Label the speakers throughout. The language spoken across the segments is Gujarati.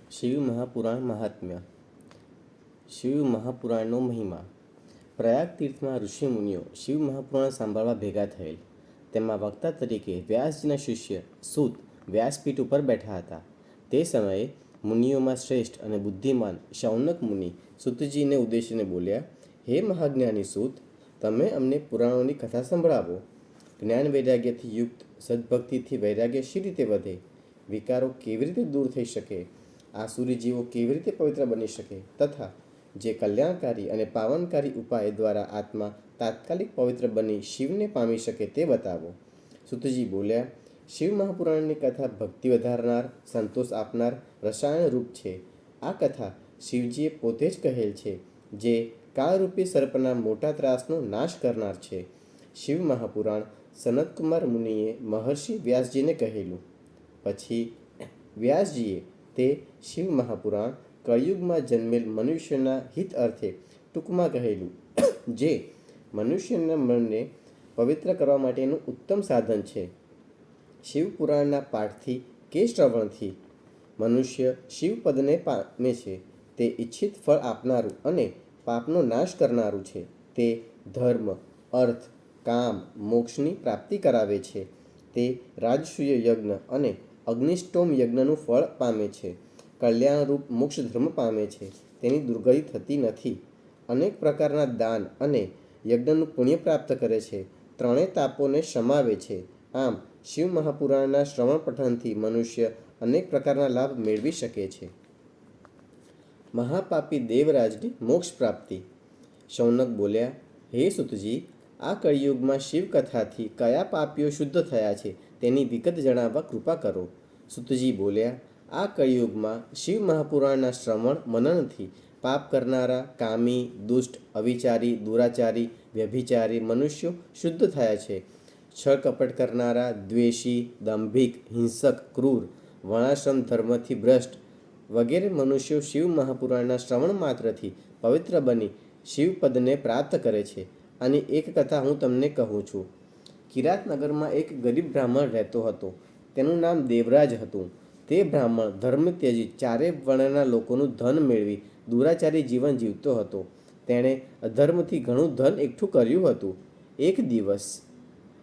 Speaker 1: શિવ મહાપુરાણ મહાત્મ્ય. શિવ મહાપુરાણનો મહિમા. પ્રયાગ તીર્થમાં ઋષિમુનિઓ શિવ મહાપુરાણ સાંભળવા ભેગા થયેલ. તેમાં વક્તા તરીકે વ્યાસજીના શિષ્ય સૂત વ્યાસપીઠ ઉપર બેઠા હતા. તે સમયે મુનિઓમાં શ્રેષ્ઠ અને બુદ્ધિમાન શૌનક મુનિ સૂતજીને ઉદ્દેશીને બોલ્યા, હે મહાજ્ઞાની સૂત, તમે અમને પુરાણોની કથા સંભળાવો. જ્ઞાન વૈરાગ્યથી યુક્ત સદભક્તિથી વૈરાગ્ય શી રીતે વધે? વિકારો કેવી રીતે દૂર થઈ શકે? આસુરી જીવો કેવી રીતે પવિત્ર બની શકે? તથા જે કલ્યાણકારી અને પાવનકારી ઉપાય દ્વારા આત્મા તાત્કાલિક પવિત્ર બની શિવને પામી શકે તે બતાવો. સૂતજી બોલ્યા, શિવ મહાપુરાણની કથા ભક્તિ વધારનાર, સંતોષ આપનાર રસાયણ રૂપ છે. આ કથા શિવજીએ પોતે જ કહેલ છે, જે કાળરૂપી સર્પના મોટા ત્રાસનો નાશ કરનાર છે. શિવ મહાપુરાણ સનતકુમાર મુનિએ મહર્ષિ વ્યાસજીને કહેલું. પછી વ્યાસજીએ તે શિવ મહાપુરાણ કળિયુગમાં જન્મેલ મનુષ્યના હિત અર્થે ટૂંકમાં કહેલું, જે મનુષ્યના મનને પવિત્ર કરવા માટેનું ઉત્તમ સાધન છે. શિવપુરાણના પાઠથી કે શ્રવણથી મનુષ્ય શિવપદને પામે છે. તે ઈચ્છિત ફળ આપનારું અને પાપનો નાશ કરનારું છે. તે ધર્મ, અર્થ, કામ, મોક્ષની પ્રાપ્તિ કરાવે છે. તે રાજસૂય યજ્ઞ અને અગ્નિષ્ટોમ યજ્ઞનું ફળ પામે છે. કલ્યાણરૂપ મોક્ષ ધર્મ પામે છે. તેની દુર્ગતિ થતી નથી. અનેક પ્રકારના દાન અને યજ્ઞનું પુણ્ય પ્રાપ્ત કરે છે. ત્રણેય તાપોને શમાવે છે. આમ શિવ મહાપુરાણના શ્રવણ પઠનથી મનુષ્ય અનેક પ્રકારના લાભ મેળવી શકે છે. મહાપાપી દેવરાજની મોક્ષ પ્રાપ્તિ. શૌનક બોલ્યા, હે સૂતજી, આ કળિયુગમાં શિવકથાથી કયા પાપીઓ શુદ્ધ થયા છે તેની વિગત જણાવવા કૃપા કરો. સૂતજી બોલ્યા, આ કળિયુગમાં શિવ મહાપુરાણના શ્રવણ મનનથી પાપ કરનારા, કામી, દુષ્ટ, અવિચારી, દુરાચારી, વ્યભિચારી મનુષ્યો શુદ્ધ થયા છે. છળ કપટ કરનારા, દ્વેષી, દંભિક, હિંસક, ક્રૂર, વર્ણાશ્રમ ધર્મથી ભ્રષ્ટ વગેરે મનુષ્યો શિવ મહાપુરાણના શ્રવણ માત્રથી પવિત્ર બની શિવપદને પ્રાપ્ત કરે છે. આની એક કથા હું તમને કહું છું. કિરાતનગરમાં એક ગરીબ બ્રાહ્મણ રહેતો હતો. તેનું નામ દેવરાજ હતું. તે બ્રાહ્મણ ધર્મ ત્યજી ચારે વર્ણના લોકોનું ધન મેળવી દુરાચારી જીવન જીવતો હતો. તેણે અધર્મથી ઘણું ધન એકઠું કર્યું હતું. એક દિવસ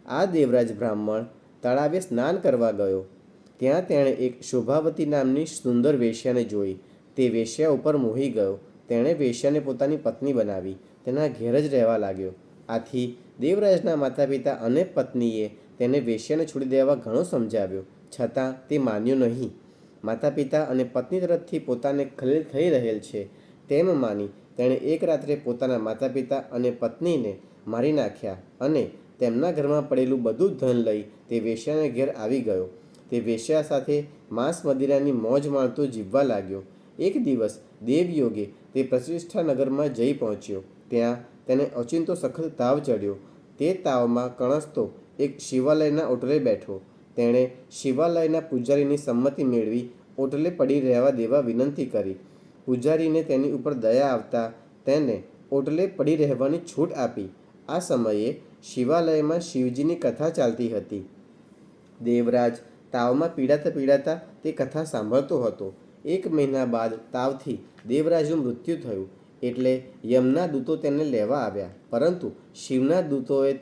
Speaker 1: આ દેવરાજ બ્રાહ્મણ તળાવે સ્નાન કરવા ગયો. ત્યાં તેણે એક શોભાવતી નામની સુંદર વેશ્યાને જોઈ. તે વેશ્યા ઉપર મોહી ગયો. તેણે વેશ્યાને પોતાની પત્ની બનાવી તેના ઘેર જ રહેવા લાગ્યો. આથી દેવરાજના માતા પિતા અને પત્નીએ તેને વેશ્યાને છોડી દેવા ઘણો સમજાવ્યો, છતાં તે માન્યો નહીં. માતા પિતા અને પત્ની તરફથી પોતાને ખલેલ થઈ રહેલ છે તેમ માની તેણે એક રાત્રે પોતાના માતા પિતા અને પત્નીને મારી નાખ્યા અને તેમના ઘરમાં પડેલું બધું ધન લઈ તે વેશ્યાને ઘેર આવી ગયો. તે વેશ્યા સાથે માંસ મદિરાની મોજ માણતો જીવવા લાગ્યો. એક દિવસ દેવયોગે તે પ્રતિષ્ઠા નગરમાં જઈ પહોંચ્યો. ત્યાં તેને ઓચિંતો સખત તાવ ચડ્યો. તે તાવમાં કણસતો એક શિવાલયના ઓટલે બેઠો. તેણે શિવાલયના પૂજારીની સંમતિ મેળવી ઓટલે પડી રહેવા દેવા વિનંતી કરી. પૂજારીને તેની ઉપર દયા આવતા તેને ઓટલે પડી રહેવાની છૂટ આપી. આ સમયે શિવાલયમાં શિવજીની કથા ચાલતી હતી. દેવરાજ તાવમાં પીડાતા પીડાતા તે કથા સાંભળતો હતો. 1 મહિના બાદ તાવથી દેવરાજનું મૃત્યુ થયું. એટલે યમના દૂતો તેને લેવા આવ્યા, પરંતુ શિવના દૂતોએ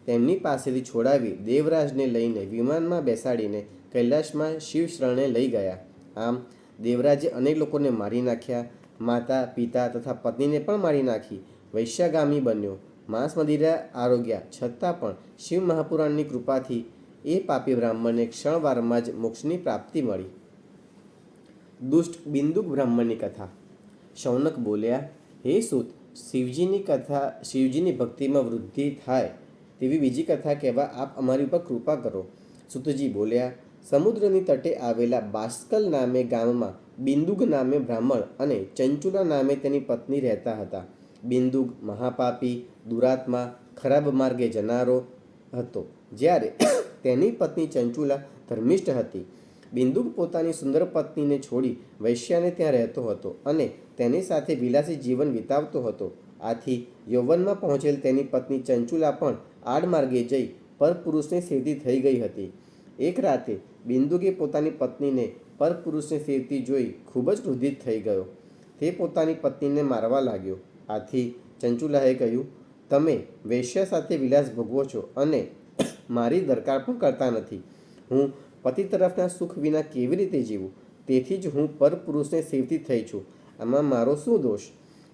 Speaker 1: તેમની પાસેથી છોડાવી દેવરાજને લઈને વિમાનમાં બેસાડીને કૈલાસમાં શિવ શરણે લઈ ગયા. આમ દેવરાજે અનેક લોકોને મારી નાખ્યા. માતા પિતા તથા પત્નીને પણ મારી નાખી. વૈશ્યાગામી બન્યો. માંસ મદિરા આરોગ્યા, છતાં પણ શિવ મહાપુરાણની કૃપાથી એ પાપી બ્રાહ્મણને ક્ષણવારમાં જ મોક્ષની પ્રાપ્તિ મળી. દુષ્ટ બિંદુક બ્રાહ્મણની કથા. શૌનક બોલ્યા, હે સૂત, શિવજીની ભક્તિમાં વૃદ્ધિ થાય તેવી બીજી કથા કહેવા આપ અમારી ઉપર કૃપા કરો. સૂતજી બોલ્યા, સમુદ્રની તટે આવેલા બાસ્કલ નામે ગામમાં બિંદુગ નામે બ્રાહ્મણ અને ચંચુલા નામે તેની પત્ની રહેતા હતા. બિંદુગ મહાપાપી, દુરાત્મા, ખરાબ માર્ગે જનારો હતો, જ્યારે તેની પત્ની ચંચુલા ધર્મિષ્ઠ હતી. બિંદુક પોતાની સુંદર પત્નીને છોડી વૈશ્યાને ત્યાં રહેતો હતો અને તેની સાથે વિલાસી જીવન વિતાવતો હતો. આથી યૌવનમાં પહોંચેલ તેની પત્ની ચંચુલા પણ આડમાર્ગે જઈ પરપુરુષને સેવતી થઈ ગઈ હતી. એક રાતે બિંદુકે પોતાની પત્નીને પરપુરુષને સેવતી જોઈ ખૂબ જ ક્રોધિત થઈ ગયો. તે પોતાની પત્નીને મારવા લાગ્યો. આથી ચંચુલાએ કહ્યું, તમે વેશ્યા સાથે વિલાસ ભોગવો છો અને મારી દરકાર પણ કરતા નથી. હું પતિ તરફના સુખ વિના કેવી રીતે જીવું? તેથી જ હું પરપુરુષને સેવતી થઈ છું. આમાં મારો શું દોષ?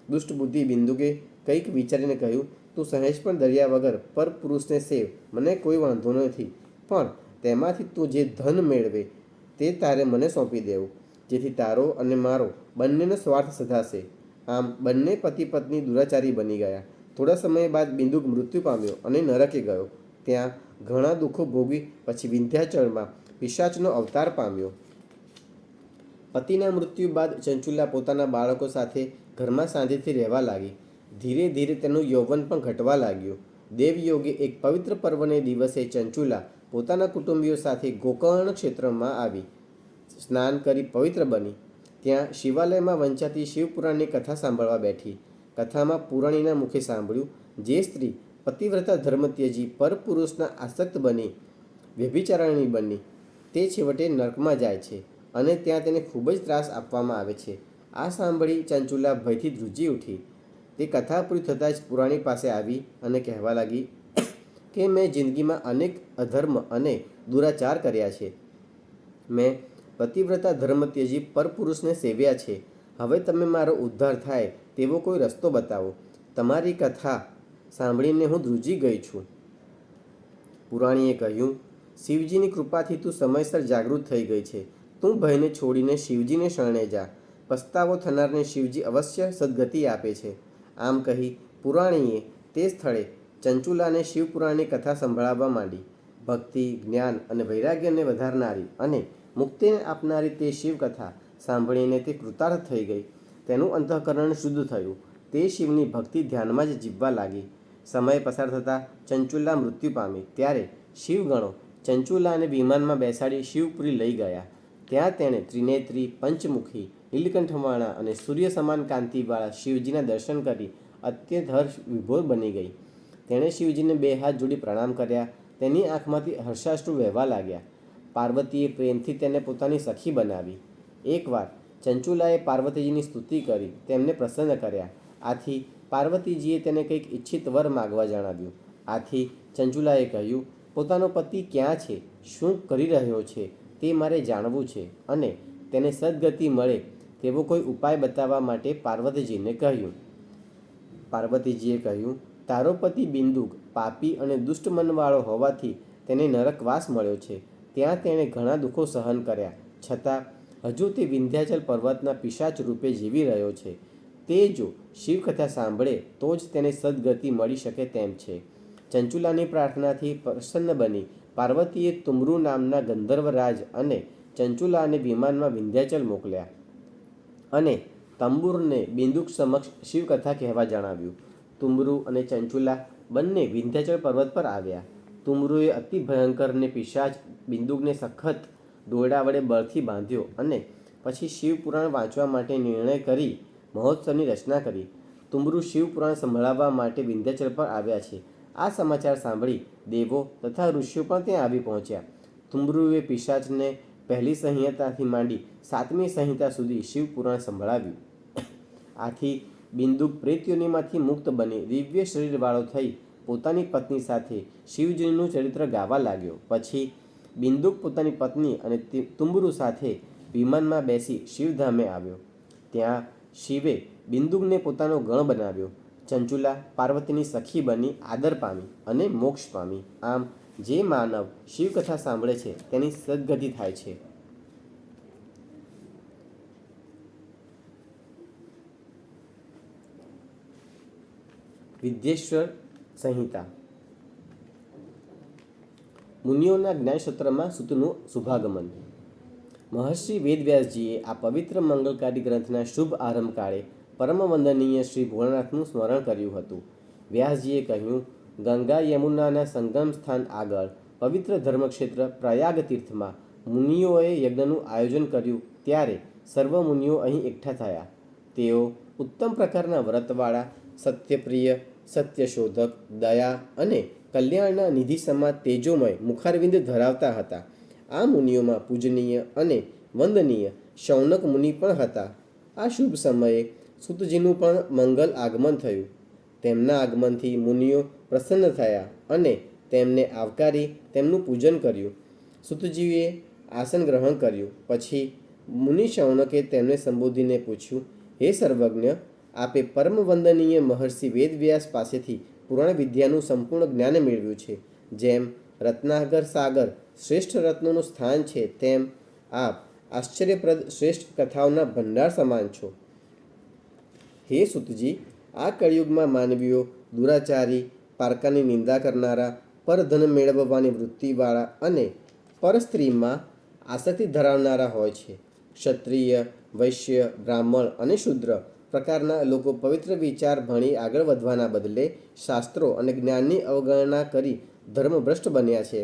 Speaker 1: દુષ્ટ બુદ્ધિ બિંદુકે કંઈક વિચારીને કહ્યું, તું સહેજ પણ દરિયા વગર પરપુરુષને સેવ, મને કોઈ વાંધો નથી, પણ તેમાંથી તું જે ધન મેળવે તે તારે મને સોંપી દેવું, જેથી તારો અને મારો બંનેનો સ્વાર્થ સધાશે. આમ બંને પતિ પત્ની દુરાચારી બની ગયા. થોડા સમય બાદ બિંદુક મૃત્યુ પામ્યો અને નરકે ગયો. ત્યાં ઘણા દુઃખો ભોગવી પછી વિંધ્યાચળમાં પિશાચનો અવતાર પામ્યો. પતિના મૃત્યુ બાદ ચંચુલા પોતાના બાળકો સાથે ઘરમાં શાંતિથી રહેવા લાગી. ધીરે ધીરે તેનું યૌવન પણ ઘટવા લાગ્યું. દેવયોગે એક પવિત્ર પર્વને દિવસે ચંચુલા પોતાના કુટુંબીઓ સાથે ગોકર્ણ ક્ષેત્રમાં આવી સ્નાન કરી પવિત્ર બની. ત્યાં શિવાલયમાં વંચાતી શિવપુરાણની કથા સાંભળવા બેઠી. કથામાં પુરાણીના મુખે સાંભળ્યું, જે સ્ત્રી પતિવ્રતા ધર્મ ત્યજી પરપુરુષના આસક્ત બની વ્યભિચારાણી બની તે છેવટે નર્કમાં જાય છે અને ત્યાં તેને ખૂબ જ ત્રાસ આપવામાં આવે છે. આ સાંભળી ચંચુલા ભયથી ધ્રુજી ઉઠી. તે કથા પૂરી થતાં જ પુરાણી પાસે આવી અને કહેવા લાગી કે મેં જિંદગીમાં અનેક અધર્મ અને દુરાચાર કર્યા છે. મેં પતિવ્રતા ધર્મ ત્યજી પરપુરુષને સેવ્યા છે. હવે તમે મારો ઉદ્ધાર થાય તેવો કોઈ રસ્તો બતાવો. તમારી કથા સાંભળીને હું ધ્રુજી ગઈ છું. પુરાણીએ કહ્યું, શિવજીની કૃપાથી તું સમયસર જાગૃત થઈ ગઈ છે. તું ભયને છોડીને શિવજીને શરણે જા. પસ્તાવો થનારને શિવજી અવશ્ય સદગતિ આપે છે. આમ કહી પુરાણીએ તે સ્થળે ચંચુલાને શિવપુરાણની કથા સંભળાવવા માંડી. ભક્તિ, જ્ઞાન અને વૈરાગ્યને વધારનારી અને મુક્તિને આપનારી તે શિવકથા સાંભળીને તે કૃતાર્થ થઈ ગઈ. તેનું અંતઃકરણ શુદ્ધ થયું. તે શિવની ભક્તિ ધ્યાનમાં જ જીવવા લાગી. સમય પસાર થતાં ચંચુલા મૃત્યુ પામી. ત્યારે શિવગણો ચંચુલાને વિમાનમાં બેસાડી શિવપુરી લઈ ગયા. ત્યાં તેણે ત્રિનેત્રી, પંચમુખી, નીલકંઠવાળા અને સૂર્ય સમાન કાંતિવાળા શિવજીના દર્શન કરી અત્યંત હર્ષ વિભોર બની ગઈ. તેણે શિવજીને બે હાથ જોડી પ્રણામ કર્યા. તેની આંખમાંથી હર્ષાશ્રુ વહેવા લાગ્યા. પાર્વતીએ પ્રેમથી તેને પોતાની સખી બનાવી. એકવાર ચંચુલાએ પાર્વતીજીની સ્તુતિ કરી તેમને પ્રસન્ન કર્યા. આથી પાર્વતીજીએ તેને કંઈક ઈચ્છિત વર માગવા જણાવ્યું. આથી ચંચુલાએ કહ્યું, પોતાનો પતિ ક્યાં છે, શું કરી રહ્યો છે તે મારે જાણવું છે અને તેને સદગતિ મળે તેવો કોઈ ઉપાય બતાવવા માટે પાર્વતીજીને કહ્યું. પાર્વતીજીએ કહ્યું, તારો પતિ બિંદુક પાપી અને દુષ્ટ મનવાળો હોવાથી તેને નરકવાસ મળ્યો છે. ત્યાં તેણે ઘણા દુઃખો સહન કર્યા, છતાં હજુ તે વિંધ્યાચલ પર્વતના પિશાચ રૂપે જીવી રહ્યો છે. તે જો શિવકથા સાંભળે તો જ તેને સદગતિ મળી શકે તેમ છે. ચંચુલાની પ્રાર્થનાથી પ્રસન્ન બની પાર્વતીએ તુમરુ નામના ગંધર્વરાજ અને ચંચુલાને વિમાનમાં વિંધ્યાચલ મોકલ્યા અને તંબુરને બિંદુક સમક્ષ શિવકથા કહેવા જણાવ્યું. તુમરુ અને ચંચુલા બંને વિંધ્યાચલ પર્વત પર આવ્યા. તુમરુએ અતિ ભયંકરને પિશાચ બિંદુકને સખત દોરડા વડે બળથી બાંધ્યો અને પછી શિવપુરાણ વાંચવા માટે નિર્ણય કરી મહોત્સવની રચના કરી. તુમરુ શિવપુરાણ સંભળાવવા માટે વિંધ્યાચલ પર આવ્યા છે. આ સમાચાર સાંભળી દેવો તથા ઋષિઓ પણ ત્યાં આવી પહોંચ્યા. તુમરુએ પિશાચને પહેલી સંહિતાથી માંડી 7મી સંહિતા સુધી શિવપુરાણ સંભળાવ્યું. આથી બિંદુક પ્રેતયોનીમાંથી મુક્ત બની દિવ્ય શરીરવાળો થઈ પોતાની પત્ની સાથે શિવજીનું ચરિત્ર ગાવા લાગ્યો. પછી બિંદુક પોતાની પત્ની અને તુમરુ સાથે વિમાનમાં બેસી શિવધામે આવ્યો. ત્યાં શિવે બિંદુકને પોતાનો ગણ બનાવ્યો. ચંચુલા પાર્વતીની સખી બની આદર પામી અને મોક્ષ પામી. આમ જે માનવ શિવકથા સાંભળે છે તેની સદગતિ થાય છે. વિદ્યેશ્વર સંહિતા. મુનિઓના જ્ઞાનસૂત્રમાં સૂતનું શુભાગમન. મહર્ષિ વેદવ્યાસજીએ આ પવિત્ર મંગલકારી ગ્રંથના શુભ આરંભ કાળે પરમ વંદનીય શ્રી ભોળાનાથનું સ્મરણ કર્યું હતું. વ્યાસજીએ કહ્યું, ગંગા યમુનાના સંગમ સ્થાન આગળ પવિત્ર ધર્મક્ષેત્ર પ્રયાગ તીર્થમાં મુનિઓએ યજ્ઞનું આયોજન કર્યું. ત્યારે સર્વ મુનિઓ અહીં એકઠા થયા. તેઓ ઉત્તમ પ્રકારના વ્રતવાળા, સત્યપ્રિય, સત્યશોધક, દયા અને કલ્યાણના નિધિ સમા તેજોમય મુખારવિંદ ધરાવતા હતા. આ મુનિઓમાં પૂજનીય અને વંદનીય શૌનક મુનિ પણ હતા. આ શુભ સમયે સૂતજીનું પણ મંગલ આગમન થયું. તેમના આગમનથી મુનિઓ પ્રસન્ન થયા અને તેમને આવકારી તેમનું પૂજન કર્યું. સૂતજીએ આસન ગ્રહણ કર્યું. પછી મુનિ શૌનકે તેમને સંબોધીને પૂછ્યું, હે સર્વજ્ઞ, આપે પરમ વંદનીય મહર્ષિ વેદવ્યાસ પાસેથી પુરાણ વિદ્યાનું સંપૂર્ણ જ્ઞાન મેળવ્યું છે. જેમ રત્નાગર સાગર શ્રેષ્ઠ રત્નોનું સ્થાન છે, તેમ આપ આશ્ચર્યપ્રદ શ્રેષ્ઠ કથાઓના ભંડાર સમાન છો. હે સૂતજી, આ કળિયુગમાં માનવીઓ દુરાચારી, પારકાની નિંદા કરનારા, પરધન મેળવવાની વૃત્તિવાળા અને પરસ્ત્રીમાં આસક્તિ ધરાવનારા હોય છે. ક્ષત્રિય, વૈશ્ય, બ્રાહ્મણ અને શૂદ્ર પ્રકારના લોકો પવિત્ર વિચાર ભણી આગળ વધવાના બદલે શાસ્ત્રો અને જ્ઞાનની અવગણના કરી ધર્મભ્રષ્ટ બન્યા છે.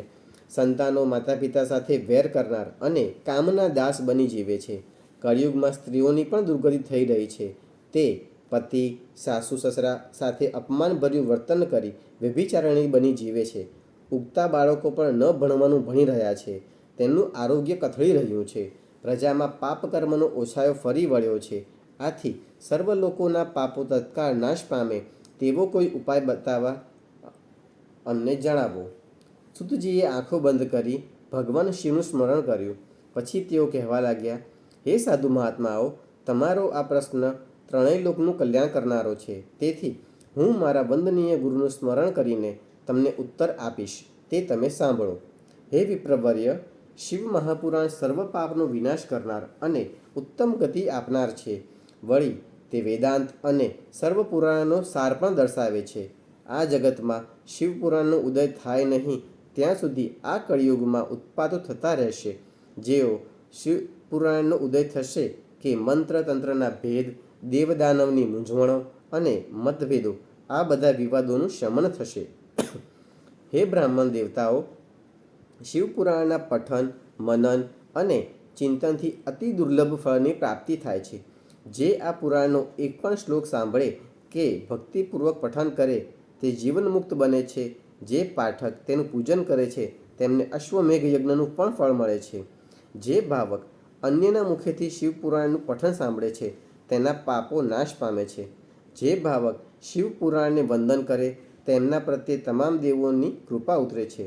Speaker 1: સંતાનો માતા પિતા સાથે વેર કરનાર અને કામના દાસ બની જીવે છે. કળિયુગમાં સ્ત્રીઓની પણ દુર્ગતિ થઈ રહી છે. તે પતિ, સાસુ સસરા સાથે અપમાનભર્યું વર્તન કરી વ્યભિચારણી બની જીવે છે. ઉગતા બાળકો પણ ન ભણવાનું ભણી રહ્યા છે. તેમનું આરોગ્ય કથળી રહ્યું છે. પ્રજામાં પાપ કર્મનો ઓછાયો ફરી વળ્યો છે. આથી સર્વ લોકોના પાપો તત્કાળ નાશ પામે તેવો કોઈ ઉપાય બતાવવા અમને જણાવો. સૂતજીએ આંખો બંધ કરી ભગવાન શિવનું સ્મરણ કર્યું. પછી તેઓ કહેવા લાગ્યા, હે સાધુ મહાત્માઓ, તમારો આ પ્રશ્ન ત્રણેય લોકનું કલ્યાણ કરનારો છે. તેથી હું મારા વંદનીય ગુરુનું સ્મરણ કરીને તમને ઉત્તર આપીશ, તે તમે સાંભળો. હે વિપ્રવર્ય, શિવ મહાપુરાણ સર્વ પાપનો વિનાશ કરનાર અને ઉત્તમ ગતિ આપનાર છે. વળી તે વેદાંત અને સર્વ પુરાણનો સાર પણ દર્શાવે છે. આ જગતમાં શિવપુરાણનો ઉદય થાય નહીં ત્યાં સુધી આ કળિયુગમાં ઉત્પાતો થતા રહેશે. જેઓ શિવપુરાણનો ઉદય થશે કે મંત્ર તંત્રના ભેદ, દેવદાનવની મૂંઝવણો અને મતભેદો, આ બધા વિવાદોનું શમન થશે. હે બ્રાહ્મણ દેવતાઓ, શિવપુરાણના પઠન, મનન અને ચિંતનથી અતિ દુર્લભ ફળની પ્રાપ્તિ થાય છે. જે આ પુરાણનો એક પણ શ્લોક સાંભળે કે ભક્તિપૂર્વક પઠન કરે તે જીવનમુક્ત બને છે. જે પાઠક તેનું પૂજન કરે છે તેમને અશ્વમેઘ યજ્ઞનું પણ ફળ મળે છે. જે ભાવક અન્યના મુખેથી શિવપુરાણનું પઠન સાંભળે છે તેના પાપો નાશ પામે છે. જે ભાવક શિવપુરાણને વંદન કરે તેમના પ્રત્યે તમામ દેવોની કૃપા ઉતરે છે.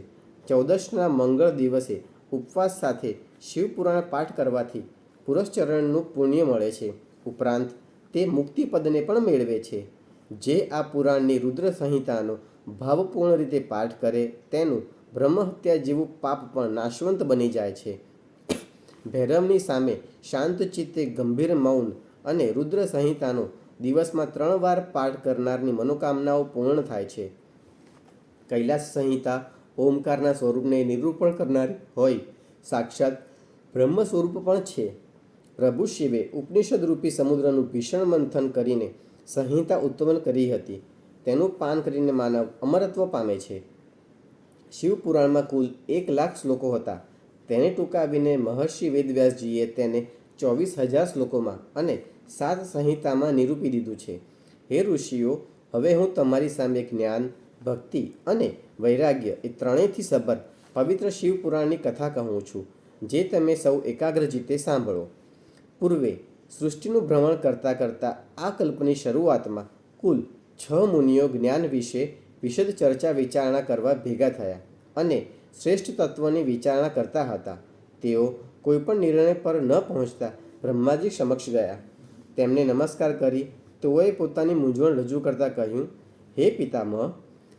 Speaker 1: 14ના મંગળ દિવસે ઉપવાસ સાથે શિવપુરાણ પાઠ કરવાથી પુરશ્ચરણનું પુણ્ય મળે છે. ઉપરાંત તે મુક્તિપદને પણ મેળવે છે. જે આ પુરાણની રુદ્ર સંહિતાનો ભાવપૂર્ણ રીતે પાઠ કરે તેનું બ્રહ્મહત્યા જેવું પાપ પણ નાશવંત બની જાય છે. ભૈરવની સામે શાંત ચિત્તે ગંભીર મૌન અને રુદ્ર સંહિતાનો દિવસમાં 3 વાર પાઠ કરનારની મનોકામનાઓ પૂર્ણ થાય છે. કૈલાસ સંહિતા ઓમકારના સ્વરૂપને નિરૂપણ કરનારી હોય સાક્ષાત બ્રહ્મ સ્વરૂપ પણ છે. પ્રભુ શિવે ઉપનિષદરૂપી સમુદ્રનું ભીષણ મંથન કરીને સંહિતા ઉત્પન્ન કરી હતી. તેનું પાન કરીને માનવ અમરત્વ પામે છે. શિવપુરાણમાં કુલ 1,00,000 શ્લોકો હતા. તેને ટૂંકાવીને મહર્ષિ વેદવ્યાસજીએ તેને 24,000 શ્લોકોમાં અને 7 સંહિતામાં નિરૂપી દીધું છે. હે ઋષિઓ, હવે હું તમારી સામે જ્ઞાન, ભક્તિ અને વૈરાગ્ય એ ત્રણેયથી સભર પવિત્ર શિવપુરાણની કથા કહું છું, જે તમે સૌ એકાગ્રચિત્તે સાંભળો. પૂર્વે સૃષ્ટિનું ભ્રમણ કરતાં કરતાં આ કલ્પની શરૂઆતમાં કુલ 6 મુનિઓ જ્ઞાન વિશે વિશદ ચર્ચા વિચારણા કરવા ભેગા થયા અને શ્રેષ્ઠ તત્વની વિચારણા કરતા હતા. તેઓ કોઈપણ નિર્ણય પર ન પહોંચતા બ્રહ્માજી સમક્ષ ગયા. તેમને નમસ્કાર કરી તેઓએ પોતાની મૂંઝવણ રજૂ કરતાં કહ્યું, હે પિતામહ,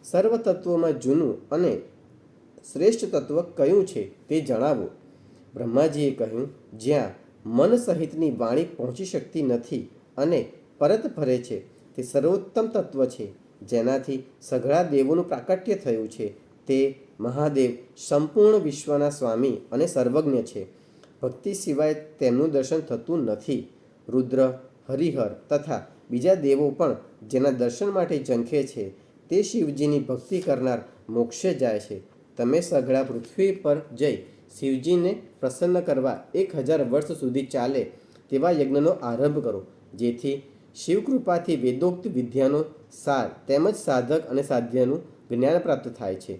Speaker 1: સર્વ તત્વોમાં જૂનું અને શ્રેષ્ઠ તત્વ કયું છે તે જણાવો. બ્રહ્માજીએ કહ્યું, જ્યાં મન સહિતની વાણી પહોંચી શકતી નથી અને પરત ફરે છે તે સર્વોત્તમ તત્વ છે. જેનાથી સઘળા દેવોનું પ્રાકટ્ય થયું છે તે મહાદેવ સંપૂર્ણ વિશ્વના સ્વામી અને સર્વજ્ઞ છે. ભક્તિ સિવાય તેમનું દર્શન થતું નથી. રુદ્ર, હરિહર તથા બીજા દેવો પણ જેના દર્શન માટે ઝંખે છે તે શિવજીની ભક્તિ કરનાર મોક્ષે જાય છે. તમે સઘળા પૃથ્વી પર જઈ શિવજીને પ્રસન્ન કરવા 1000 વર્ષ સુધી ચાલે તેવા યજ્ઞનો આરંભ કરો, જેથી શિવકૃપાથી વેદોક્ત વિદ્યાનો સાર તેમજ સાધક અને સાધ્યનું જ્ઞાન પ્રાપ્ત થાય છે.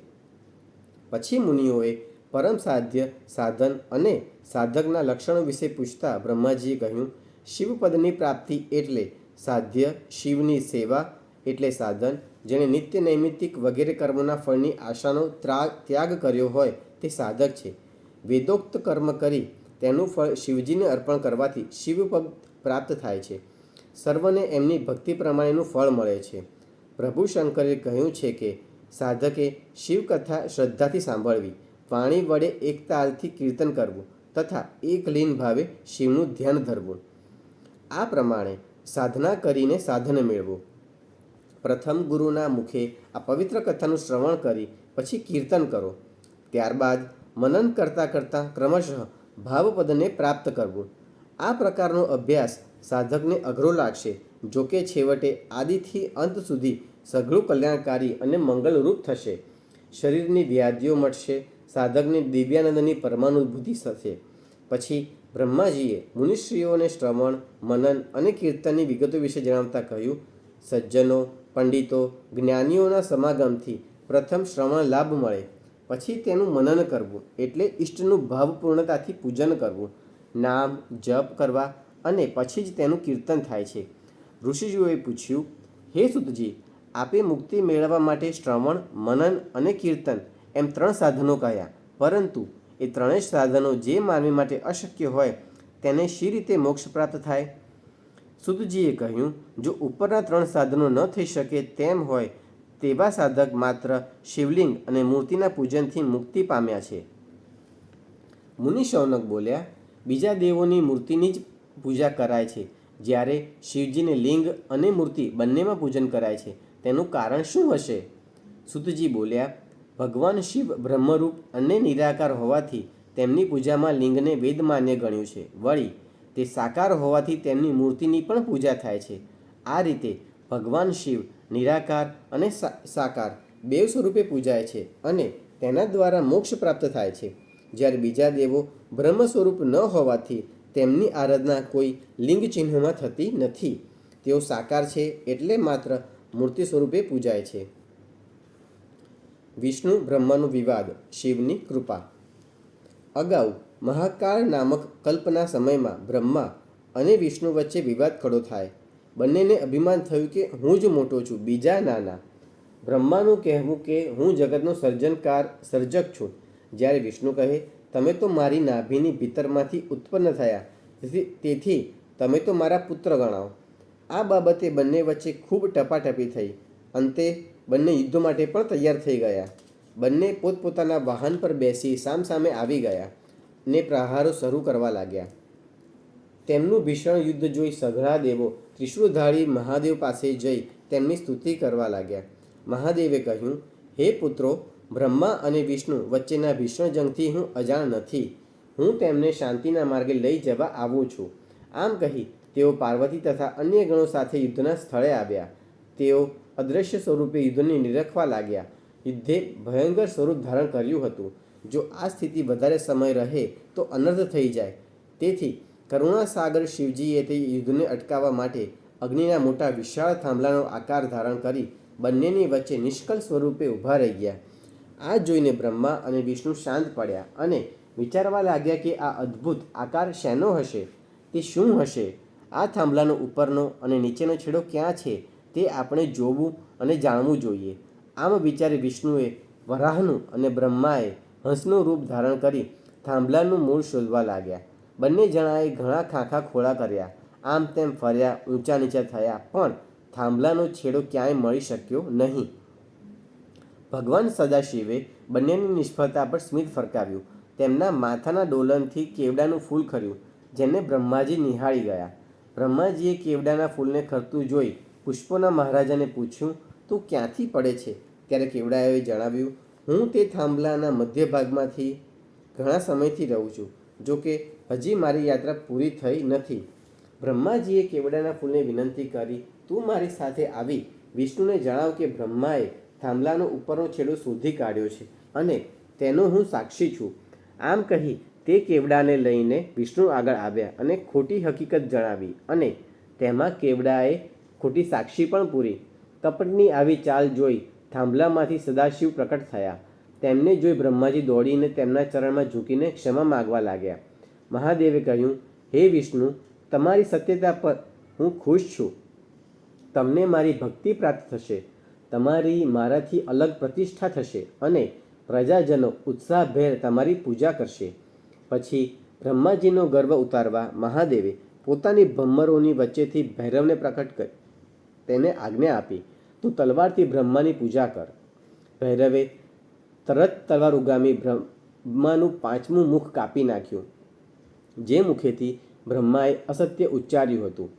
Speaker 1: પછી મુનિઓએ પરમ સાધ્ય સાધન અને સાધકના લક્ષણો વિશે પૂછતા બ્રહ્માજીએ કહ્યું, શિવપદની પ્રાપ્તિ એટલે સાધ્ય, શિવની સેવા એટલે સાધન, જેણે નિત્ય નૈમિત્તિક વગેરે કર્મોના ફળની આશાનો ત્યાગ કર્યો હોય તે સાધક છે. વેદોક્ત કર્મ કરી તેનું ફળ શિવજીને અર્પણ કરવાથી શિવપદ પ્રાપ્ત થાય છે. સર્વને એમની ભક્તિ પ્રમાણેનું ફળ મળે છે. પ્રભુ શંકરે કહ્યું છે કે સાધકે શિવકથા શ્રદ્ધાથી સાંભળવી, વાણી વડે એક તાલથી કીર્તન કરવું તથા એક લીન ભાવે શિવનું ધ્યાન ધરવું. આ પ્રમાણે સાધના કરીને સાધન મેળવો. પ્રથમ ગુરુના મુખે આ પવિત્ર કથાનું શ્રવણ કરી પછી કીર્તન કરો. ત્યારબાદ મનન કરતાં કરતાં ક્રમશઃ ભાવપદને પ્રાપ્ત કરવું. આ પ્રકારનો અભ્યાસ સાધકને અઘરો લાગશે, જોકે છેવટે આદિથી અંત સુધી સઘળું કલ્યાણકારી અને મંગલરૂપ થશે. શરીરની વ્યાધિઓ મટશે, સાધકને દિવ્યાનંદની પરમાનુભૂતિ થશે. પછી બ્રહ્માજીએ મુનિશ્રીઓને શ્રવણ, મનન અને કીર્તનની વિગતો વિશે જણાવતા કહ્યું, સજ્જનો, પંડિતો, જ્ઞાનીઓના સમાગમથી પ્રથમ શ્રવણ લાભ મળે, પછી તેનું મનન કરવું એટલે ઈષ્ટનું ભાવપૂર્ણતાથી પૂજન કરવું, નામ જપ કરવા અને પછી જ તેનું કીર્તન થાય છે. ઋષિજીઓએ પૂછ્યું, હે સુતજી, આપે મુક્તિ મેળવવા માટે શ્રવણ, મનન અને કીર્તન એમ 3 સાધનો કહ્યા, પરંતુ એ ત્રણેય સાધનો જે માનવી માટે અશક્ય હોય તેને શી રીતે મોક્ષ પ્રાપ્ત થાય? સુતજીએ કહ્યું, જો ઉપરના 3 સાધનો ન થઈ શકે તેમ હોય તેવા સાધક માત્ર શિવલિંગ અને મૂર્તિના પૂજનથી મુક્તિ પામ્યા છે. મુનિ શૌનક બોલ્યા, બીજા દેવોની મૂર્તિની જ પૂજા કરાય છે, જ્યારે શિવજીને લિંગ અને મૂર્તિ બંનેમાં પૂજન કરાય છે, તેનું કારણ શું હશે? સુતજી બોલ્યા, ભગવાન શિવ બ્રહ્મરૂપ અને નિરાકાર હોવાથી તેમની પૂજામાં લિંગને વેદમાન્ય ગણ્યું છે. વળી તે સાકાર હોવાથી તેમની મૂર્તિની પણ પૂજા થાય છે. આ રીતે ભગવાન શિવ નિરાકાર અને સાકાર બેવ સ્વરૂપે પૂજાય છે અને તેના દ્વારા મોક્ષ પ્રાપ્ત થાય છે. જ્યારે બીજા દેવો બ્રહ્મ સ્વરૂપ ન હોવાથી તેમની આરાધના કોઈ લિંગ ચિહ્નમાં થતી નથી. તેઓ સાકાર છે એટલે માત્ર મૂર્તિ સ્વરૂપે પૂજાય છે. વિષ્ણુ બ્રહ્માનો વિવાદ, શિવની કૃપા. અગાઉ મહાકાળ નામક કલ્પના સમયમાં બ્રહ્મા અને વિષ્ણુ વચ્ચે વિવાદ ખડો થાય. બંનેને અભિમાન થયું કે હું જ મોટો છું, બીજા નાના. બ્રહ્માનું કહેવું કે હું જગતનો સર્જક છું, જ્યારે વિષ્ણુ કહે તમે તો મારી નાભીની ભીતરમાંથી ઉત્પન્ન થયા, તેથી તમે તો મારા પુત્ર ગણાઓ. આ બાબતે બંને વચ્ચે ખૂબ ટપાટપી થઈ. અંતે બંને યુદ્ધ માટે પણ તૈયાર થઈ ગયા. બંને પોતપોતાના વાહન પર બેસી સામસામે આવી ગયા ને પ્રહારો શરૂ કરવા લાગ્યા. તેમનું ભીષણ યુદ્ધ જોઈ સઘળા દેવો ત્રિશૂળધારી મહાદેવ પાસે જઈ તેમની સ્તુતિ કરવા લાગ્યા. મહાદેવે કહ્યું, હે પુત્રો, બ્રહ્મા અને વિષ્ણુ વચ્ચેના ભીષણ જંગથી હું અજાણ નથી. હું તેમને શાંતિના માર્ગે લઈ જવા આવું છું. આમ કહી તેઓ પાર્વતી તથા અન્ય ગણો સાથે યુદ્ધના સ્થળે આવ્યા. તેઓ અદૃશ્ય સ્વરૂપે યુદ્ધને નિરખવા લાગ્યા. યુદ્ધે ભયંકર સ્વરૂપ ધારણ કર્યું હતું. જો આ સ્થિતિ વધારે સમય રહે તો અનર્થ થઈ જાય. તેથી કરુણાસાગર શિવજીએ તે યુદ્ધને અટકાવવા માટે અગ્નિના મોટા વિશાળ થાંભલાનો આકાર ધારણ કરી બંનેની વચ્ચે નિષ્કલ સ્વરૂપે ઊભા રહી ગયા. આ જોઈને બ્રહ્મા અને વિષ્ણુ શાંત પડ્યા અને વિચારવા લાગ્યા કે આ અદ્ભુત આકાર શેનો હશે? તે શું હશે? આ થાંભલાનો ઉપરનો અને નીચેનો છેડો ક્યાં છે તે આપણે જોવું અને જાણવું જોઈએ. આમ વિચારી વિષ્ણુએ વરાહનું અને બ્રહ્માએ હંસનું રૂપ ધારણ કરી થાંભલાનું મૂળ શોધવા લાગ્યા. બંને જણાએ ઘણા ખાખા ખોળા કર્યા, આમ તેમ ફર્યા, ઊંચા નીચા થયા, પણ થાંભલાનો છેડો ક્યાંય મળી શક્યો નહીં. ભગવાન સદાશિવે બંનેની નિષ્ફળતા પર સ્મિત ફરકાવ્યું. તેમના માથાના ડોલનથી કેવડાનું ફૂલ ખર્યું, જેને બ્રહ્માજી નિહાળી ગયા. બ્રહ્માજીએ કેવડાના ફૂલને ખરતું જોઈ પુષ્પોના મહારાજાને પૂછ્યું, તું ક્યાંથી પડે છે? ત્યારે કેવડાએ જણાવ્યું, હું તે થાંભલાના મધ્ય ભાગમાંથી ઘણા સમયથી રહું છું, જો કે હજી મારી યાત્રા પૂરી થઈ નથી. બ્રહ્માજીએ કેવડાના ફૂલને વિનંતી કરી, તું મારી સાથે આવી વિષ્ણુને જણાવ કે બ્રહ્માએ થાંભલાનો ઉપરનો છેડો શોધી કાઢ્યો છે અને તેનો હું સાક્ષી છું. આમ કહી તે કેવડાને લઈને વિષ્ણુ આગળ આવ્યા અને ખોટી હકીકત જણાવી અને તેમાં કેવડાએ ખોટી સાક્ષી પણ પૂરી. કપટની આવી ચાલ જોઈ થાંભલામાંથી સદાશિવ પ્રકટ થયા. તેમને જોઈ બ્રહ્માજી દોડીને તેમના ચરણમાં ઝૂકીને ક્ષમા માગવા લાગ્યા. મહાદેવે કહ્યું, હે વિષ્ણુ, તમારી સત્યતા પર હું ખુશ છું. તમને મારી ભક્તિ પ્રાપ્ત થશે, તમારી મારાથી અલગ પ્રતિષ્ઠા થશે અને પ્રજાજનો ઉત્સાહભેર તમારી પૂજા કરશે. પછી બ્રહ્માજીનો ગર્વ ઉતારવા મહાદેવે પોતાની ભમ્મરોની વચ્ચેથી ભૈરવને પ્રકટ કરી તેને આજ્ઞા આપી, તું તલવારથી બ્રહ્માની પૂજા કર. ભૈરવે તરત તલવાર ઉગામી બ્રહ્માનું 5મું મુખ કાપી નાખ્યું, જે મુખેથી બ્રહ્માએ અસત્ય ઉચ્ચાર્યું હતું.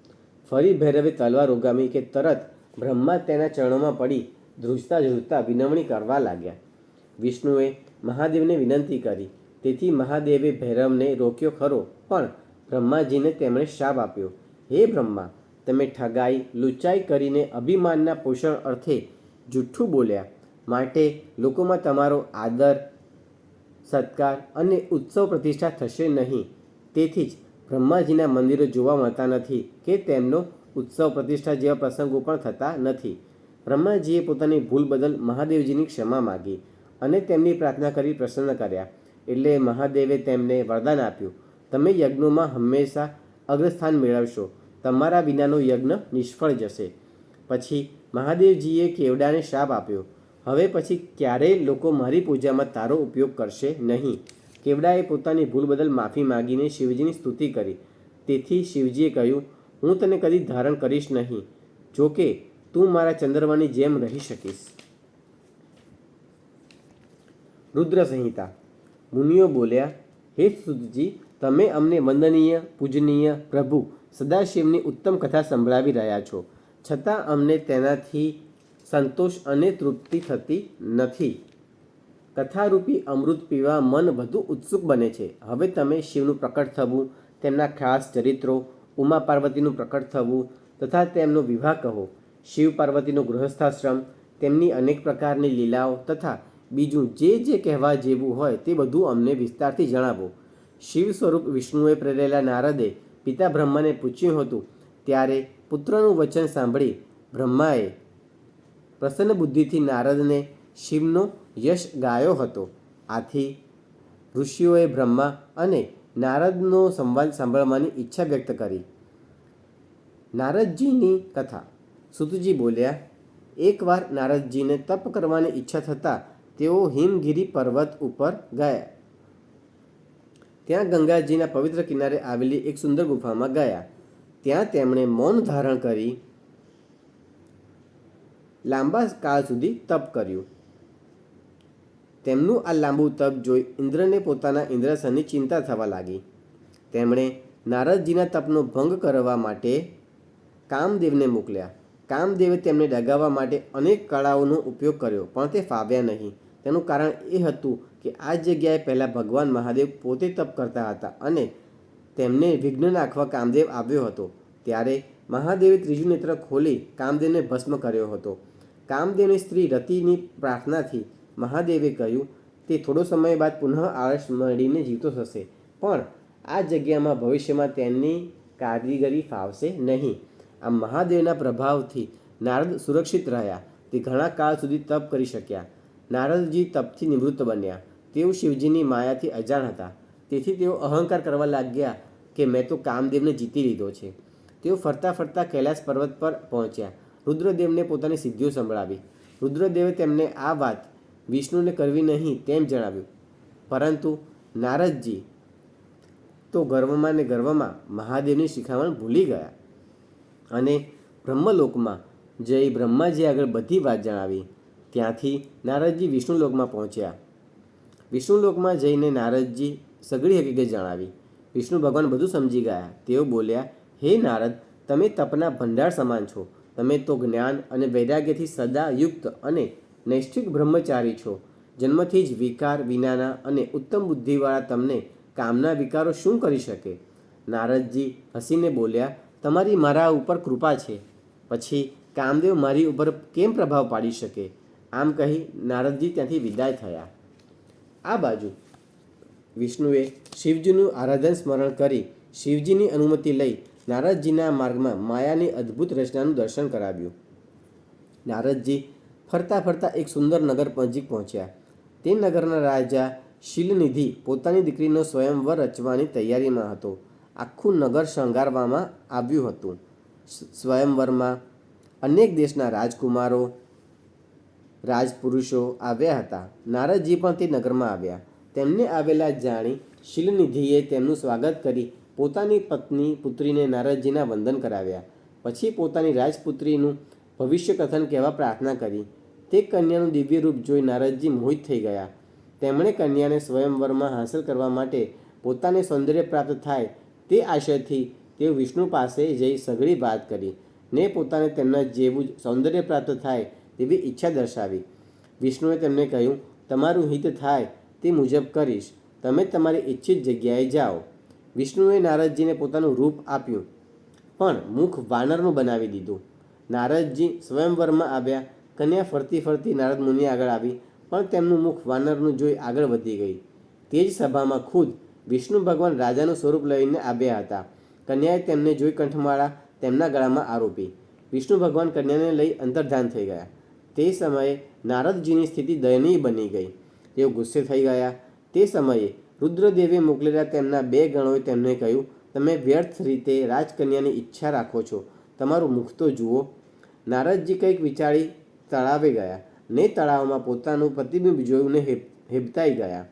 Speaker 1: ફરી ભૈરવે તલવાર ઉગામી કે તરત બ્રહ્મા તેના ચરણોમાં પડી ધ્રુજતા ધ્રુજતા વિનવણી કરવા લાગ્યા. વિષ્ણુએ મહાદેવને વિનંતી કરી, તેથી મહાદેવે ભૈરવને રોક્યો ખરો, પણ બ્રહ્માજીને તેમણે શાપ આપ્યો, હે બ્રહ્મા, તમે ઠગાઈ લુચાઈ કરીને અભિમાનના પોષણ અર્થે જૂઠ્ઠું બોલ્યા, માટે લોકોમાં તમારો આદર સત્કાર અને ઉત્સવ પ્રતિષ્ઠા થશે નહીં. તેથી જ બ્રહ્માજીના મંદિરો જોવા મળતા નથી કે તેમનો ઉત્સવ પ્રતિષ્ઠા જેવા પ્રસંગો પણ થતા નથી. બ્રહ્માજીએ પોતાની ભૂલ બદલ મહાદેવજીની ક્ષમા માગી અને તેમની પ્રાર્થના કરી પ્રસન્ન કર્યા. એટલે મહાદેવે તેમને વરદાન આપ્યું, તમે યજ્ઞોમાં હંમેશા અગ્રસ્થાન મેળવશો, તમારા વિનાનો યજ્ઞ નિષ્ફળ જશે. પછી મહાદેવજીએ કેવડાને શાપ આપ્યો, હવે પછી ક્યારેય લોકો મારી પૂજામાં તારો ઉપયોગ કરશે નહીં. કેવડાએ પોતાની ભૂલ બદલ માફી માંગીને શિવજીની સ્તુતિ કરી. તેથી શિવજીએ કહ્યું, હું તને કદી ધારણ કરીશ નહીં, જોકે તું મારા ચંદ્રમાની જેમ રહી શકીશ. રુદ્ર સંહિતા. મુનિઓ બોલ્યા, હે સુતજી, તમે અમને વંદનીય પૂજનીય પ્રભુ સદાશિવની ઉત્તમ કથા સંભળાવી રહ્યા છો, છતાં અમને તેનાથી સંતોષ અને તૃપ્તિ થતી નથી. કથારૂપી અમૃત પીવા મન વધુ ઉત્સુક બને છે. હવે તમે શિવનું પ્રકટ થવું, તેમના ખાસ ચરિત્રો, ઉમા પાર્વતીનું પ્રકટ થવું તથા તેમનો વિવાહ કહો, શિવ પાર્વતીનો ગૃહસ્થાશ્રમ, તેમની અનેક પ્રકારની લીલાઓ તથા બીજું જે કહેવા જેવું હોય તે બધું અમને વિસ્તારથી જણાવો. શિવ સ્વરૂપ વિષ્ણુએ પ્રેરેલા નારદે પિતા બ્રહ્માને પૂછ્યું હતું, ત્યારે પુત્રનું વચન સાંભળી બ્રહ્માએ પ્રસન્ન બુદ્ધિથી નારદને શિવનો યશ ગાયો હતો. આથી ઋષિઓએ બ્રહ્મા અને નારદનો સંવાદ સાંભળવાની ઈચ્છા વ્યક્ત કરી. નારદજીની કથા. સુતજી બોલ્યા, એકવાર નારદજીને તપ કરવાની ઈચ્છા થતાં તેઓ હિમગિરી પર્વત ઉપર ગયા. ત્યાં ગંગાજીના પવિત્ર કિનારે આવેલી એક સુંદર ગુફામાં ગયા. ત્યાં તેમણે મૌન ધારણ કરી લાંબા કાળ સુધી તપ કર્યું. તેમનું આ લાંબુ તપ જોઈ ઇન્દ્રને પોતાના ઇન્દ્રાસનની ચિંતા થવા લાગી. તેમણે નારદજીના તપનો ભંગ કરવા માટે કામદેવને મોકલ્યા. કામદેવે તેમને ડગાવવા માટે અનેક કળાઓનો ઉપયોગ કર્યો, પણ તે ફાવ્યા નહીં. તેનું કારણ એ હતું કે આ જગ્યાએ પહેલાં ભગવાન મહાદેવ પોતે તપ કરતા હતા અને તેમને વિઘ્ન નાખવા કામદેવ આવ્યો હતો. ત્યારે મહાદેવે ત્રીજું નેત્ર ખોલી કામદેવને ભસ્મ કર્યો હતો. કામદેવની સ્ત્રી રતિની પ્રાર્થનાથી મહાદેવે કહ્યું, તે થોડો સમય બાદ પુનઃ આળસ મળીને જીવતો થશે, પણ આ જગ્યામાં ભવિષ્યમાં તેની કારીગરી ફાવશે નહીં. આમ મહાદેવના પ્રભાવથી નારદ સુરક્ષિત રહ્યા. તે ઘણા કાળ સુધી તપ કરી શક્યા. નારદજી તપથી નિવૃત્ત બન્યા. તેઓ શિવજીની માયાથી અજાણ હતા, તેથી તેઓ અહંકાર કરવા લાગ્યા કે મેં તો કામદેવને જીતી લીધો છે. તેઓ ફરતા ફરતા કૈલાસ પર્વત પર પહોંચ્યા. રુદ્રદેવને પોતાની સિદ્ધિઓ સંભળાવી. રુદ્રદેવે તેમને આ વાત વિષ્ણુને કરવી નહીં તેમ જણાવ્યું, પરંતુ નારદજી તો ગર્વમાં ને ગર્વમાં મહાદેવની શિખામણ ભૂલી ગયા અને બ્રહ્મલોકમાં જઈ બ્રહ્માજી આગળ બધી વાત જણાવી. ત્યાંથી નારદજી વિષ્ણુલોકમાં પહોંચ્યા. વિષ્ણુલોકમાં જઈને નારદજી સઘળી હકીકત જણાવી. વિષ્ણુ ભગવાન બધું સમજી ગયા. તેઓ બોલ્યા, હે નારદ, તમે તપના ભંડાર સમાન છો. તમે તો જ્ઞાન અને વૈરાગ્યથી સદા યુક્ત અને નૈષ્ઠિક બ્રહ્મચારી છો. જન્મથી જ વિકાર વિનાના અને ઉત્તમ બુદ્ધિવાળા તમને કામના વિકારો શું કરી શકે? નારદજી હસીને બોલ્યા, તમારી મારા ઉપર કૃપા છે, પછી કામદેવ મારી ઉપર કેમ પ્રભાવ પાડી શકે? આમ કહી નારદજી ત્યાંથી વિદાય થયા. આ બાજુ વિષ્ણુએ શિવજીનું આરાધન સ્મરણ કરી શિવજીની અનુમતિ લઈ નારદજીના માર્ગમાં માયાની અદ્ભુત રચનાનું દર્શન કરાવ્યું. નારદજી ફરતા ફરતા એક સુંદર નગર નજીક પહોંચ્યા. તે નગરના રાજા શીલનિધિ પોતાની દીકરીનો સ્વયંવર રચવાની તૈયારીમાં હતો. આખું નગર શણગારવામાં આવ્યું હતું. સ્વયંવરમાં અનેક દેશના રાજકુમારો રાજપુરુષો આવ્યા હતા. નારદજી પણ તે નગરમાં આવ્યા. તેમને આવેલા જાણી શીલનિધિએ તેમનું સ્વાગત કરી પોતાની પુત્રીને નારદજીના વંદન કરાવ્યા. પછી પોતાની રાજપુત્રીનું ભવિષ્ય કથન કહેવા પ્રાર્થના કરી. તે કન્યાનું દિવ્ય રૂપ જોઈ નારદજી મોહિત થઈ ગયા. તેમણે કન્યાને સ્વયંવરમાં હાંસલ કરવા માટે પોતાને સૌંદર્ય પ્રાપ્ત થાય તે આશયથી તેઓ વિષ્ણુ પાસે જઈ સઘળી વાત કરી ને પોતાને તેમના જેવું જ સૌંદર્ય પ્રાપ્ત થાય તેવી ઈચ્છા દર્શાવી. વિષ્ણુએ તેમને કહ્યું, તમારું હિત થાય તે મુજબ કરીશ. તમે તમારી ઈચ્છિત જગ્યાએ જાઓ. વિષ્ણુએ નારદજીને પોતાનું રૂપ આપ્યું પણ મુખ વાનરનું બનાવી દીધું. નારદજી સ્વયંવરમાં આવ્યા. કન્યા ફરતી ફરતી નારદ મુનિ આગળ આવી પણ તેમનું મુખ વાનરનું જોઈ આગળ વધી ગઈ. તે જ સભામાં ખુદ વિષ્ણુ ભગવાન રાજાનું સ્વરૂપ લઈને આવ્યા હતા. કન્યાએ તેમને જોઈ કંઠમાળા તેમના ગળામાં આરોપી. વિષ્ણુ ભગવાન કન્યાને લઈ અંતર્ધાન થઈ ગયા. તે સમયે નારદજીની સ્થિતિ દયનીય બની ગઈ. તેઓ ગુસ્સે થઈ ગયા. તે સમયે રુદ્રદેવે મોકલેલા તેમના 2 ગણોએ તેમને કહ્યું, તમે વ્યર્થ રીતે રાજકન્યાની ઈચ્છા રાખો છો. તમારું મુખ તો જુઓ. નારદજી કંઈક વિચારી તળાવે ગયા ને તળાવમાં પોતાનું પ્રતિબિંબ જોઈને હેબતાઈ ગયા.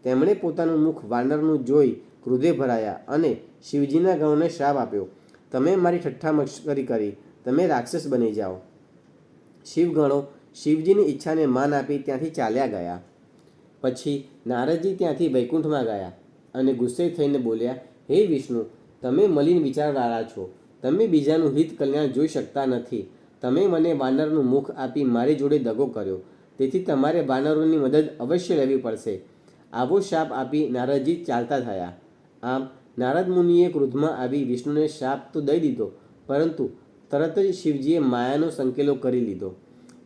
Speaker 1: તેમણે પોતાનું મુખ વાનરનું જોઈ ક્રોધે ભરાયા અને શિવજીના ગણોને શ્રાપ આપ્યો, તમે મારી ઠઠ્ઠા મશ્કરી કરી, તમે રાક્ષસ બની જાઓ. શિવગણો શિવજીની ઈચ્છાને માન આપી ત્યાંથી ચાલ્યા ગયા. પછી નારદજી ત્યાંથી વૈકુંઠમાં ગયા અને ગુસ્સે થઈને બોલ્યા, હે વિષ્ણુ, તમે મલિન વિચારવાળા છો. તમે બીજાનું હિત કલ્યાણ જોઈ શકતા નથી. તમે મને વાનરનું મુખ આપી મારી જોડે દગો કર્યો. તેથી તમારે વાનરોની મદદ અવશ્ય લેવી પડશે. આવો શાપ આપી નારદજી ચાલતા થયા. આમ નારદ મુનિએ ક્રોધમાં આવી વિષ્ણુને શાપ તો દઈ દીધો, પરંતુ તરત જ શિવજીએ માયાનો સંકેલો કરી લીધો.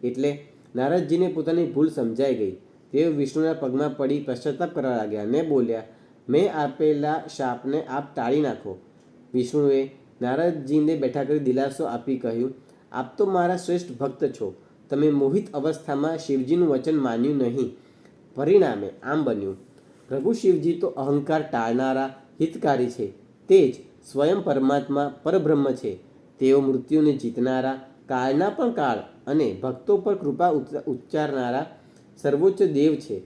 Speaker 1: એટલે નારદજીને પોતાની ભૂલ સમજાઈ ગઈ. તેઓ વિષ્ણુના પગમાં પડી પશ્ચાતાપ કરવા લાગ્યા ને બોલ્યા, મેં આપેલા શાપને આપ ટાળી નાખો. વિષ્ણુએ નારદજીને બેઠા કરી દિલાસો આપી કહ્યું, આપ તો મારા શ્રેષ્ઠ ભક્ત છો. તમે મોહિત અવસ્થામાં શિવજીનું વચન માન્યું નહીં. પરિણામે આમ બન્યું. પ્રભુ શિવજી તો અહંકાર ટાળનારા હિતકારી છે. તે જ સ્વયં પરમાત્મા પરબ્રહ્મ છે. તેઓ મૃત્યુને જીતનારા, કાળના પણ કાળ અને ભક્તો પર કૃપા ઉચ્ચારનારા સર્વોચ્ચ દેવ છે.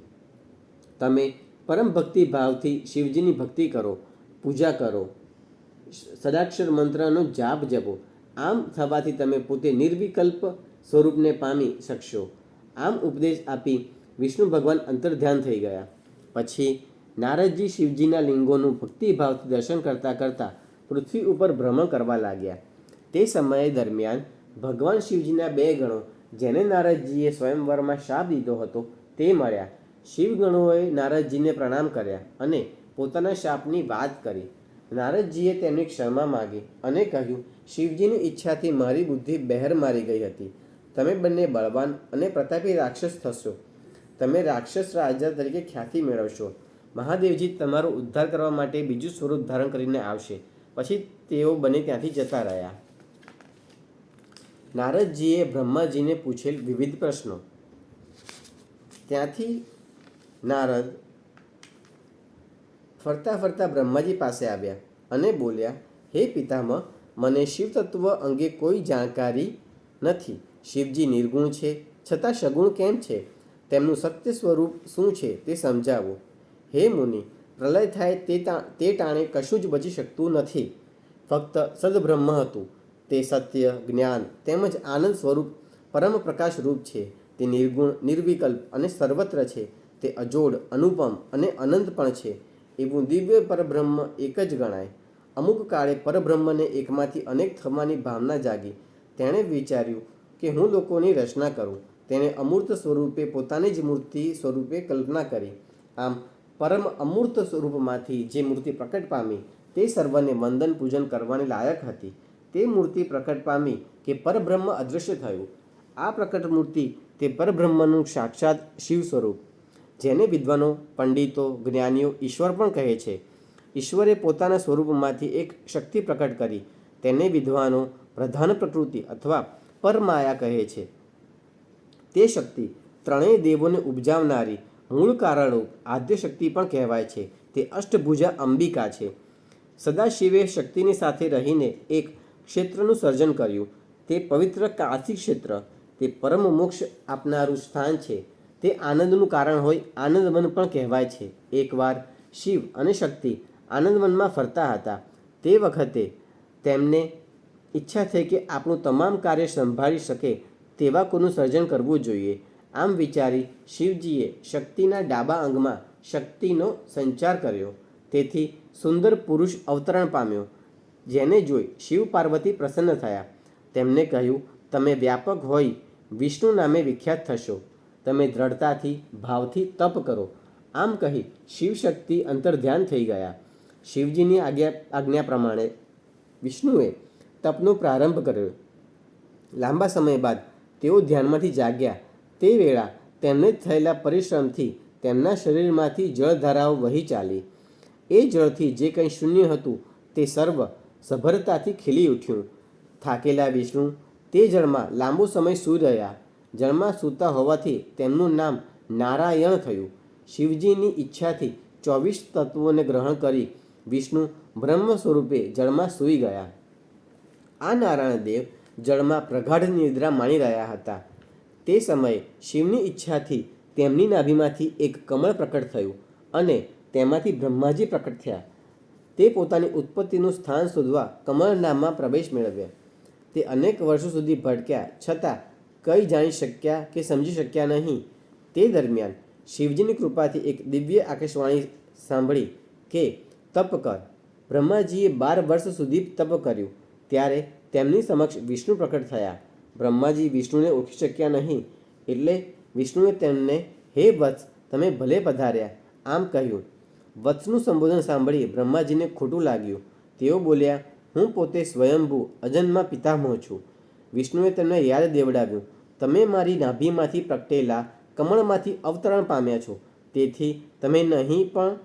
Speaker 1: તમે પરમ ભક્તિ ભાવથી શિવજીની ભક્તિ કરો, પૂજા કરો, સદાક્ષર મંત્રનો જાપ જપો. આમ થવાથી તમે પોતે નિર્વિકલ્પ સ્વરૂપને પામી શકશો. આમ ઉપદેશ આપી વિષ્ણુ ભગવાન અંતર્ધ્યાન થઈ ગયા. પછી નારદજી શિવજીના લિંગોનું ભક્તિભાવથી દર્શન કરતાં કરતાં પૃથ્વી ઉપર ભ્રમણ કરવા લાગ્યા. તે સમય દરમિયાન ભગવાન શિવજીના 2 ગણો જેને નારદજીએ સ્વયંવરમાં શાપ દીધો હતો તે મળ્યા. શિવગણોએ નારદજીને પ્રણામ કર્યા અને પોતાના શાપની વાત કરી. નારદજીએ તેમની ક્ષમા માગી અને કહ્યું, શિવજીની ઈચ્છાથી મારી બુદ્ધિ બહેર મારી ગઈ હતી. તમે બંને બળવાન અને પ્રતાપી રાક્ષસ થશો. તમે રાક્ષસ રાજા તરીકે ખ્યાતિ મેળવશો. મહાદેવજી તમારો ઉદ્ધાર કરવા માટે બીજું સ્વરૂપ ધારણ કરીને આવશે. પછી તેઓ બંને ત્યાંથી જતા રહ્યા. નારદજીએ બ્રહ્માજીને પૂછેલ વિવિધ પ્રશ્નો. ત્યાંથી નારદ ફરતા ફરતા બ્રહ્માજી પાસે આવ્યા અને બોલ્યા, હે પિતામહ, મને શિવ તત્વ અંગે કોઈ જાણકારી નથી. શિવજી નિર્ગુણ છે છતાં સગુણ કેમ છે? તેમનું સત્ય સ્વરૂપ શું છે તે સમજાવો. હે મુનિ, પ્રલય થાય તે ટાણે કશું જ બચી શકતું નથી. ફક્ત સદબ્રહ્મ હતું. તે સત્ય, જ્ઞાન તેમજ આનંદ સ્વરૂપ પરમ પ્રકાશ રૂપ છે. તે નિર્ગુણ, નિર્વિકલ્પ અને સર્વત્ર છે. તે અજોડ, અનુપમ અને અનંત પણ છે. એવું દિવ્ય પરબ્રહ્મ એક જ ગણાય. અમુક કાળે પરબ્રહ્મને એકમાંથી અનેક થવાની ભાવના જાગી. તેણે વિચાર્યું કે હું લોકોની રચના કરું. તેણે અમૂર્ત સ્વરૂપે પોતાની જ મૂર્તિ સ્વરૂપે કલ્પના કરી. આમ પરમ અમૂર્ત સ્વરૂપમાંથી જે મૂર્તિ પ્રકટ પામી તે સર્વને વંદન પૂજન કરવાની લાયક હતી. તે મૂર્તિ પ્રકટ પામી કે પરબ્રહ્મ અદૃશ્ય થયું. આ પ્રકટ મૂર્તિ તે પરબ્રહ્મનું સાક્ષાત શિવ સ્વરૂપ, જેને વિદ્વાનો, પંડિતો, જ્ઞાનીઓ ઈશ્વર પણ કહે છે. ઈશ્વરે પોતાના સ્વરૂપમાંથી એક શક્તિ પ્રકટ કરી. તેને વિદ્વાનો પ્રધાન પ્રકૃતિ અથવા પરમાયા કહે છે. તે શક્તિ ત્રણેય દેવોને ઉપજાવનારી મૂળ કારણરૂપ આદ્યશક્તિ પણ કહેવાય છે. તે અષ્ટભુજા અંબિકા છે. સદાશિવે શક્તિની સાથે રહીને એક ક્ષેત્રનું સર્જન કર્યું. તે પવિત્ર કાશી ક્ષેત્ર. તે પરમ મોક્ષ આપનારું સ્થાન છે. તે આનંદનું કારણ હોય આનંદવન પણ કહેવાય છે. એકવાર શિવ અને શક્તિ આનંદવનમાં ફરતા હતા. તે વખતે તેમને ઈચ્છા થઈ કે આપણું તમામ કાર્ય સંભાળી શકે તેવા કોઈનું સર્જન કરવું જોઈએ. આમ વિચારી શિવજીએ શક્તિના ડાબા અંગમાં શક્તિનો સંચાર કર્યો. તેથી સુંદર પુરુષ અવતરણ પામ્યો, જેને જોઈ શિવ પાર્વતી પ્રસન્ન થયા. તેમને કહ્યું, તમે વ્યાપક હોય વિષ્ણુ નામે વિખ્યાત થશો. તમે દ્રઢતાથી ભાવથી તપ કરો. આમ કહી શિવશક્તિ અંતર્ધ્યાન થઈ ગયા. શિવજીની આજ્ઞા પ્રમાણે વિષ્ણુએ તપનો પ્રારંભ કર્યો. લાંબા સમય બાદ તેઓ ધ્યાનમાંથી જાગ્યા. તે વેળા તેમને થયેલા પરિશ્રમથી તેમના શરીરમાંથી જળધારાઓ વહી ચાલી. એ જળથી જે કંઈ શૂન્ય હતું તે સર્વ સભરતાથી ખીલી ઉઠ્યું. થાકેલા વિષ્ણુ તે જળમાં લાંબો સમય સૂઈ રહ્યા. જળમાં સૂતા હોવાથી તેમનું નામ નારાયણ થયું. શિવજીની ઈચ્છાથી 24 તત્વોને ગ્રહણ કરી વિષ્ણુ બ્રહ્મ સ્વરૂપે જળમાં સૂઈ ગયા. આ નારાયણ દેવ જળમાં પ્રગાઢ નિદ્રા માણી રહ્યા હતા. તે સમયે શિવની ઈચ્છાથી તેમની નાભીમાંથી એક કમળ પ્રકટ થયું અને તેમાંથી બ્રહ્માજી પ્રકટ થયા. તે પોતાની ઉત્પત્તિનું સ્થાન શોધવા કમળનામમાં પ્રવેશ મેળવ્યા. તે અનેક વર્ષો સુધી ભટક્યા, છતાં કંઈ જાણી શક્યા કે સમજી શક્યા નહીં. તે દરમિયાન શિવજીની કૃપાથી એક દિવ્ય આકાશવાણી સાંભળી કે તપ કર. બ્રહ્માજીએ 12 વર્ષ સુધી તપ કર્યું. ત્યારે તેમની સમક્ષ વિષ્ણુ પ્રકટ થયા. બ્રહ્માજી વિષ્ણુને ઓળખી શક્યા નહીં, એટલે વિષ્ણુએ તેમને, હે વત્સ, તમે ભલે પધાર્યા, આમ કહ્યું. વત્સનું સંબોધન સાંભળી બ્રહ્માજીને ખોટું લાગ્યું. તેઓ બોલ્યા, હું પોતે સ્વયંભૂ અજન્મા પિતામહ છું. વિષ્ણુએ તેમને યાદ દેવડાવ્યું, તમે મારી નાભીમાંથી પ્રગટેલા કમળમાંથી અવતરણ પામ્યા છો. તેથી તમે નહીં, પણ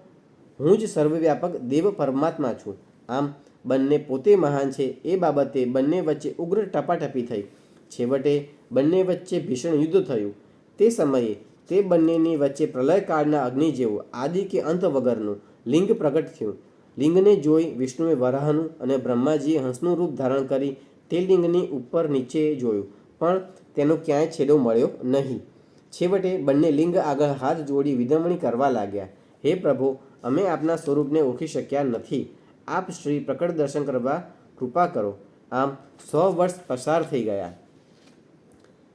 Speaker 1: હું જ સર્વવ્યાપક દેવ પરમાત્મા છું. આમ બંને પોતે મહાન છે એ બાબતે બંને વચ્ચે ઉગ્ર ટપાટપી થઈ. છેવટે બંને વચ્ચે ભીષણ યુદ્ધ થયું. તે સમયે તે બંનેની વચ્ચે પ્રલયકાળના અગ્નિ જેવું આદિ કે અંત વગરનું લિંગ પ્રગટ થયું. લિંગને જોઈ વિષ્ણુએ વરાહનું અને બ્રહ્માજીએ હંસનું રૂપ ધારણ કરી તે લિંગની ઉપર નીચે જોયું, પણ તેનો ક્યાંય છેડો મળ્યો નહીં. છેવટે બંને લિંગ આગળ હાથ જોડી વિનમણી કરવા લાગ્યા, હે પ્રભુ, અમે આપના સ્વરૂપને ઓળખી શક્યા નથી. આપ શ્રી પ્રકટ દર્શન કરવા કૃપા કરો. આમ 100 વર્ષ પસાર થઈ ગયા.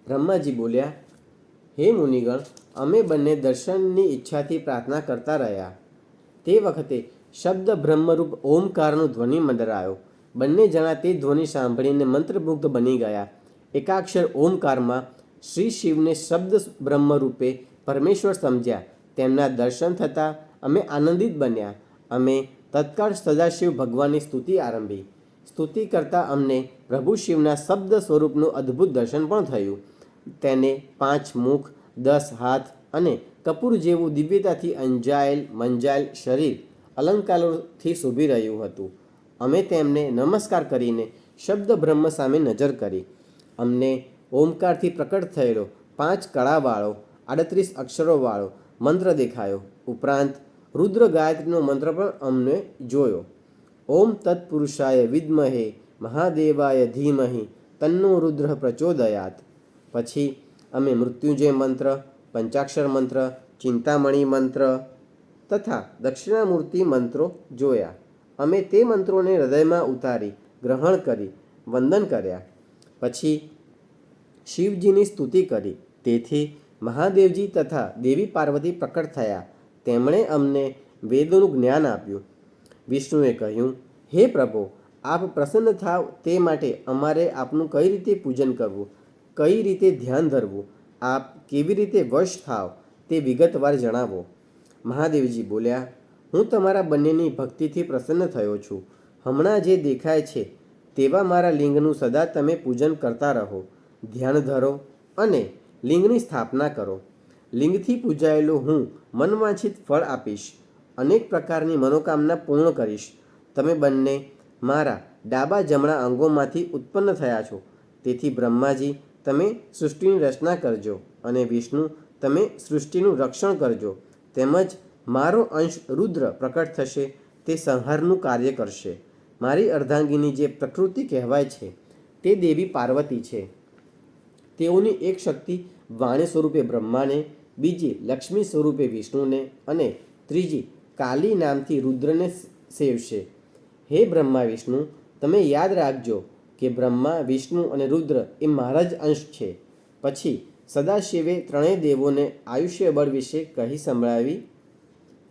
Speaker 1: બ્રહ્માજી બોલ્યા, હે મુનિગણ, અમે બંને દર્શનની ઈચ્છાથી પ્રાર્થના કરતા રહ્યા. તે વખતે શબ્દ બ્રહ્મરૂપ ઓમકારનો ધ્વનિ મંડરાયો. બંને જણા તે ધ્વનિ સાંભળીને મંત્રમુગ્ધ બની ગયા. એકાક્ષર ઓમકારમાં શ્રી શિવને શબ્દ બ્રહ્મરૂપે પરમેશ્વર સમજ્યા. તેમના દર્શન થતાં અમે આનંદિત બન્યા. અમે તત્કાળ સદાશિવ ભગવાનની સ્તુતિ આરંભી. સ્તુતિ કરતાં અમને પ્રભુ શિવના શબ્દ સ્વરૂપનું અદ્ભુત દર્શન પણ થયું. તેને 5 મુખ, 10 હાથ અને કપૂર જેવું દિવ્યતાથી મંજાયેલ શરીર અલંકારોથી શોભી રહ્યું હતું. અમે તેમને નમસ્કાર કરીને શબ્દ બ્રહ્મ સામે નજર કરી. અમને ઓમકારથી પ્રકટ થયેલો 5 કળાવાળો 38 અક્ષરોવાળો મંત્ર દેખાયો. ઉપરાંત રુદ્ર ગાયત્રીનો મંત્ર પણ અમને જોયો. ઓમ તત્પુરુષાય વિદ્મહે મહાદેવાય ધીમહિ તન્નો રુદ્ર પ્રચોદયાત. પછી અમે મૃત્યુંજય મંત્ર, પંચાક્ષર મંત્ર, ચિંતામણી મંત્ર તથા દક્ષિણામૂર્તિ મંત્રો જોયા. અમે તે મંત્રોને હૃદયમાં ઉતારી ગ્રહણ કરી વંદન કર્યા. પછી શિવજીની સ્તુતિ કરી. તેથી મહાદેવજી તથા દેવી પાર્વતી પ્રકટ થયા. તેમણે અમને વેદોનું જ્ઞાન આપ્યું. વિષ્ણુએ કહ્યું, હે પ્રભુ, આપ પ્રસન્ન થાવ તે માટે અમારે આપનું કઈ રીતે પૂજન કરવું, કઈ રીતે ધ્યાન ધરવું, આપ કેવી રીતે વશ થાવ તે વિગતવાર જણાવો. મહાદેવજી બોલ્યા, હું તમારા બંનેની ભક્તિથી પ્રસન્ન થયો છું. હમણાં જે દેખાય છે તેવા મારા લિંગનું સદા તમે પૂજન કરતા રહો, ધ્યાન ધરો અને લિંગની સ્થાપના કરો. લિંગથી પૂજાયેલો હું મનવાંછિત ફળ આપીશ, અનેક પ્રકારની મનોકામના પૂર્ણ કરીશ. તમે બંને મારા ડાબા જમણા અંગોમાંથી ઉત્પન્ન થયા છો. તેથી બ્રહ્માજી, તમે સૃષ્ટિની રચના કરજો અને વિષ્ણુ, તમે સૃષ્ટિનું રક્ષણ કરજો. તેમજ મારો અંશ રુદ્ર પ્રકટ થશે, તે સંહારનું કાર્ય કરશે. મારી અર્ધાંગીની જે પ્રકૃતિ કહેવાય છે તે દેવી પાર્વતી છે. તેઓની એક શક્તિ વાણી સ્વરૂપે બ્રહ્માને, બીજી લક્ષ્મી સ્વરૂપે વિષ્ણુને અને ત્રીજી કાલી નામથી રુદ્રને સેવશે. હે બ્રહ્મા વિષ્ણુ, તમે યાદ રાખજો કે બ્રહ્મા, વિષ્ણુ અને રુદ્ર એ મારા જ અંશ છે. પછી સદાશિવે ત્રણેય દેવોને આયુષ્ય બળ વિશે કહી સંભળાવી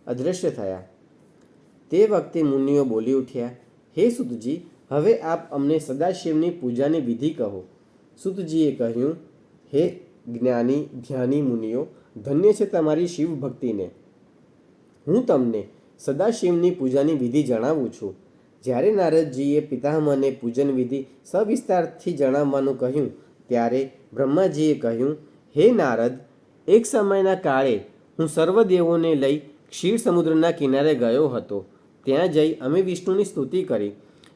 Speaker 1: અદૃશ્ય થયા. તે વખતે મુનિઓ બોલી ઉઠ્યા, હે સૂતજી, હવે આપ અમને સદાશિવની પૂજાની વિધિ કહો. સૂતજીએ કહ્યું, હે જ્ઞાની ધ્યાની મુનિઓ, ધન્ય છે તમારી શિવ ભક્તિને. હું તમને સદાશિવની પૂજાની વિધિ જણાવું છું. જ્યારે નારદજીએ પિતામહને પૂજન વિધિ સવિસ્તારથી જણાવવાનું કહ્યું ત્યારે બ્રહ્માજીએ કહ્યું, હે નારદ, એક સમયના કાળે હું સર્વ દેવોને લઈ ક્ષીર સમુદ્રના કિનારે ગયો હતો. ત્યાં જઈ અમે વિષ્ણુની સ્તુતિ કરી.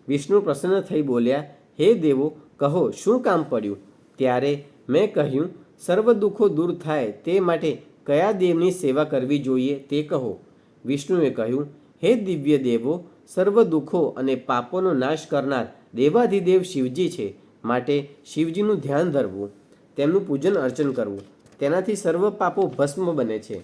Speaker 1: વિષ્ણુ પ્રસન્ન થઈ બોલ્યા, હે દેવો, કહો શું કામ પડ્યું? ત્યારે મેં કહ્યું, સર્વ દુઃખો દૂર થાય તે માટે કયા દેવની સેવા કરવી જોઈએ તે કહો. વિષ્ણુએ કહ્યું, હે દિવ્ય દેવો, સર્વ દુઃખો અને પાપોનો નાશ કરનાર દેવાધિદેવ શિવજી છે. માટે શિવજીનું ધ્યાન ધરવું, તેમનું પૂજન અર્ચન કરવું, તેનાથી સર્વ પાપો ભસ્મ બને છે.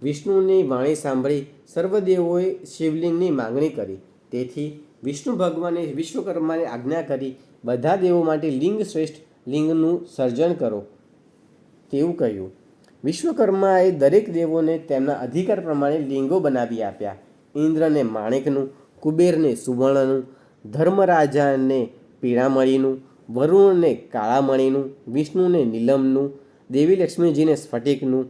Speaker 1: વિષ્ણુની વાણી સાંભળી સર્વદેવોએ શિવલિંગની માંગણી કરી. તેથી વિષ્ણુ ભગવાને વિશ્વકર્માને આજ્ઞા કરી, બધા દેવો માટે લિંગ શ્રેષ્ઠ લિંગનું સર્જન કરો તેવું કહ્યું. વિશ્વકર્માએ દરેક દેવોને તેમના અધિકાર પ્રમાણે લિંગો બનાવી આપ્યા. ઇન્દ્રને માણેકનું, કુબેરને સુવર્ણનું, ધર્મરાજાને પીળામણીનું, વરુણને કાળામણીનું, વિષ્ણુને નીલમનું, દેવી લક્ષ્મીજીને સ્ફટિકનું,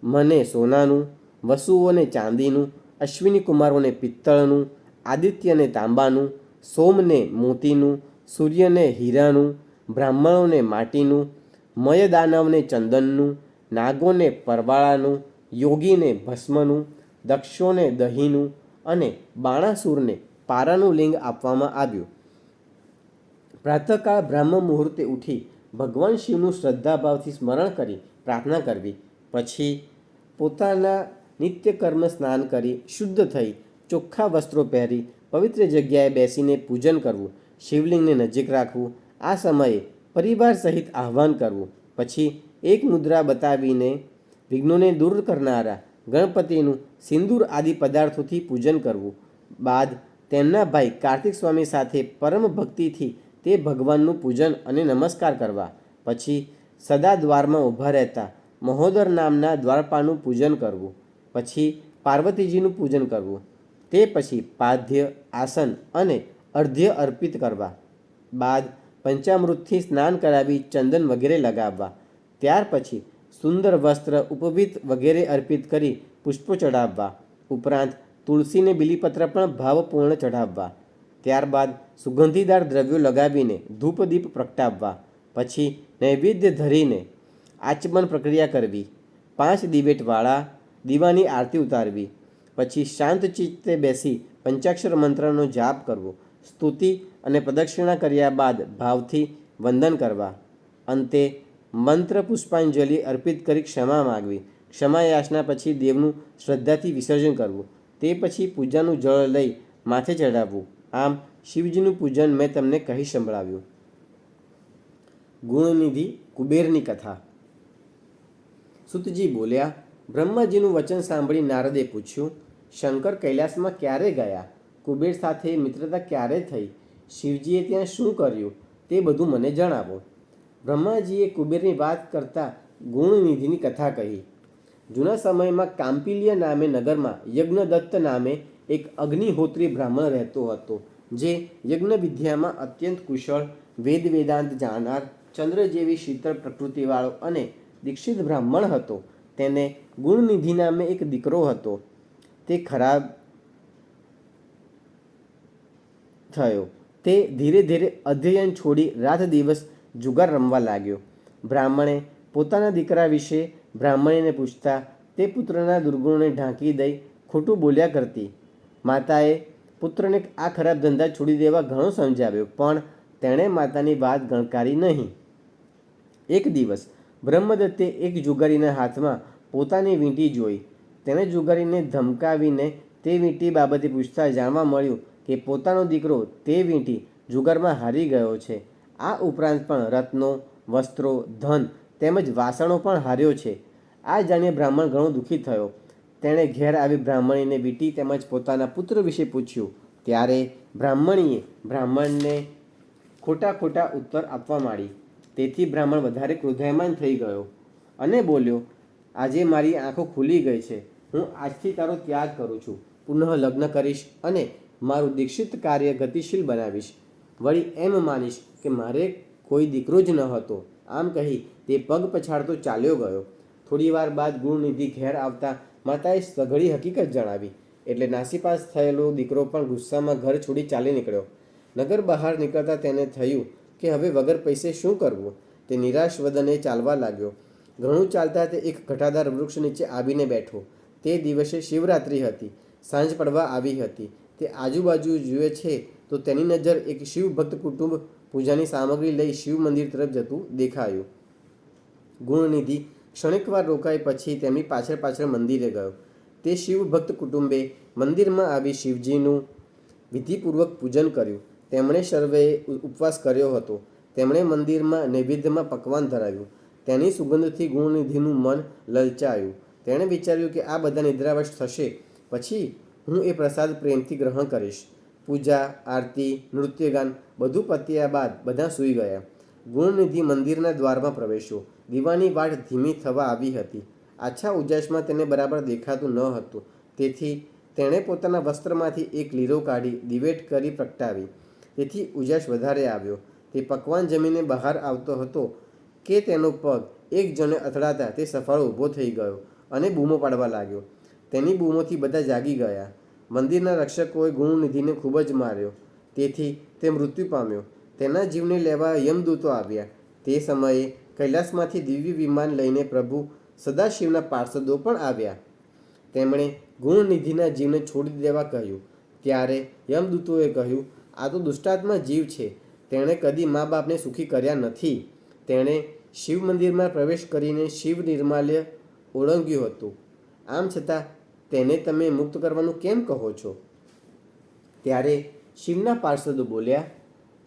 Speaker 1: મને સોનાનું, વસુઓને ચાંદીનું, અશ્વિની કુમારોને પિત્તળનું, આદિત્યને તાંબાનું, સોમને મોતીનું, સૂર્યને હીરાનું, બ્રાહ્મણોને માટીનું, મયદાનવને ચંદનનું, નાગોને પરવાળાનું, યોગીને ભસ્મનું, દક્ષોને દહીંનું અને બાણાસુરને પારાનું લિંગ આપવામાં આવ્યું. પ્રાતઃકાળ બ્રાહ્મ મુહૂર્તે ઉઠી ભગવાન શિવનું શ્રદ્ધાભાવથી સ્મરણ કરી પ્રાર્થના કરવી. પછી પોતાના નિત્યકર્મ સ્નાન કરી શુદ્ધ થઈ ચોખ્ખા વસ્ત્રો પહેરી પવિત્ર જગ્યાએ બેસીને પૂજન કરવું. શિવલિંગને નજીક રાખવું. આ સમયે પરિવાર સહિત આહ્વાન કરવું. પછી એક મુદ્રા બતાવીને વિઘ્નોને દૂર કરનારા ગણપતિનું સિંદૂર આદિ પદાર્થોથી પૂજન કરવું. બાદ તેમના ભાઈ કાર્તિક સ્વામી સાથે પરમ ભક્તિથી તે ભગવાનનું પૂજન અને નમસ્કાર કરવા. પછી સદા દ્વારમાં ઊભા રહેતા મહોદર નામના દ્વારપાળનું પૂજન કરવું. પછી પાર્વતીજીનું પૂજન કરવું. તે પછી પાદ્ય, આસન અને અર્ધ્ય અર્પિત કરવા. બાદ પંચામૃતથી સ્નાન કરાવી ચંદન વગેરે લગાવવા. ત્યાર પછી સુંદર વસ્ત્ર, ઉપવીત વગેરે અર્પિત કરી પુષ્પો ચઢાવવા. ઉપરાંત તુલસીને બિલીપત્ર પણ ભાવપૂર્ણ ચઢાવવા. ત્યારબાદ સુગંધીદાર દ્રવ્યો લગાવીને ધૂપદીપ પ્રગટાવવા. પછી નૈવેદ્ય ધરીને આચમન પ્રક્રિયા કરવી. 5 દિવેટવાળા દીવાની આરતી ઉતારવી. પછી શાંત ચિત્તે બેસી પંચાક્ષર મંત્રનો જાપ કરવો. સ્તુતિ અને પ્રદક્ષિણા કર્યા બાદ ભાવથી વંદન કરવા. અંતે મંત્ર પુષ્પાંજલિ અર્પિત કરી ક્ષમા માગવી. ક્ષમા યાચના પછી દેવનું શ્રદ્ધાથી વિસર્જન કરવું. તે પછી પૂજાનું જળ લઈ માથે ચઢાવવું. આમ શિવજીનું પૂજન મેં તમને કહી સંભળાવ્યું. ગુણનિધિ કુબેરની કથા. સૂતજી બોલ્યા, બ્રહ્માજીનું વચન સાંભળી નારદે પૂછ્યું, શંકર કૈલાસમાં ક્યારે ગયા? કુબેર સાથે મિત્રતા ક્યારે થઈ? શિવજીએ ત્યાં શું કર્યું? તે બધું મને જણાવો. બ્રહ્માજીએ કુબેરની વાત કરતાં ગુણનિધિની કથા કહી. જૂના સમયમાં કાંપિલ્ય નામે નગરમાં યજ્ઞદત્ત નામે એક અગ્નિહોત્રી બ્રાહ્મણ રહેતો હતો, જે યજ્ઞ વિદ્યામાં અત્યંત કુશળ, વેદ વેદાંત જાણનાર, ચંદ્ર જેવી શીતળ પ્રકૃતિવાળો અને દીક્ષિત બ્રાહ્મણ હતો. તેને ગુણનિધિ નામે એક દીકરો હતો. તે ખરાબ થયો. તે ધીરે ધીરે અધ્યયન છોડી રાત દિવસ જુગાર રમવા લાગ્યો. બ્રાહ્મણે પોતાના દીકરા વિશે બ્રાહ્મણીને પૂછતા તે પુત્રના દુર્ગુણોને ઢાંકી દઈ ખોટું બોલ્યા કરતી. માતાએ પુત્રને આ ખરાબ ધંધા છોડી દેવા ઘણો સમજાવ્યો, પણ તેણે માતાની વાત ગણકારી નહીં. એક દિવસ બ્રહ્મદત્તે એક જુગારીના હાથમાં પોતાની વીંટી જોઈ. તેણે જુગારીને ધમકાવીને તે વીંટી બાબતે પૂછતા જાણવા મળ્યું કે પોતાનો દીકરો તે વીંટી જુગારમાં હારી ગયો છે. આ ઉપરાંત પણ રત્નો, વસ્ત્રો, ધન તેમજ વાસણો પણ હાર્યો છે. આ જાણીને બ્રાહ્મણ ઘણો દુઃખી થયો. તેણે ઘેર આવી બ્રાહ્મણીને વીંટી તેમજ પોતાના પુત્ર વિશે પૂછ્યું. ત્યારે બ્રાહ્મણીએ બ્રાહ્મણને ખોટા ઉત્તર આપવા માંડી. તેથી બ્રાહ્મણ વધારે ક્રોધાયમાન થઈ ગયો અને બોલ્યો, આજે મારી આંખો ખુલી ગઈ છે. હું આજથી તારો ત્યાગ કરું છું. પુનઃ લગ્ન કરીશ અને મારું દીક્ષિત કાર્ય ગતિશીલ બનાવીશ. વળી એમ માનીશ કે મારે કોઈ દીકરો જ ન હતો. આમ કહી તે પગ પછાડતો ચાલ્યો ગયો. થોડી વાર બાદ ગુણનિધિ ઘેર આવતા માતાએ સઘળી હકીકત જણાવી. એટલે નાસીપાસ થયેલો દીકરો પણ ગુસ્સામાં ઘર છોડી ચાલી નીકળ્યો. નગર બહાર નીકળતા તેને થયું કે હવે વગર પૈસે શું કરવું. તે નિરાશ વદને ચાલવા લાગ્યો. ઘણું ચાલતા તે એક ઘટાદાર વૃક્ષ નીચે આવીને બેઠો. તે દિવસે શિવરાત્રિ હતી. સાંજ પડવા આવી હતી. તે આજુબાજુ જુએ છે તો તેની નજર એક શિવભક્ત કુટુંબ પૂજાની સામગ્રી લઈ શિવ મંદિર તરફ જતું દેખાયું. ગુણનિધિ ક્ષણિકવાર રોકાઈ પછી તેમની પાછળ મંદિરે ગયો. તે શિવભક્ત કુટુંબે મંદિરમાં આવી શિવજીનું વિધિપૂર્વક પૂજન કર્યું. તેમણે સર્વેએ ઉપવાસ કર્યો હતો. તેમણે મંદિરમાં નૈવેદ્યમાં પકવાન ધરાવ્યું. તેની સુગંધથી ગુણનિધિનું મન લલચાયું. તેણે વિચાર્યું કે આ બધા નિદ્રાવશ થશે પછી હું એ પ્રસાદ પ્રેમથી ગ્રહણ કરીશ. પૂજા, આરતી, નૃત્યગાન બધું પત્યા બાદ બધા સૂઈ ગયા. ગુણનિધિ મંદિરના દ્વારમાં પ્રવેશ્યો. દીવાની વાટ ધીમી થવા આવી હતી. આછા ઉજાસમાં તેને બરાબર દેખાતું ન હતું. તેથી તેણે પોતાના વસ્ત્રમાંથી એક લીરો કાઢી દિવેટ કરી પ્રગટાવી. તેથી ઉજાસ વધારે આવ્યો. તે પકવાન જમીને બહાર આવતો હતો કે તેનો પગ એક જણે અથડાતા તે સફાળો ઊભો થઈ ગયો અને બૂમો પાડવા લાગ્યો. તેની બૂમોથી બધા જાગી ગયા. મંદિરના રક્ષકોએ ગુણનિધિને ખૂબ જ માર્યો. તેથી તે મૃત્યુ પામ્યો. તેના જીવને લેવા યમદૂતો આવ્યા. તે સમયે કૈલાસમાંથી દિવ્ય વિમાન લઈને પ્રભુ સદાશિવના પાર્ષદો પણ આવ્યા. તેમણે ગુણનિધિના જીવને છોડી દેવા કહ્યું. ત્યારે યમદૂતોએ કહ્યું, આ તો દુષ્ટાત્મા જીવ છે. તેણે કદી મા બાપને સુખી કર્યા નથી. તેણે શિવ મંદિરમાં પ્રવેશ કરીને શિવ નિર્માલ્ય ઓળંગ્યું હતું. આમ છતાં તેને તમે મુક્ત કરવાનું કેમ કહો છો? ત્યારે શિવના પાર્ષદો બોલ્યા,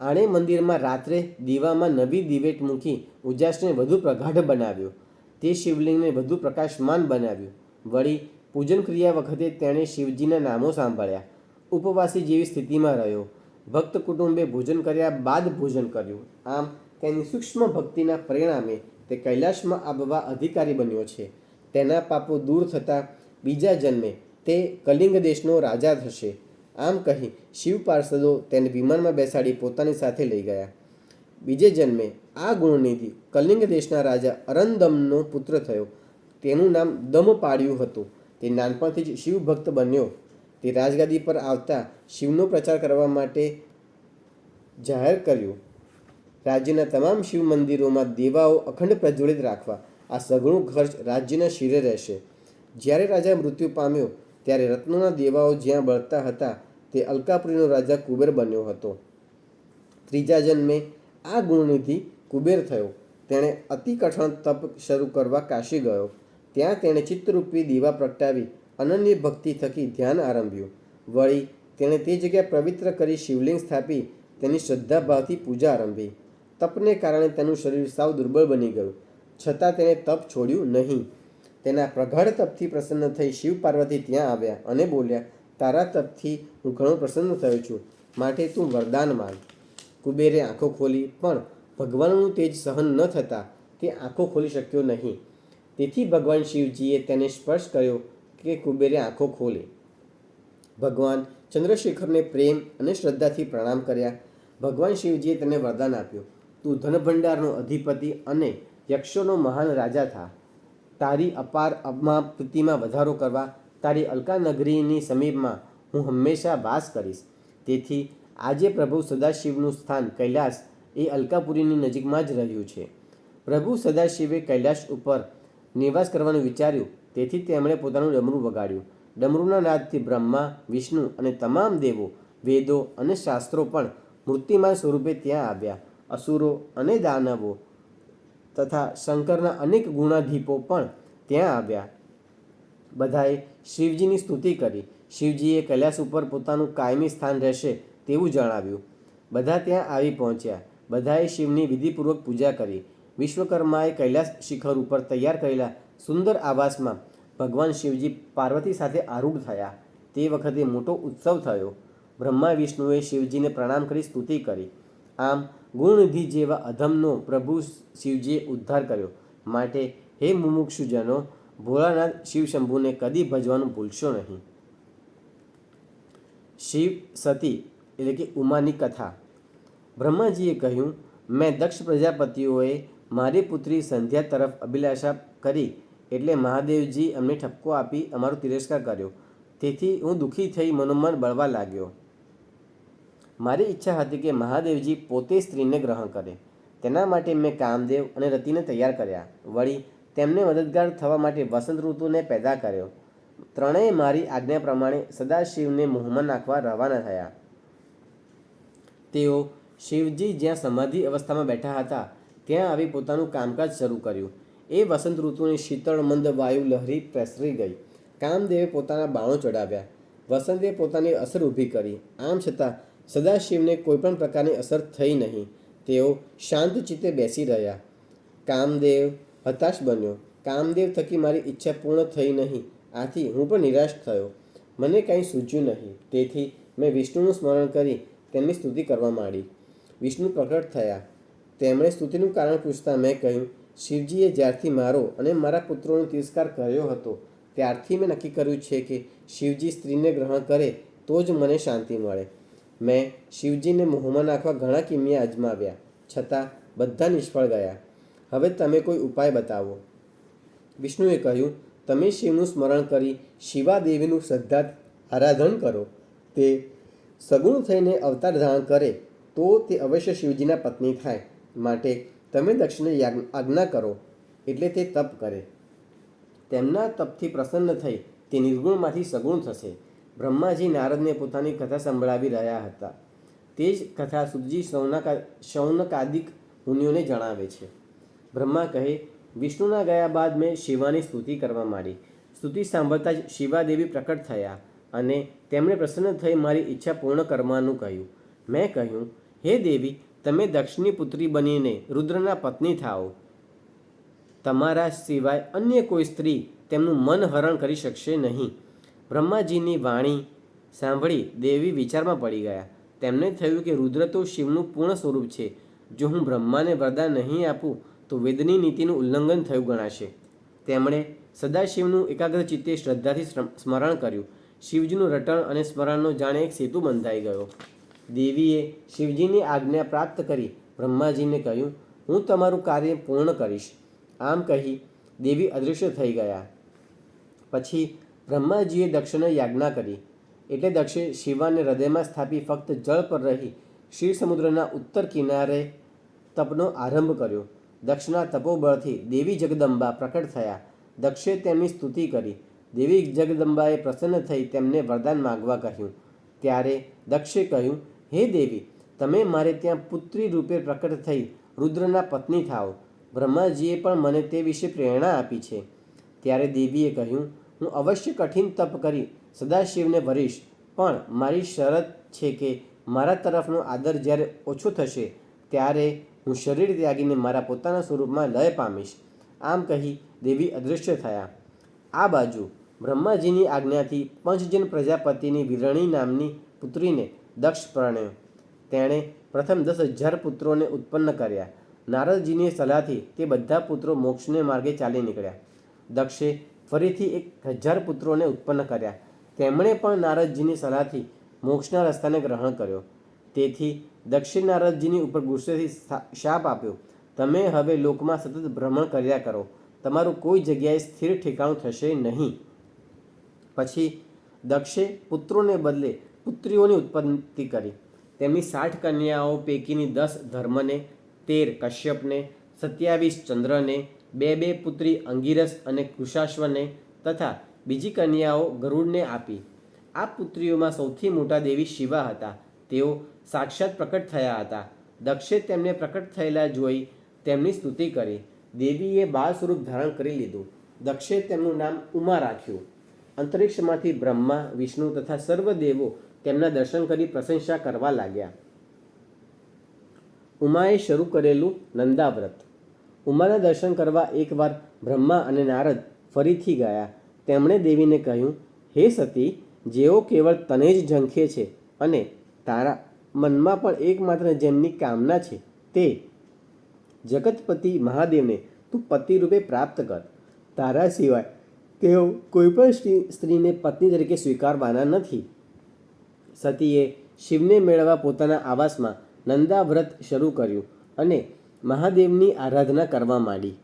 Speaker 1: આણે મંદિરમાં રાત્રે દીવામાં નવી દિવેટ મૂકી ઉજાસને વધુ પ્રગાઢ બનાવ્યો. તે શિવલિંગને વધુ પ્રકાશમાન બનાવ્યું. વળી પૂજન ક્રિયા વખતે તેણે શિવજીના નામો સાંભળ્યા. ઉપવાસી જેવી સ્થિતિમાં રહ્યો. ભક્ત કુટુંબે ભોજન કર્યા બાદ ભોજન કર્યું. આમ તેની સૂક્ષ્મ ભક્તિના પરિણામે તે કૈલાસમાં આવવા અધિકારી બન્યો છે. તેના પાપો દૂર થતાં બીજા જન્મે તે કલિંગ દેશનો રાજા થશે. આમ કહી શિવ પાર્ષદો તેને વિમાનમાં બેસાડી પોતાની સાથે લઈ ગયા. બીજે જન્મે આ ગુણનિધિ કલિંગ દેશના રાજા અરંદમનો પુત્ર થયો. તેનું નામ દમ પાડ્યું હતું. તે નાનપણથી જ શિવભક્ત બન્યો. તે રાજગાદી પર આવતા શિવનો પ્રચાર કરવા માટે જાહેર કર્યું, રાજ્યના તમામ શિવ મંદિરોમાં દેવાઓ અખંડ પ્રજ્વલિત રાખવા. આ સઘળું ખર્ચ રાજ્યના શિરે રહેશે. જ્યારે રાજા મૃત્યુ પામ્યો ત્યારે રત્નોના દેવાઓ જ્યાં બળતા હતા તે અલકાપુરીનો રાજા કુબેર બન્યો હતો. ત્રીજા જન્મે આ ગુણનિધિ કુબેર થયો. તેણે અતિ કઠણ તપ શરૂ કરવા કાશી ગયો. ત્યાં તેણે ચિત્તરૂપી દીવા પ્રગટાવી અનન્ય ભક્તિ થકી ધ્યાન આરંભ્યું. વળી તેણે તે જગ્યા પવિત્ર કરી શિવલિંગ સ્થાપી તેની શ્રદ્ધાભાવથી પૂજા આરંભી. તપને કારણે તેનું શરીર સાવ દુર્બળ બની ગયું. છતાં તેણે તપ છોડ્યું નહીં. તેના પ્રગાઢ તપથી પ્રસન્ન થઈ શિવ પાર્વતી ત્યાં આવ્યા અને બોલ્યા, તારા તપથી હું ઘણો પ્રસન્ન થયો છું, માટે તું વરદાન માંગ. કુબેરે આંખો ખોલી, પણ ભગવાનનું તેજ સહન ન થતાં તે આંખો ખોલી શક્યો નહીં. તેથી ભગવાન શિવજીએ તેને સ્પર્શ કર્યો કે કુબેરે આંખો ખોલે. ભગવાન ચંદ્રશેખરને પ્રેમ અને શ્રદ્ધાથી પ્રણામ કર્યા. ભગવાન શિવજીએ તેને વરદાન આપ્યું, તું ધનભંડારનો અધિપતિ અને યક્ષોનો મહાન રાજા થા. તારી અપાર પ્રીતિમાં વધારો કરવા તારી અલકા નગરીની સમીપમાં હું હંમેશા વાસ કરીશ. તેથી આજે પ્રભુ સદાશિવનું સ્થાન કૈલાસ એ અલકાપુરીની નજીકમાં જ રહ્યું છે. પ્રભુ સદાશિવે કૈલાસ ઉપર નિવાસ કરવાનું વિચાર્યું. તેથી તેમણે પોતાનું ડમરું વગાડ્યું. ડમરૂના નાદથી બ્રહ્મા, વિષ્ણુ અને તમામ દેવો, વેદો અને શાસ્ત્રો પણ મૂર્તિમાન સ્વરૂપે ત્યાં આવ્યા. અસુરો અને દાનવો તથા શંકરના અનેક ગુણાધીપો પણ ત્યાં આવ્યા. બધાએ શિવજીની સ્તુતિ કરી. શિવજીએ કૈલાસ ઉપર પોતાનું કાયમી સ્થાન રહેશે તેવું જણાવ્યું. બધા ત્યાં આવી પહોંચ્યા. બધાએ શિવની વિધિપૂર્વક પૂજા કરી. વિશ્વકર્માએ કૈલાસ શિખર ઉપર તૈયાર કરેલા સુંદર આવાસમાં ભગવાન શિવજી પાર્વતી સાથે આરૂઢ થયા. તે વખતે મોટો ઉત્સવ થયો. બ્રહ્મા વિષ્ણુએ શિવજીને પ્રણામ કરી સ્તુતિ કરી. આમ ગુણનિધિ જેવા અધમનો પ્રભુ શિવજીએ ઉદ્ધાર કર્યો. માટે હે મુમુક્ષુજનો, ભોળાનાથ શિવશંભુને કદી ભજવાનું ભૂલશો નહીં. શિવ સતી એટલે કે ઉમાની કથા. બ્રહ્માજીએ કહ્યું, મેં દક્ષ પ્રજાપતિઓએ મારી પુત્રી સંધ્યા તરફ અભિલાષા કરી એટલે મહાદેવજી અમને ઠપકો આપી અમારો તિરસ્કાર કર્યો. તેથી હું દુઃખી થઈ મનોમન બળવા લાગ્યો. મારી ઈચ્છા હતી કે મહાદેવજી પોતે સ્ત્રીને ગ્રહણ કરે. તેના માટે મેં કામદેવ અને રતિને તૈયાર કર્યા. વળી તેમને મદદગાર થવા માટે વસંત ઋતુને પેદા કર્યો. ત્રણેય મારી આજ્ઞા પ્રમાણે સદાશિવને મોહમાં નાખવા રવાના થયા. તેઓ શિવજી જ્યાં સમાધિ અવસ્થામાં બેઠા હતા ત્યાં આવી પોતાનું કામકાજ શરૂ કર્યું. એ વસંત ઋતુની શીતળ મંદ વાયુ લહેરી પ્રસરી ગઈ. કામદેવે પોતાના બાણો ચડાવ્યા. વસંતે પોતાની અસર ઊભી કરી. આમ છતાં સદાશિવને કોઈપણ પ્રકારની અસર થઈ નહીં. તેઓ શાંત ચિત્તે બેસી રહ્યા. કામદેવ હતાશ બન્યો. કામદેવ થકી મારી ઈચ્છા પૂર્ણ થઈ નહીં. આથી હું પણ નિરાશ થયો. મને કાંઈ સૂઝ્યું નહીં. તેથી મેં વિષ્ણુનું સ્મરણ કરી તેમની સ્તુતિ કરવા માંડી. વિષ્ણુ પ્રકટ થયા. તેમણે સ્તુતિનું કારણ પૂછતા મેં કહ્યું, શિવજીએ જ્યારથી મારો અને મારા પુત્રોનો તિરસ્કાર કર્યો હતો ત્યારથી મેં નક્કી કર્યું છે કે શિવજી સ્ત્રીને ગ્રહણ કરે તો જ મને શાંતિ મળે. મેં શિવજીને મોહમાં નાખવા ઘણા કિમિયા અજમાવ્યા, છતાં બધા નિષ્ફળ ગયા. હવે તમે કોઈ ઉપાય બતાવો. વિષ્ણુએ કહ્યું, તમે શિવનું સ્મરણ કરી શિવાદેવીનું શ્રદ્ધા આરાધન કરો. તે સગુણ થઈને અવતાર ધારણ કરે તો તે અવશ્ય શિવજીના પત્ની થાય. માટે તમે દક્ષને આજ્ઞા કરો એટલે તે તપ કરે. તેમના તપથી પ્રસન્ન થઈ તે નિર્ગુણમાંથી સગુણ થશે. બ્રહ્માજી નારદને પોતાની કથા સંભળાવી રહ્યા હતા. તે જ કથા સુતજી શૌનકાદિક મુનિઓને જણાવે છે. બ્રહ્મા કહે, વિષ્ણુના ગયા બાદ મેં શિવાની સ્તુતિ કરવા માંડી. સ્તુતિ સાંભળતા જ શિવાદેવી પ્રકટ થયા અને તેમણે પ્રસન્ન થઈ મારી ઈચ્છા પૂર્ણ કરવાનું કહ્યું. મેં કહ્યું, હે દેવી, તમે દક્ષની પુત્રી બનીને રુદ્રના પત્ની થાઓ. તમારા સિવાય અન્ય કોઈ સ્ત્રી તેમનું મન હરણ કરી શકશે નહીં. બ્રહ્માજીની વાણી સાંભળી દેવી વિચારમાં પડી ગયા. તેમને થયું કે રુદ્ર તો શિવનું પૂર્ણ સ્વરૂપ છે. જો હું બ્રહ્માને વરદાન નહીં આપું તો વેદની નીતિનું ઉલ્લંઘન થયું ગણાશે. તેમણે સદાશિવનું એકાગ્ર ચિત્તે શ્રદ્ધાથી સ્મરણ કર્યું. શિવજીનું રટણ અને સ્મરણનો જાણે એક સેતુ બંધાઈ ગયો. દેવીએ શિવજીની આજ્ઞા પ્રાપ્ત કરી બ્રહ્માજીને કહ્યું, હું તમારું કાર્ય પૂર્ણ કરીશ. આમ કહી દેવી અદૃશ્ય થઈ ગયા. પછી બ્રહ્માજીએ દક્ષને યાજ્ઞા કરી. એટલે દક્ષે શિવાને હૃદયમાં સ્થાપી ફક્ત જળ પર રહી ક્ષીર સમુદ્રના ઉત્તર કિનારે તપનો આરંભ કર્યો. દક્ષના તપોબળથી દેવી જગદંબા પ્રકટ થયા. દક્ષે તેમની સ્તુતિ કરી. દેવી જગદંબાએ પ્રસન્ન થઈ તેમને વરદાન માગવા કહ્યું. ત્યારે દક્ષે કહ્યું, હે દેવી, તમે મારે ત્યાં પુત્રી રૂપે પ્રકટ થઈ રુદ્રના પત્ની થાઓ. બ્રહ્માજીએ પણ મને તે વિશે પ્રેરણા આપી છે. ત્યારે દેવીએ કહ્યું, હું અવશ્ય કઠિન તપ કરી સદાશિવને વરીશ, પણ મારી શરત છે કે મારા તરફનો આદર જ્યારે ઓછો થશે ત્યારે હું શરીર ત્યાગીને મારા પોતાના સ્વરૂપમાં લય પામીશ. આમ કહી દેવી અદૃશ્ય થયા. આ બાજુ બ્રહ્માજીની આજ્ઞાથી પંચજન પ્રજાપતિની વિરણી નામની પુત્રીને દક્ષ પરણ્યો. તેણે પ્રથમ 10,000 પુત્રોને ઉત્પન્ન કર્યા. નારદજીની સલાહથી તે બધા પુત્રો મોક્ષને માર્ગે ચાલી નીકળ્યા. દક્ષે ફરીથી 1,000 પુત્રોને ઉત્પન્ન કર્યા. તેમણે પણ નારદજીની સલાહથી મોક્ષના રસ્તાને ગ્રહણ કર્યો. તેથી દક્ષિણ નારદજીની ઉપર ગુસ્સેથી શાપ આપ્યો, તમે હવે લોકમાં સતત ભ્રમણ કર્યા કરો. તમારું કોઈ જગ્યાએ સ્થિર ઠેકાણું થશે નહીં. પછી દક્ષે પુત્રોને બદલે પુત્રીઓની ઉત્પત્તિ કરી. તેમની 60 કન્યાઓ પૈકીની 10 ધર્મને, 13 કશ્યપને, 27 ચંદ્રને, 2 પુત્રી અંગિરસ અને કુશાશ્વને તથા બીજી કન્યાઓ ગરુડને આપી. આ પુત્રીઓમાં સૌથી મોટા દેવી શિવા હતા. તેઓ સાક્ષાત પ્રકટ થયા હતા. દક્ષે તેમને પ્રકટ થયેલા જોઈ તેમની સ્તુતિ કરી. દેવીએ બાળ સ્વરૂપ ધારણ કરી લીધું. દક્ષે તેમનું નામ ઉમા રાખ્યું. અંતરિક્ષમાંથી બ્રહ્મા, વિષ્ણુ તથા સર્વ દેવો તેમના દર્શન કરી પ્રશંસા કરવા લાગ્યા. ઉમાએ શરૂ કરેલું નંદાવ્રત. ઉમાના દર્શન કરવા એકવાર બ્રહ્મા અને નારદ ફરીથી ગયા. તેમણે દેવીને કહ્યું, હે સતી, જેઓ કેવળ તને જ ઝંખે છે અને તારા મનમાં પણ એકમાત્ર જેમની કામના છે તે જગતપતિ મહાદેવને તું પતિ રૂપે પ્રાપ્ત કર. તારા સિવાય તેઓ કોઈ પણ સ્ત્રીને પત્ની તરીકે સ્વીકારવાના નથી. સતીએ શિવને મેળવવા પોતાના આવાસમાં નંદાવ્રત શરૂ કર્યું અને મહાદેવની આરાધના કરવા માંડી.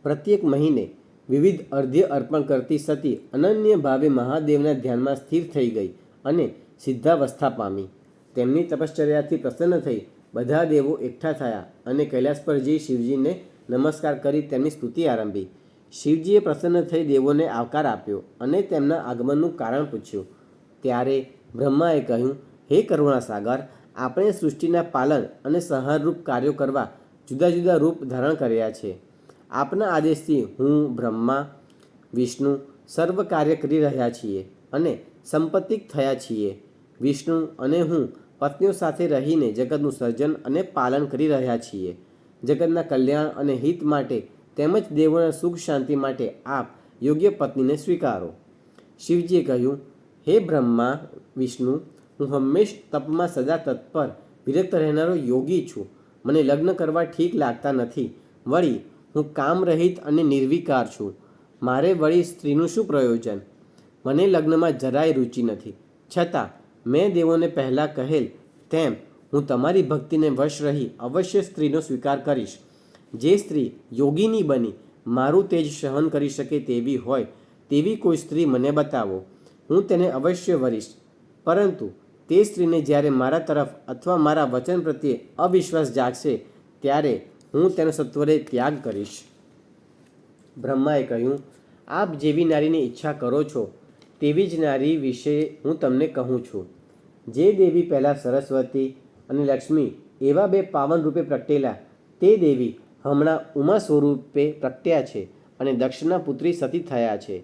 Speaker 1: પ્રત્યેક મહિને વિવિધ અર્ધ્ય અર્પણ કરતી સતી અનન્ય ભાવે મહાદેવના ધ્યાનમાં સ્થિર થઈ ગઈ અને સિદ્ધાવસ્થા પામી. તેમની તપશ્ચર્યાથી પ્રસન્ન થઈ બધા દેવો એકઠા થયા અને કૈલાસ પર જઈ શિવજીને નમસ્કાર કરી તેમની સ્તુતિ આરંભી. શિવજીએ પ્રસન્ન થઈ દેવોને આવકાર આપ્યો અને તેમના આગમનનું કારણ પૂછ્યું. ત્યારે બ્રહ્માએ કહ્યું, હે કરુણાસાગર, આપણે સૃષ્ટિના પાલન અને સંહારરૂપ કાર્યો કરવા જુદા જુદા રૂપ ધારણ કર્યા છે. આપના આદેશથી હું, બ્રહ્મા, વિષ્ણુ સર્વ કાર્ય કરી રહ્યા છીએ અને સંપત્તિક થયા છીએ. વિષ્ણુ અને હું પત્નીઓ સાથે રહીને જગતનું સર્જન અને પાલન કરી રહ્યા છીએ. જગતના કલ્યાણ અને હિત માટે તેમજ દેવોના સુખ શાંતિ માટે આપ યોગ્ય પત્નીને સ્વીકારો. શિવજીએ કહ્યું, હે બ્રહ્મા, વિષ્ણુ, હું હંમેશ તપમાં સદા તત્પર વિરક્ત રહેનારો યોગી છું. મને લગ્ન કરવા ઠીક લાગતા નથી. વળી હું કામ રહિત અને નિર્વિકાર છું. મારે વળી સ્ત્રીનું શું પ્રયોજન? મને લગ્નમાં જરાય રુચિ નથી. છતાં મેં દેવોને પહેલાં કહેલ તેમ હું તમારી ભક્તિને વશ રહી અવશ્ય સ્ત્રીનો સ્વીકાર કરીશ. જે સ્ત્રી યોગીની બની મારું તેજ સહન કરી શકે તેવી હોય તેવી કોઈ સ્ત્રી મને બતાવો. હું તેને અવશ્ય વરીશ. પરંતુ તે સ્ત્રીને જ્યારે મારા તરફ અથવા મારા વચન પ્રત્યે અવિશ્વાસ જાગશે ત્યારે હું તેનો સત્વરે ત્યાગ કરીશ. બ્રહ્માએ કહ્યું, આપ જેવી નારીની ઈચ્છા કરો છો તેવી જ નારી વિશે હું તમને કહું છું. જે દેવી પહેલાં સરસ્વતી અને લક્ષ્મી એવા બે પાવન રૂપે પ્રગટેલા તે દેવી હમણાં ઉમા સ્વરૂપે પ્રગટ્યા છે અને દક્ષના પુત્રી સતી થયા છે.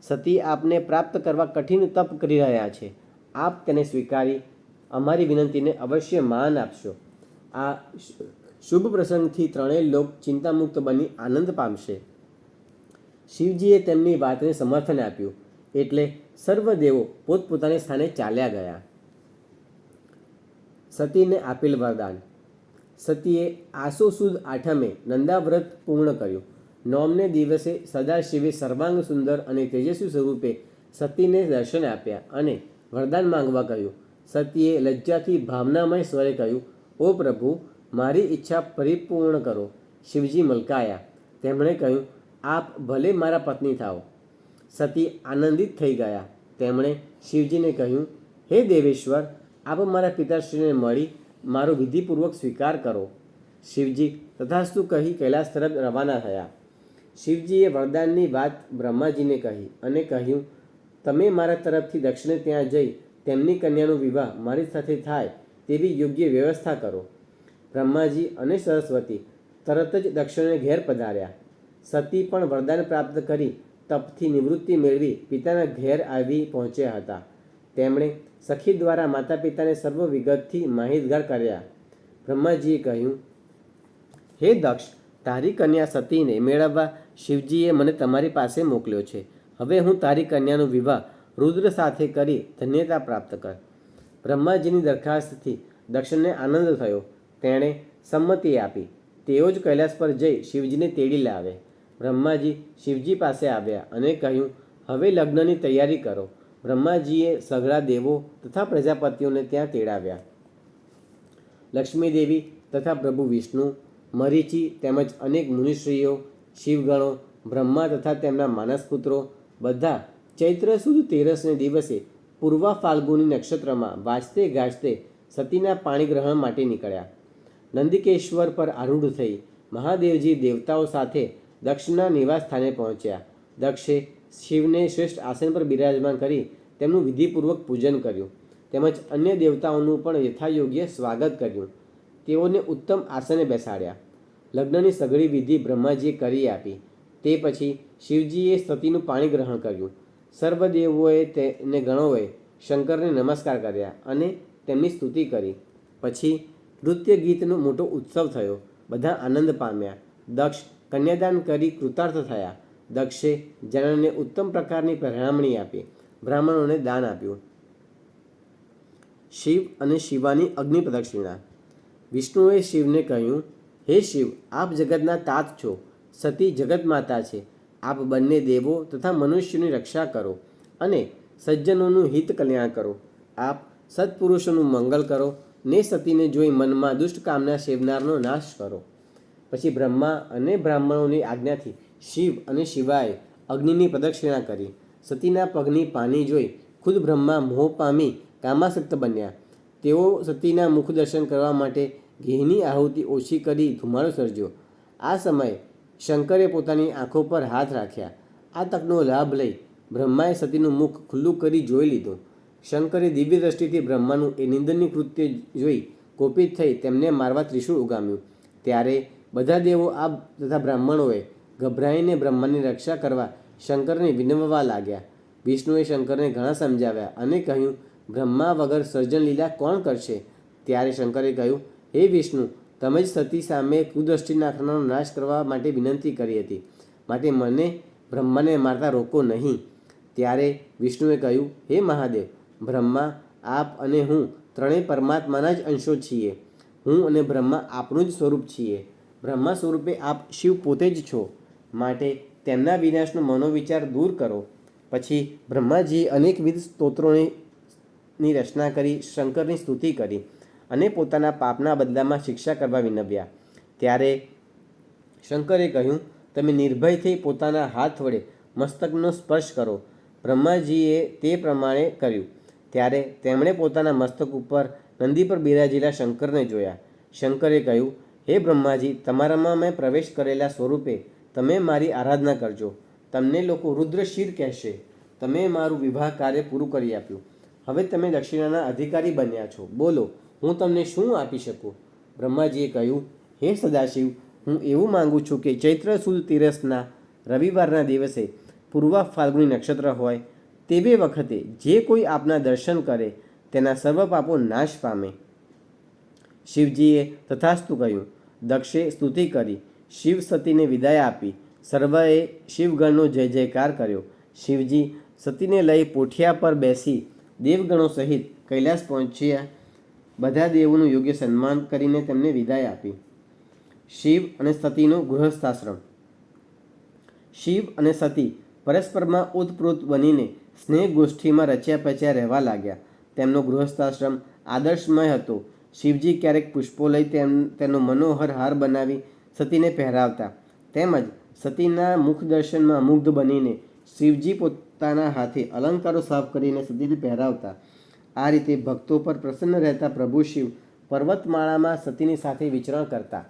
Speaker 1: સતી આપને પ્રાપ્ત કરવા કઠિન તપ કરી રહ્યા છે. આપ તેને સ્વીકારી અમારી વિનંતીને અવશ્ય માન આપશો. આ શુભ પ્રસંગથી ત્રણેય લોક ચિંતામુક્ત બની આનંદ પામશે. શિવજીએ તેમની વાતને સમર્થન આપ્યું એટલે સર્વ દેવો પોતપોતાને સ્થાને ચાલ્યા ગયા. સતીને આપેલ વરદાન. સતીએ આસો સુદ આઠમે નંદાવ્રત પૂર્ણ કર્યું. નોમને દિવસે સદાશિવે સર્વાંગ સુંદર અને તેજસ્વી સ્વરૂપે સતીને દર્શન આપ્યા અને વરદાન માંગવા કહ્યું. સતીએ લજ્જાથી ભાવનામય સ્વરે કહ્યું, ઓ પ્રભુ, મારી ઈચ્છા પરિપૂર્ણ કરો. શિવજી મલકાયા. તેમણે કહ્યું, આપ ભલે મારા પત્ની થાઓ. સતી આનંદિત થઈ ગયા. તેમણે શિવજીને કહ્યું, હે દેવેશ્વર, આપ મારા પિતાશ્રીને મળી મારો વિધિપૂર્વક સ્વીકાર કરો. શિવજી તથાસ્તુ કહી કૈલાસ તરફ રવાના થયા. શિવજીએ વરદાનની વાત બ્રહ્માજીને કહી અને કહ્યું, તમે મારા તરફથી દક્ષને ત્યાં જઈ તેમની કન્યાનો વિવાહ મારી સાથે થાય તેવી યોગ્ય વ્યવસ્થા કરો. બ્રહ્માજી અને સરસ્વતી તરત જ દક્ષને ઘેર પધાર્યા. સતી પણ વરદાન પ્રાપ્ત કરી તપથી નિવૃત્તિ મેળવી પિતાના ઘેર આવી પહોંચ્યા હતા. તેમણે સખી દ્વારા માતા પિતાને સર્વ વિગતથી માહિતગાર કર્યા. બ્રહ્માજીએ કહ્યું, હે દક્ષ, તારી કન્યા સતીને મેળવવા શિવજીએ મને તમારી પાસે મોકલ્યો છે. હવે હું તારી કન્યાનો વિવાહ રુદ્ર સાથે કરી ધન્યતા પ્રાપ્ત કર. બ્રહ્માજીની દરખાસ્તથી દક્ષને આનંદ થયો. તેણે સંમતિ આપી. તેઓ જ કૈલાસ પર જઈ શિવજીને તેડી લાવે. બ્રહ્માજી શિવજી પાસે આવ્યા અને કહ્યું, હવે લગ્નની તૈયારી કરો. બ્રહ્માજીએ સઘળા દેવો તથા પ્રજાપતિઓને ત્યાં તેડાવ્યા. લક્ષ્મીદેવી તથા પ્રભુ વિષ્ણુ, મરીચી તેમજ અનેક મુનિશ્રીઓ, શિવગણો, બ્રહ્મા તથા તેમના માનસપુત્રો બધા ચૈત્ર સુદ 13ને દિવસે પૂર્વા ફાલ્ગુની નક્ષત્રમાં વાજતે ગાજતે સતીના પાણી ગ્રહણ માટે નીકળ્યા. નંદિકેશ્વર પર આરૂઢ થઈ મહાદેવજી દેવતાઓ સાથે દક્ષના નિવાસ સ્થાને પહોંચ્યા. દક્ષે શિવને શ્રેષ્ઠ આસન પર બિરાજમાન કરી તેમનું વિધિપૂર્વક પૂજન કર્યું તેમજ અન્ય દેવતાઓનું પણ યથાયોગ્ય સ્વાગત કર્યું. તેઓને ઉત્તમ આસને બેસાડ્યા. લગ્નની સઘળી વિધિ બ્રહ્માજીએ કરી આપી. તે પછી શિવજીએ સતીનું પાણી ગ્રહણ કર્યું. સર્વદેવોએ તેને ગણોએ શંકરને નમસ્કાર કર્યા અને તેમની સ્તુતિ કરી. પછી નૃત્ય ગીતનો મોટો ઉત્સવ થયો. બધા આનંદ પામ્યા. દક્ષ કન્યાદાન કરી કૃતાર્થ થયા. દક્ષે જનને ઉત્તમ પ્રકારની પહેરામણી આપી. બ્રાહ્મણોને દાન આપ્યું. શિવ અને શિવાની અગ્નિ પ્રદક્ષિણા. વિષ્ણુએ શિવને કહ્યું, હે શિવ, આપ જગતના તાત છો. સતી જગત માતા છે. આપ બંને દેવો તથા મનુષ્યની રક્ષા કરો અને સજ્જનોનું હિત કલ્યાણ કરો. આપ સત્પુરુષોનું મંગલ કરો ને સતીને જોઈ મનમાં દુષ્ટ કામના સેવનારનો નાશ કરો. પછી બ્રહ્મા અને બ્રાહ્મણોની આજ્ઞાથી શિવ અને શિવાએ અગ્નિની પ્રદક્ષિણા કરી. સતીના પગની પાની જોઈ ખુદ બ્રહ્મા મોહ પામી કામાસક્ત બન્યા. તેઓ સતીના મુખ દર્શન કરવા માટે ઘીની આહુતિ ઓછી કરી ધુમાડો સર્જ્યો. આ સમયે શંકરે પોતાની આંખો પર હાથ રાખ્યા. આ તકનો લાભ લઈ બ્રહ્માએ સતીનું મુખ ખુલ્લું કરી જોઈ લીધું. શંકરે દિવ્ય દ્રષ્ટિથી બ્રહ્માનું એ નિંદનીય કૃત્ય જોઈ કોપિત થઈ તેમને મારવા ત્રિશૂળ ઉગામ્યું. ત્યારે બધા દેવો આ તથા બ્રાહ્મણોએ ગભરાઈને બ્રહ્માની રક્ષા કરવા શંકરને વિનવવા લાગ્યા. વિષ્ણુએ શંકરને ઘણા સમજાવ્યા અને કહ્યું, બ્રહ્મા વગર સર્જન લીલા કોણ કરશે? ત્યારે શંકરે કહ્યું, હે વિષ્ણુ, તમે જ સતી સામે કુદ્રષ્ટિ નાખનારનો નાશ કરવા માટે વિનંતી કરી હતી, માટે મને બ્રહ્માને મારતા રોકો નહીં. ત્યારે વિષ્ણુએ કહ્યું, હે મહાદેવ, બ્રહ્મા, આપ અને હું ત્રણેય પરમાત્માના જ અંશો છીએ. હું અને બ્રહ્મા આપણું જ સ્વરૂપ છીએ. બ્રહ્મા સ્વરૂપે આપ શિવ પોતે જ છો, માટે તેમના વિનાશનો મનોવિચાર દૂર કરો. પછી બ્રહ્માજીએ અનેકવિધ સ્તોત્રોની રચના કરી શંકરની સ્તુતિ કરી અને પોતાના પાપના બદલામાં શિક્ષા કરવા વિનવ્યા. ત્યારે શંકરે કહ્યું, તમે નિર્ભય થઈ પોતાના હાથ વડે મસ્તકનો સ્પર્શ કરો. બ્રહ્માજીએ તે પ્રમાણે કર્યું. ત્યારે તેમણે પોતાના મસ્તક ઉપર નંદી પર બિરાજેલા શંકરને જોયા. શંકરે કહ્યું, હે બ્રહ્માજી, તમારામાં મેં પ્રવેશ કરેલા સ્વરૂપે તમે મારી આરાધના કરજો. તમને લોકો રુદ્રશિર કહેશે. તમે મારું વિવાહ કાર્ય પૂરું કરી આપ્યું. હવે તમે દક્ષિણાના અધિકારી બન્યા છો. બોલો, હું તમને શું આપી શકું? બ્રહ્માજીએ કહ્યું, હે સદાશિવ, હું એવું માંગુ છું કે ચૈત્ર સુદ તીરસના રવિવારના દિવસે પૂર્વા ફાલ્ગુની નક્ષત્ર હોય તેવે વખતે જે કોઈ આપના દર્શન કરે તેના સર્વ પાપો નાશ પામે. શિવજીએ તથાસ્તુ કહ્યું. દક્ષે સ્તુતિ કરી. શિવ સતીને વિદાય આપી. સર્વએ શિવગણનો જય જયકાર કર્યો. શિવજી સતીને લઈ પોઠિયા પર બેસી દેવગણો સહિત કૈલાસ પહોંચ્યા. બધા દેવોનું યોગ્ય સન્માન કરીને તેમને વિદાય આપી. શિવ અને સતીનો ગૃહસ્થાશ્રમ. શિવ અને સતી પરસ્પરમાં ઓતપ્રોત બનીને સ્નેહ ગોષ્ઠીમાં રચ્યા પચ્યા રહેવા લાગ્યા. તેમનો ગૃહસ્થાશ્રમ આદર્શમય હતો. શિવજી ક્યારેક પુષ્પો લઈ તેનો મનોહર હાર બનાવી સતીને પહેરાવતા, તેમજ સતીના મુખ દર્શનમાં મુગ્ધ બનીને શિવજી પોતાના હાથે અલંકારો સાફ કરીને સતીને પહેરાવતા. આ રીતે ભક્તો પર પ્રસન્ન રહેતા પ્રભુ શિવ પર્વતમાળામાં સતીની સાથે વિચરણ કરતા.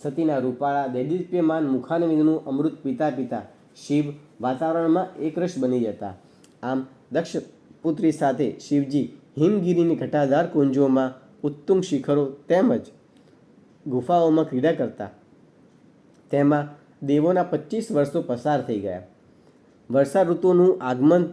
Speaker 1: સતીના રૂપાળા દૈદીપ્યમાન મુખાનવિંદનું અમૃત પીતા પીતા શિવ વાતાવરણમાં એકરસ બની જતા. આમ દક્ષ પુત્રી સાથે શિવજી હિમગીરીની ઘટાદાર કુંજોમાં, ઉત્તુંગ શિખરો તેમજ ગુફાઓમાં ક્રીડા કરતા. તેમાં દેવોના 25 વર્ષો પસાર થઈ ગયા. વર્ષા ઋતુનું આગમન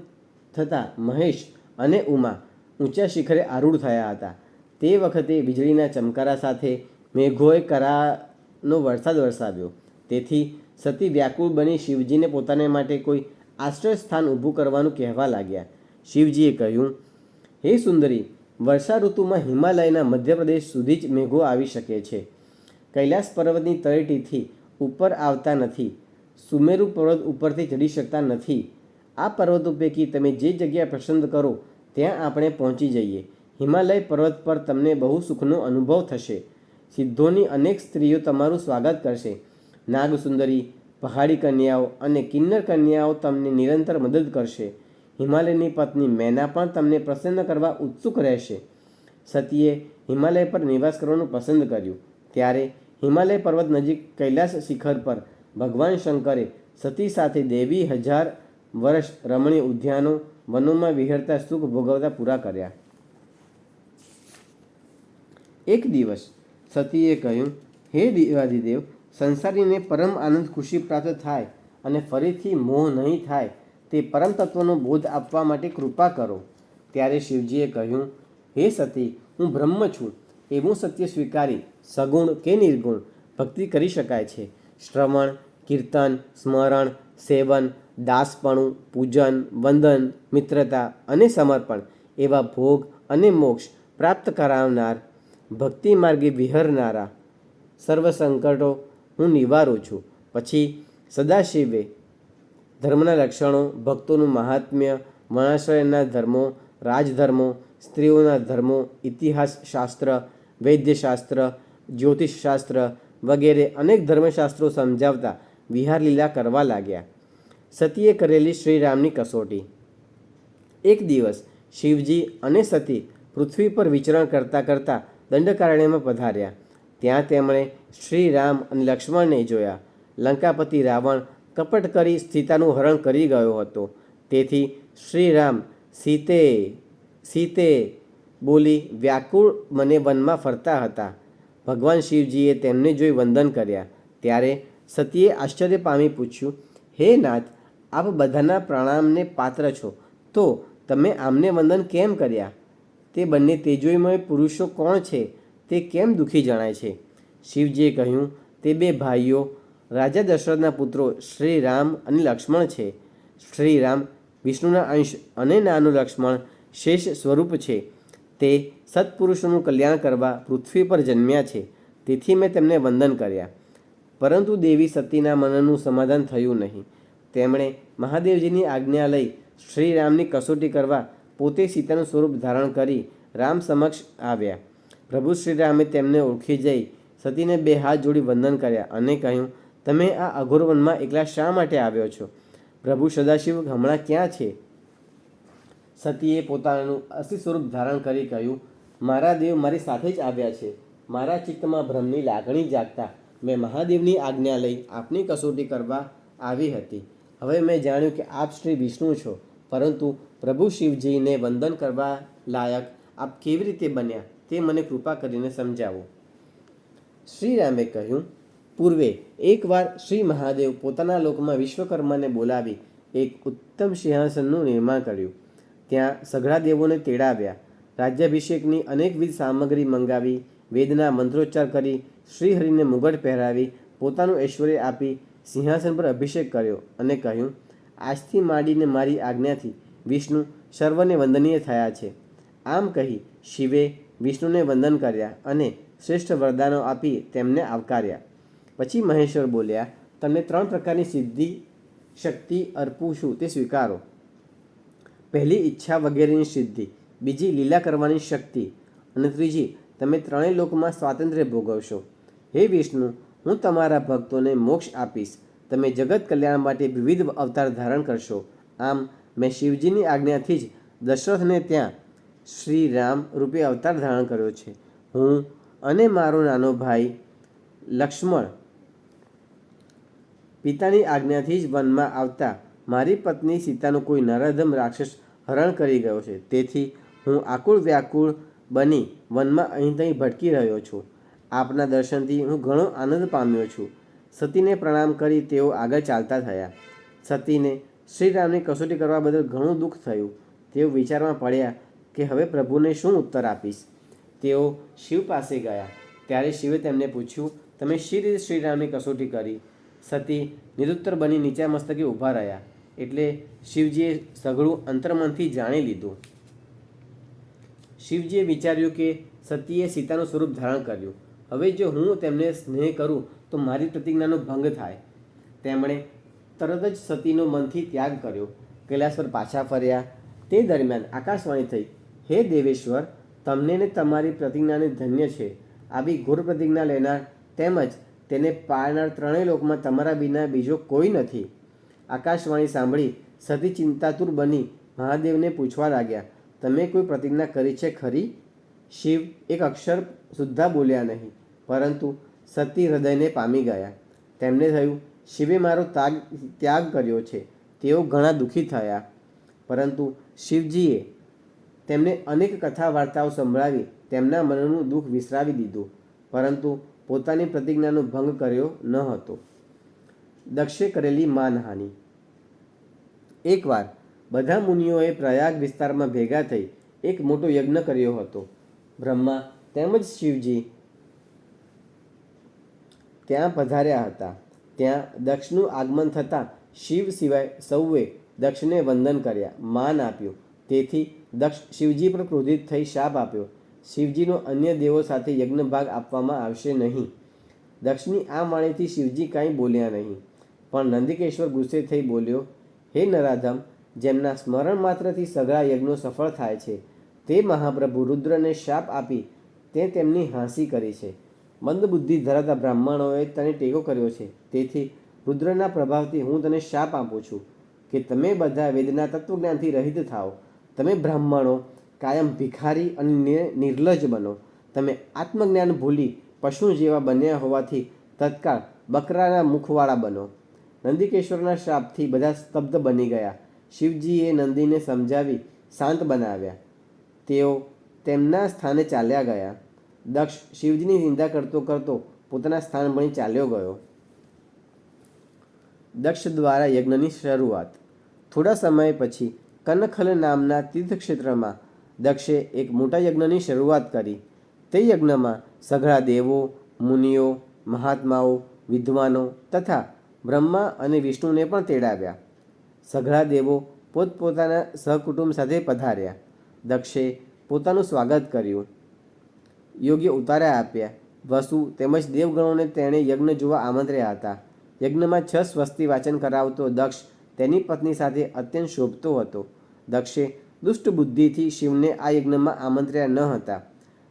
Speaker 1: થતાં મહેશ અને ઉમા ઊંચા શિખરે આરૂઢ થયા હતા. તે વખતે વીજળીના ચમકારા સાથે મેઘોએ કરાનો વરસાદ વરસાવ્યો. તેથી સતી વ્યાકુળ બની શિવજીને પોતાને માટે કોઈ આશ્રય સ્થાન ઊભું કરવાનું કહેવા લાગ્યા. શિવજીએ કહ્યું, હે સુંદરી, વર્ષા ઋતુમાં હિમાલયના મધ્યપ્રદેશ સુધી જ મેઘો આવી શકે છે. કૈલાસ પર્વતની તળેટીથી ઉપર આવતા નથી. સુમેરુ પર્વત ઉપરથી ચડી શકતા નથી. આ પર્વતો પૈકી તમે જે જગ્યા પસંદ કરો ત્યાં આપણે પહોંચી જઈએ. હિમાલય પર્વત પર તમને બહુ સુખનો અનુભવ થશે. સિદ્ધોની અનેક સ્ત્રીઓ તમારું સ્વાગત કરશે. નાગસુંદરી, પહાડી કન્યાઓ અને કિન્નર કન્યાઓ તમને નિરંતર મદદ કરશે. હિમાલયની પત્ની મેના પણ તમને પ્રસન્ન કરવા ઉત્સુક રહેશે. સતીએ હિમાલય પર નિવાસ કરવાનું પસંદ કર્યું. ત્યારે હિમાલય પર્વત નજીક કૈલાસ શિખર પર ભગવાન શંકરે સતી સાથે દેવી 1000 વર્ષ રમણીય ઉદ્યાનો વનોમાં વિહરતા સુખ ભોગવતા પૂરા કર્યા. એક દિવસ સતીએ કહ્યું, હે દેવાધિદેવ, સંસારીને પરમ આનંદ ખુશી પ્રાપ્ત થાય અને ફરીથી મોહ નહીં થાય તે પરમ તત્વનો બોધ આપવા માટે કૃપા કરો. ત્યારે શિવજીએ કહ્યું, હે સતી, હું બ્રહ્મ છું એવું સત્ય સ્વીકારી સગુણ કે નિર્ગુણ ભક્તિ કરી શકાય છે. શ્રવણ, કીર્તન, સ્મરણ, સેવન, દાસપણું, પૂજન, વંદન, મિત્રતા અને સમર્પણ એવા ભોગ અને મોક્ષ પ્રાપ્ત કરાવનાર, ભક્તિ માર્ગે વિહરનારા સર્વ સંકટો હું નિવારું છું. પછી સદાશિવે ધર્મના લક્ષણો, ભક્તોનું મહાત્મ્ય, વર્ણાશ્રયના ધર્મો, રાજધર્મો, સ્ત્રીઓના ધર્મો, ઇતિહાસ શાસ્ત્ર, વૈદ્યશાસ્ત્ર, જ્યોતિષશાસ્ત્ર વગેરે અનેક ધર્મશાસ્ત્રો સમજાવતા વિહાર લીલા કરવા લાગ્યા. સતીએ કરેલી શ્રીરામની કસોટી. એક દિવસ શિવજી અને સતી પૃથ્વી પર વિચરણ કરતાં કરતાં દંડકારણ્યમાં પધાર્યા. ત્યાં તેમણે શ્રીરામ અને લક્ષ્મણને જોયા. લંકાપતિ રાવણ કપટ કરી સીતાનું હરણ કરી ગયો હતો. તેથી શ્રીરામ સીતે સીતે બોલી વ્યાકુળ મને વનમાં ફરતા હતા. ભગવાન શિવજીએ તેમને જોઈ વંદન કર્યા. ત્યારે સતીએ આશ્ચર્ય પામી પૂછ્યું, હે નાથ, આપ બધાના પ્રણામને પાત્ર છો, તો તમે આમને વંદન કેમ કર્યા? તે બંને તેજોમય પુરુષો કોણ છે? તે કેમ દુઃખી જણાય છે? શિવજીએ કહ્યું, તે બે ભાઈઓ રાજા દશરથના પુત્રો શ્રી રામ અને લક્ષ્મણ છે. શ્રી રામ વિષ્ણુના અંશ અને નાનું લક્ષ્મણ શેષ સ્વરૂપ છે. તે સત્પુરુષોનું કલ્યાણ કરવા પૃથ્વી પર જન્મ્યા છે. તેથી મેં તેમને વંદન કર્યા. પરંતુ દેવી સતીના મનનું સમાધાન થયું નહીં. તેમણે મહાદેવજીની આજ્ઞા લઈ શ્રીરામની કસોટી કરવા પોતે સીતાનું સ્વરૂપ ધારણ કરી રામ સમક્ષ આવ્યા. પ્રભુ શ્રીરામે તેમને ઓળખી જઈ સતીને બે હાથ જોડી વંદન કર્યા અને કહ્યું, તમે આ અઘોર વનમાં એકલા શા માટે આવ્યો છો? પ્રભુ સદાશિવ હમણાં ક્યાં છે? સતીએ પોતાનું અસલી સ્વરૂપ ધારણ કરી કહ્યું, મારા દેવ મારી સાથે જ આવ્યા છે. મારા ચિત્તમાં ભ્રમની લાગણી જાગતા મેં મહાદેવની આજ્ઞા લઈ આપની કસોટી કરવા આવી હતી. હવે મેં જાણ્યું કે આપ શ્રી વિષ્ણુ છો, પરંતુ પ્રભુ શિવજીને વંદન કરવા લાયક આપ કેવી રીતે બન્યા તે મને કૃપા કરીને સમજાવો. શ્રીરામે કહ્યું, પૂર્વે એકવાર શ્રી મહાદેવ પોતાના લોકમાં વિશ્વકર્માને બોલાવી એક ઉત્તમ સિંહાસનનું નિર્માણ કર્યું. ત્યાં સઘળા દેવોને તેડાવ્યા. રાજ્યાભિષેકની અનેકવિધ સામગ્રી મંગાવી, વેદના મંત્રોચ્ચાર કરી, શ્રીહરિને મુગટ પહેરાવી, પોતાનું ઐશ્વર્ય આપી સિંહાસન પર અભિષેક કર્યો અને કહ્યું, આજથી માંડીને મારી આજ્ઞાથી વિષ્ણુ સર્વને વંદનીય થયા છે. આમ કહી શિવે વિષ્ણુને વંદન કર્યા અને શ્રેષ્ઠ વરદાનો આપી તેમને આવકાર્યા. પછી મહેશ્વર બોલ્યા, તમને 3 પ્રકારની સિદ્ધિ શક્તિ અર્પું છું, તે સ્વીકારો. પહેલી ઈચ્છા વગેરેની સિદ્ધિ, બીજી લીલા કરવાની શક્તિ અને ત્રીજી તમે ત્રણેય લોકમાં સ્વાતંત્ર્ય ભોગવશો. હે વિષ્ણુ, હું તમારા ભક્તોને મોક્ષ આપીશ. તમે જગત કલ્યાણ માટે વિવિધ અવતાર ધારણ કરશો. આમ મેં શિવજીની આજ્ઞાથી જ દશરથને ત્યાં શ્રી રામ રૂપે અવતાર ધારણ કર્યો છે. હું અને મારો નાનો ભાઈ લક્ષ્મણ પિતાની આજ્ઞાથી જ વનમાં આવતા મારી પત્ની સીતાનું કોઈ નરાધમ રાક્ષસ હરણ કરી ગયો છે. તેથી હું આકુળ વ્યાકુળ બની વનમાં અહીં તહીં ભટકી રહ્યો છું. આપના દર્શનથી હું ઘણો આનંદ પામ્યો છું. સતીને પ્રણામ કરી તેઓ આગળ ચાલતા થયા. સતીને શ્રીરામની કસોટી કરવા બદલ ઘણું દુઃખ થયું. તેઓ વિચારમાં પડ્યા કે હવે પ્રભુને શું ઉત્તર આપીશ. તેઓ શિવ પાસે ગયા. ત્યારે શિવે તેમને પૂછ્યું, તમે શી રીતે શ્રીરામની કસોટી કરી? સતી નિરુત્તર બની નીચા મસ્તકે ઊભા રહ્યા. એટલે શિવજીએ સઘળું અંતર્મનથી જાણી લીધું. શિવજીએ વિચાર્યું કે સતીએ સીતાનું સ્વરૂપ ધારણ કર્યું. હવે જો હું તેમને સ્નેહ કરું તો મારી પ્રતિજ્ઞાનો ભંગ થાય. તેમણે તરત જ સતીનો મનથી ત્યાગ કર્યો. કૈલાસ પર પાછા ફર્યા. તે દરમિયાન આકાશવાણી થઈ, હે દેવેશ્વર, તમને ને તમારી પ્રતિજ્ઞાને ધન્ય છે. આવી ઘોર પ્રતિજ્ઞા લેનાર તેમજ તેને પાળનાર ત્રણેય લોકમાં તમારા વિના બીજો કોઈ નથી. આકાશવાણી સાંભળી સતી ચિંતાતુર બની મહાદેવને પૂછવા લાગ્યા, તમે કોઈ પ્રતિજ્ઞા કરી છે ખરી? શિવ એક અક્ષર સુદ્ધા બોલ્યા નહીં, પરંતુ સતી હૃદયને પામી ગયા. તેમને થયું, શિવે મારો ત્યાગ કર્યો છે. તેઓ ઘણા દુઃખી થયા. પરંતુ શિવજીએ તેમને અનેક કથા વાર્તાઓ સંભળાવી તેમના મનનું દુઃખ વિસરાવી દીધું. પરંતુ પોતાની પ્રતિજ્ઞાનો ભંગ કર્યો ન હતો. દક્ષે કરેલી માનહાનિ. એકવાર બધા મુનિઓએ પ્રયાગ વિસ્તારમાં ભેગા થઈ એક મોટો યજ્ઞ કર્યો હતો. બ્રહ્મા તેમજ શિવજી ત્યાં પધાર્યા હતા. ત્યાં દક્ષનું આગમન થતાં શિવ સિવાય સૌએ દક્ષને વંદન કર્યા, માન આપ્યું. તેથી દક્ષ શિવજી પર ક્રોધિત થઈ શાપ આપ્યો, શિવજીનો અન્ય દેવો સાથે યજ્ઞ ભાગ આપવામાં આવશે નહીં. દક્ષની આ વાણીથી શિવજી કાંઈ બોલ્યા નહીં. પણ નંદિકેશ્વર ગુસ્સે થઈ બોલ્યો, હે નરાધમ, જેમના સ્મરણ માત્રથી સઘળા યજ્ઞો સફળ થાય છે, તે મહાપ્રભુ રુદ્રને શાપ આપી તે તેમની હાંસી કરી છે. મંદબુદ્ધિ ધરાવતા બ્રાહ્મણોએ તને ટેકો કર્યો છે. તેથી રુદ્રના પ્રભાવથી હું તને શાપ આપું છું કે તમે બધા વેદના તત્વજ્ઞાનથી રહિત થાઓ. તમે બ્રાહ્મણો કાયમ ભિખારી અને નિર્લજ્જ બનો. તમે આત્મજ્ઞાન ભૂલી પશુ જેવા બન્યા હોવાથી તત્કાળ બકરાના મુખવાળા બનો. નંદિકેશ્વરના શાપથી બધા સ્તબ્ધ બની ગયા. શિવજીએ નંદીને સમજાવી શાંત બનાવ્યા. તેઓ તેમના સ્થાને ચાલ્યા ગયા. દક્ષ શિવજીની નિંદા કરતો કરતો પોતાના સ્થાન ભણી ચાલ્યો ગયો. દક્ષ દ્વારા યજ્ઞની શરૂઆત. થોડા સમય પછી કનખલ નામના તીર્થક્ષેત્રમાં દક્ષે એક મોટા યજ્ઞની શરૂઆત કરી. તે યજ્ઞમાં સઘળા દેવો, મુનિઓ, મહાત્માઓ, વિદ્વાનો તથા બ્રહ્મા અને વિષ્ણુને પણ તેડાવ્યા. સઘળા દેવો પોતપોતાના સહકુટુંબ સાથે પધાર્યા. દક્ષે પોતાનું સ્વાગત કર્યું, યોગ્ય ઉતારા આપ્યા. વસુ તેમજ દેવગણોને તેણે યજ્ઞ જોવા આમંત્ર્યા હતા. યજ્ઞમાં 6 સ્વસ્તિ વાચન કરાવતો દક્ષ તેની પત્ની સાથે અત્યંત શોભતો હતો. દક્ષે દુષ્ટ બુદ્ધિથી શિવને આ યજ્ઞમાં આમંત્ર્યા ન હતા.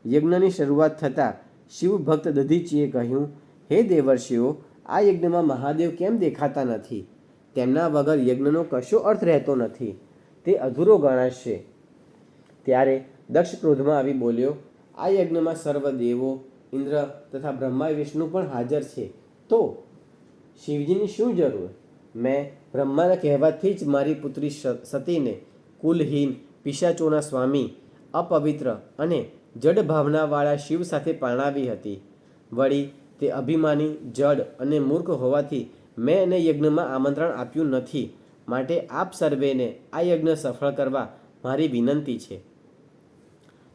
Speaker 1: યજ્ઞની શરૂઆત થતાં શિવ ભક્ત દધીચીએ કહ્યું, હે દેવર્ષિઓ, આ યજ્ઞમાં મહાદેવ કેમ દેખાતા નથી? તેમના વગર યજ્ઞનો કશો અર્થ રહેતો નથી, તે અધૂરો ગણાશે. ત્યારે દક્ષ ક્રોધમાં આવી બોલ્યો, આ યજ્ઞમાં સર્વ દેવો, ઇન્દ્ર તથા બ્રહ્મા વિષ્ણુ પણ હાજર છે, તો શિવજીની શું જરૂર? મેં બ્રહ્માના કહેવાથી જ મારી પુત્રી સતીને કુલહીન, પિશાચોના સ્વામી, અપવિત્ર અને જડ ભાવનાવાળા શિવ સાથે પરણાવી હતી. વળી તે અભિમાની, જડ અને મૂર્ખ હોવાથી મેં એને યજ્ઞમાં આમંત્રણ આપ્યું નથી. માટે આપ સર્વેને આ યજ્ઞ સફળ કરવા મારી વિનંતી છે.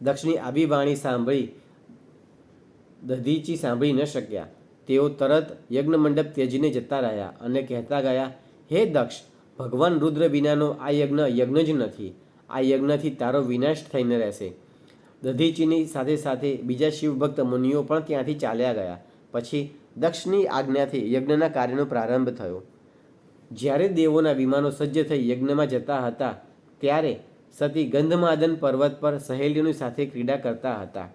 Speaker 1: દક્ષની આવી વાણી સાંભળી દધીચી સાંભળી ન શક્યા. તેઓ તરત યજ્ઞ મંડપ ત્યજીને જતા રહ્યા અને કહેતા ગયા, હે દક્ષ, ભગવાન રુદ્ર વિનાનો આ યજ્ઞ જ નથી. આ યજ્ઞથી તારો વિનાશ થઈને રહેશે. દધીચીની સાથે સાથે બીજા શિવભક્ત મુનિઓ પણ ત્યાંથી ચાલ્યા ગયા. પછી દક્ષની આજ્ઞાથી યજ્ઞના કાર્યનો પ્રારંભ થયો. જ્યારે દેવોના વિમાનો સજ્જ થઈ યજ્ઞમાં જતા હતા, ત્યારે સતી ગંધમાદન પર્વત પર સહેલીઓની સાથે ક્રીડા કરતા હતા.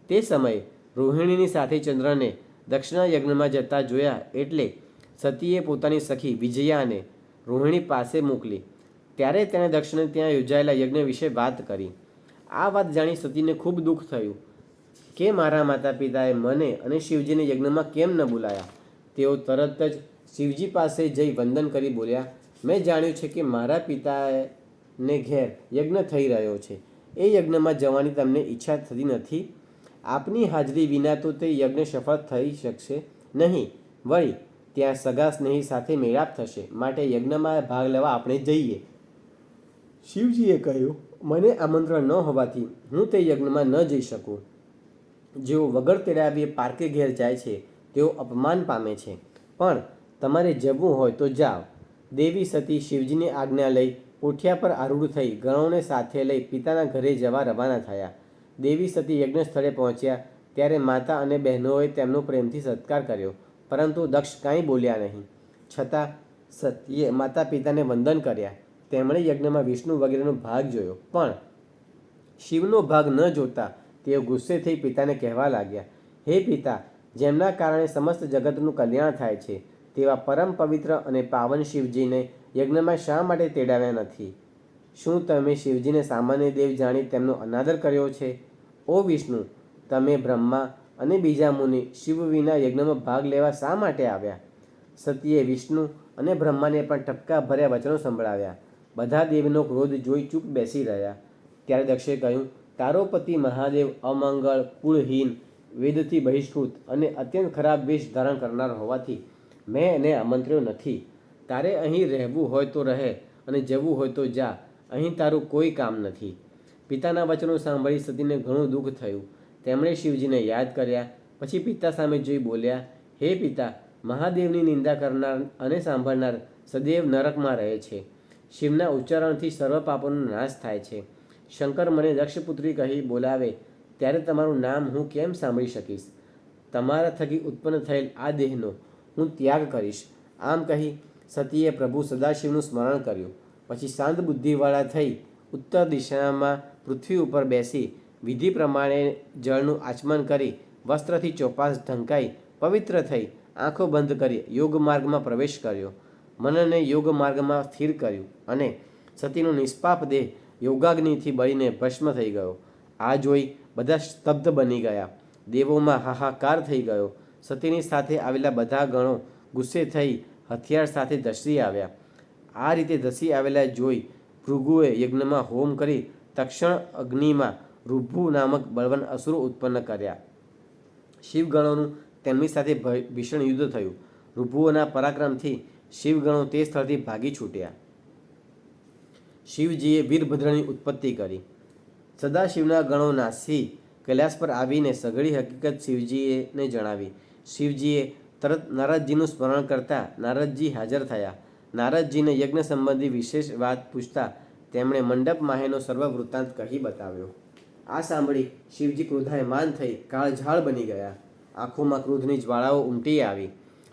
Speaker 1: તે સમયે રોહિણીની સાથે ચંદ્રને દક્ષના યજ્ઞમાં જતા જોયા એટલે સતીએ પોતાની સખી વિજયાને રોહિણી પાસે મોકલી. ત્યારે તેણે દક્ષને ત્યાં યોજાયેલા યજ્ઞ વિશે વાત કરી. આ વાત જાણી સતીને ખૂબ દુઃખ થયું કે મારા માતા પિતાએ મને અને શિવજીને યજ્ઞમાં કેમ ન બોલાયા. તેઓ તરત જ શિવજી પાસે જઈ વંદન કરી બોલ્યા, મેં જાણ્યું છે કે મારા પિતાને ઘેર યજ્ઞ થઈ રહ્યો છે. એ યજ્ઞમાં જવાની તમને ઈચ્છા થતી નથી. આપની હાજરી વિના તો તે યજ્ઞ સફળ થઈ શકશે નહીં. વળી ત્યાં સગા સ્નેહી સાથે મેળાપ થશે. માટે યજ્ઞમાં ભાગ લેવા આપણે જઈએ. શિવજીએ કહ્યું, મને આમંત્રણ ન હોવાથી હું તે યજ્ઞમાં ન જઈ શકું. જેઓ વગર તેડાવીએ પારકે ઘેર જાય છે તેઓ અપમાન પામે છે. પણ તમારે જવું હોય તો જાઓ. દેવી સતી શિવજીની આજ્ઞા લઈ પોઠિયા પર આરૂઢ થઈ ગણોને સાથે લઈ પિતાના ઘરે જવા રવાના થયા. દેવી સતી યજ્ઞ સ્થળે પહોંચ્યા ત્યારે માતા અને બહેનોએ તેમનો પ્રેમથી સત્કાર કર્યો, પરંતુ દક્ષ કાંઈ બોલ્યા નહીં. છતાં સતીએ માતા પિતાને વંદન કર્યા. તેમણે યજ્ઞમાં વિષ્ણુ વગેરેનો ભાગ જોયો, પણ શિવનો ભાગ ન જોતા તેઓ ગુસ્સે થઈ પિતાને કહેવા લાગ્યા, હે પિતા, જેમના કારણે સમસ્ત જગતનું કલ્યાણ થાય છે તેવા પરમ પવિત્ર અને પાવન શિવજીને યજ્ઞમાં શા માટે તેડાવ્યા નથી? શું તમે શિવજીને સામાન્ય દેવ જાણી તેમનો અનાદર કર્યો છે? ઓ વિષ્ણુ, તમે બ્રહ્મા અને બીજા મુનિ શિવ વિના યજ્ઞમાં ભાગ લેવા શા માટે આવ્યા? સતીએ વિષ્ણુ અને બ્રહ્માને પણ ટપકા ભર્યા વચનો સંભળાવ્યા. બધા દેવનો ક્રોધ જોઈ ચૂપ બેસી રહ્યા. ત્યારે દક્ષે કહ્યું, તારો પતિ મહાદેવ અમંગળ, કુળહીન, વેદથી બહિષ્કૃત અને અત્યંત ખરાબ વેશ ધારણ કરનાર હોવાથી મેં એને આમંત્ર્યો નથી. તારે અહીં રહેવું હોય તો રહે અને જવું હોય તો જા. અહીં તારું કોઈ કામ નથી. પિતાના વચનો સાંભળી સતીને ઘણું દુઃખ થયું. તેમણે શિવજીને યાદ કર્યા. પછી પિતા સામે જોઈ બોલ્યા, હે પિતા, મહાદેવની નિંદા કરનાર અને સાંભળનાર સદૈવ નરકમાં રહે છે. શિવના ઉચ્ચારણથી સર્વ પાપોનો નાશ થાય છે. શંકર મને દક્ષપુત્રી કહી બોલાવે ત્યારે તમારું નામ હું કેમ સાંભળી શકીશ? તમારા થકી ઉત્પન્ન થયેલ આ દેહનો હું ત્યાગ કરીશ. આમ કહી સતીએ પ્રભુ સદાશિવનું સ્મરણ કર્યું. પછી શાંત બુદ્ધિવાળા થઈ ઉત્તર દિશામાં પૃથ્વી ઉપર બેસી વિધિ પ્રમાણે જળનું આચમન કરી વસ્ત્રથી ચોપાસ ઢંકાઈ પવિત્ર થઈ આંખો બંધ કરી યોગ માર્ગમાં પ્રવેશ કર્યો. મનને યોગ માર્ગમાં સ્થિર કર્યું અને સતીનો નિષ્પાપ દેહ યોગાગ્નિથી બળીને ભસ્મ થઈ ગયો. આ જોઈ બધા સ્તબ્ધ બની ગયા. દેવોમાં હાહાકાર થઈ ગયો. સતીની સાથે આવેલા બધા ગણો ગુસ્સે થઈ હથિયાર સાથે ધસી આવ્યા. આ રીતે ધસી આવેલા જોઈ ભૃગુએ યજ્ઞમાં હોમ કરી તક્ષણ અગ્નિમાં ઋભુ નામક બળવાન અસુરો ઉત્પન્ન કર્યા. શિવગણોનું તેમની સાથે ભીષણ યુદ્ધ થયું. ઋભુઓના પરાક્રમથી શિવગણો તે સ્થળથી ભાગી છૂટ્યા. શિવજીએ વીરભદ્રની ઉત્પત્તિ કરી. સદાશિવના ગણો નાસી કૈલાસ પર આવીને સઘળી હકીકત શિવજીને જણાવી. શિવજીએ તરત નારદજીનું સ્મરણ કરતા નારદજી હાજર થયા. નારદજીને યજ્ઞ સંબંધી વિશેષ વાત પૂછતા તેમણે મંડપ માહેનો સર્વ વૃત્તાંત કહી બતાવ્યો. આ સાંભળી શિવજી ક્રોધાયમાન થઈ કાળઝાળ બની ગયા. આંખોમાં ક્રોધની જ્વાળાઓ ઉમટી આવી.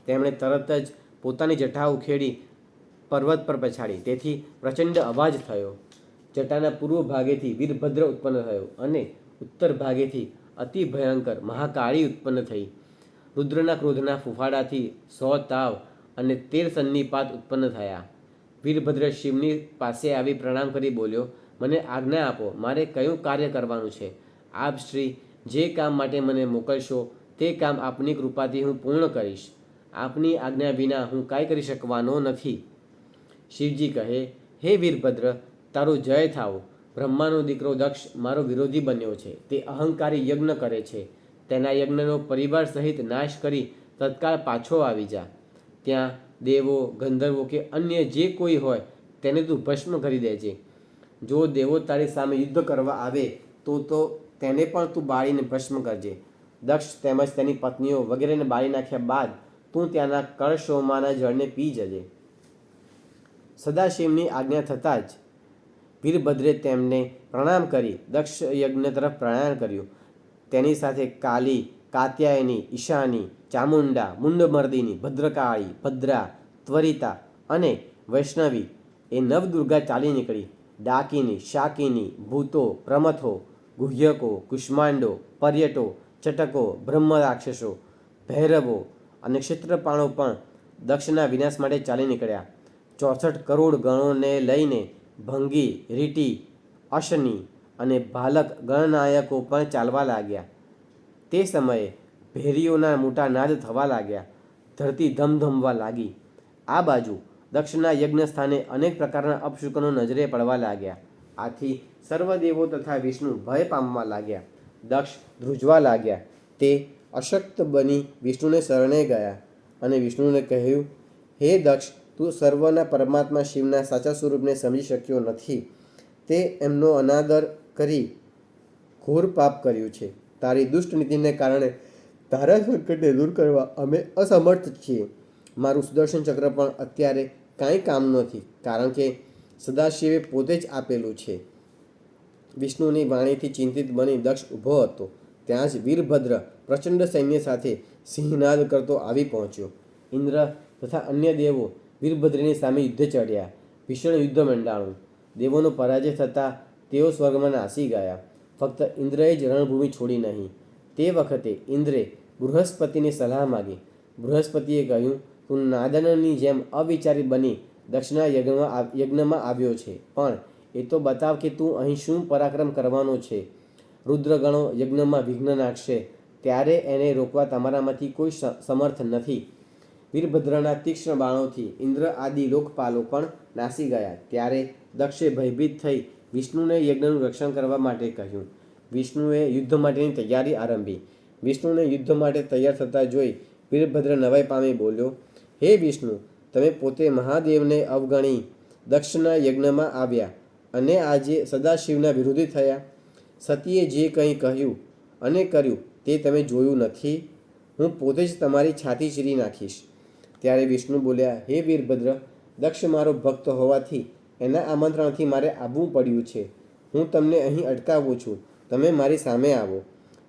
Speaker 1: તેમણે તરત જ પોતાની જટા ઉખેડી પર્વત પર પછાડી. તેથી પ્રચંડ અવાજ થયો. જટાના પૂર્વ ભાગેથી વીરભદ્ર ઉત્પન્ન થયો અને ઉત્તર ભાગેથી અતિ ભયંકર મહાકાળી ઉત્પન્ન થઈ. રુદ્રના ક્રોધના ફૂફાડાથી 100 તાવ અને 13 સન્નિપાત ઉત્પન્ન થયા. વીરભદ્ર શિવની પાસે આવી પ્રણામ કરી બોલ્યો, મને આજ્ઞા આપો, મારે કયું કાર્ય કરવાનું છે? આપ શ્રી જે કામ માટે મને મોકલશો તે કામ આપની કૃપાથી હું પૂર્ણ કરીશ. આપની આજ્ઞા વિના હું કાંઈ કરી શકવાનો નથી. શિવજી કહે, હે વીરભદ્ર, તારું જય થાવ. બ્રહ્માનો દીકરો દક્ષ મારો વિરોધી બન્યો છે. તે અહંકારી યજ્ઞ કરે છે. તેના યજ્ઞનો પરિવાર સહિત નાશ કરી તત્કાળ પાછો આવી જા. ત્યાં દેવો, ગંધર્વો કે અન્ય જે કોઈ હોય તેને તું ભસ્મ કરી દેજે. જો દેવો તારી સામે યુદ્ધ કરવા આવે તો તેને પણ તું બાળીને ભસ્મ કરજે. દક્ષ તેમજ તેની પત્નીઓ વગેરેને બાળી નાખ્યા બાદ તું ત્યાંના કળશોમાંના જળને પી જજે. સદાશિવની આજ્ઞા થતાં જ વીરભદ્રે તેમને પ્રણામ કરી દક્ષ યજ્ઞ તરફ પ્રયાણ કર્યું. તેની સાથે કાલી, કાત્યાયની, ઈશાની, ચામુંડા, મુંડમર્દિની, ભદ્રકાળી, ભદ્રા, ત્વરિતા અને વૈષ્ણવી એ નવદુર્ગા ચાલી નીકળી. ડાકિની, શાકિની, ભૂતો, પ્રમથો, ગુહ્યકો, કુષ્માંડો, પર્યટો, ચટકો, બ્રહ્મ રાક્ષસો, ભૈરવો અને ક્ષેત્રપાણો પણ દક્ષના વિનાશ માટે ચાલી નીકળ્યા. 64 કરોડ ગણોને લઈને ભંગી, રીટી, અશની અને ભાલક ગણનાયકો પણ ચાલવા લાગ્યા. તે સમયે ભેરીઓના મોટા નાદ થવા લાગ્યા. ધરતી ધમધમવા લાગી. આ બાજુ દક્ષના યજ્ઞ સ્થાને અનેક પ્રકારના અપશુકનો નજરે પડવા લાગ્યા. આથી સર્વદેવો તથા વિષ્ણુ ભય પામવા લાગ્યા. દક્ષ ધ્રુજવા લાગ્યા. તે અશક્ત બની વિષ્ણુને શરણે ગયા અને વિષ્ણુને કહ્યું, હે દક્ષ, તું સર્વના પરમાત્મા શિવના સાચા સ્વરૂપને સમજી શક્યો નથી. તે એમનો અનાદર કરી ઘોર પાપ કર્યું છે. તારી દુષ્ટ નીતિને કારણે તારા સંકટને દૂર કરવા અમે અસમર્થ છીએ. મારું સુદર્શન ચક્ર પણ અત્યારે કાંઈ કામ નથી, કારણ કે સદાશિવે પોતે જ આપેલું છે. વિષ્ણુની વાણીથી ચિંતિત બની દક્ષ ઊભો હતો. ત્યાં જ વીરભદ્ર પ્રચંડ સૈન્ય સાથે સિંહનાદ કરતો આવી પહોંચ્યો. ઇન્દ્ર તથા અન્ય દેવો વીરભદ્રની સામે યુદ્ધે ચડ્યા. ભીષણ યુદ્ધ મંડાણું. દેવોનો પરાજય થતાં તેઓ સ્વર્ગમાં નાસી ગયા. ફક્ત ઇન્દ્રએ જ રણભૂમિ છોડી નહીં. તે વખતે ઇન્દ્રે બૃહસ્પતિની સલાહ માગી. બૃહસ્પતિએ કહ્યું, તું નાદનની જેમ અવિચારી બની દક્ષના યજ્ઞમાં આવ્યો છે, પણ એ તો બતાવ કે તું અહીં શું પરાક્રમ કરવાનો છે. રુદ્રગણો યજ્ઞમાં વિઘ્ન નાખશે ત્યારે એને રોકવા તમારામાંથી કોઈ સમર્થ નથી. વીરભદ્રના તીક્ષ્ણ બાણોથી ઇન્દ્ર આદિ લોકપાલો પણ નાસી ગયા. ત્યારે દક્ષે ભયભીત થઈ વિષ્ણુને યજ્ઞનું રક્ષણ કરવા માટે કહ્યું. વિષ્ણુએ યુદ્ધ માટેની તૈયારી આરંભી. વિષ્ણુને યુદ્ધ માટે તૈયાર થતા જોઈ વીરભદ્ર નવાઈ પામી બોલ્યો, હે વિષ્ણુ, તમે પોતે મહાદેવને અવગણી દક્ષના યજ્ઞમાં આવ્યા અને આજે સદાશિવના વિરોધી થયા. સતીએ જે કંઈ કહ્યું અને કર્યું તે તમે જોયું નથી. હું પોતે જ તમારી છાતી ચીરી નાખીશ. ત્યારે વિષ્ણુ બોલ્યા, હે વીરભદ્ર, દક્ષ મારો ભક્ત હોવાથી એના આમંત્રણથી મારે આવવું પડ્યું છે. હું તમને અહીં અટકાવું છું, તમે મારી સામે આવો.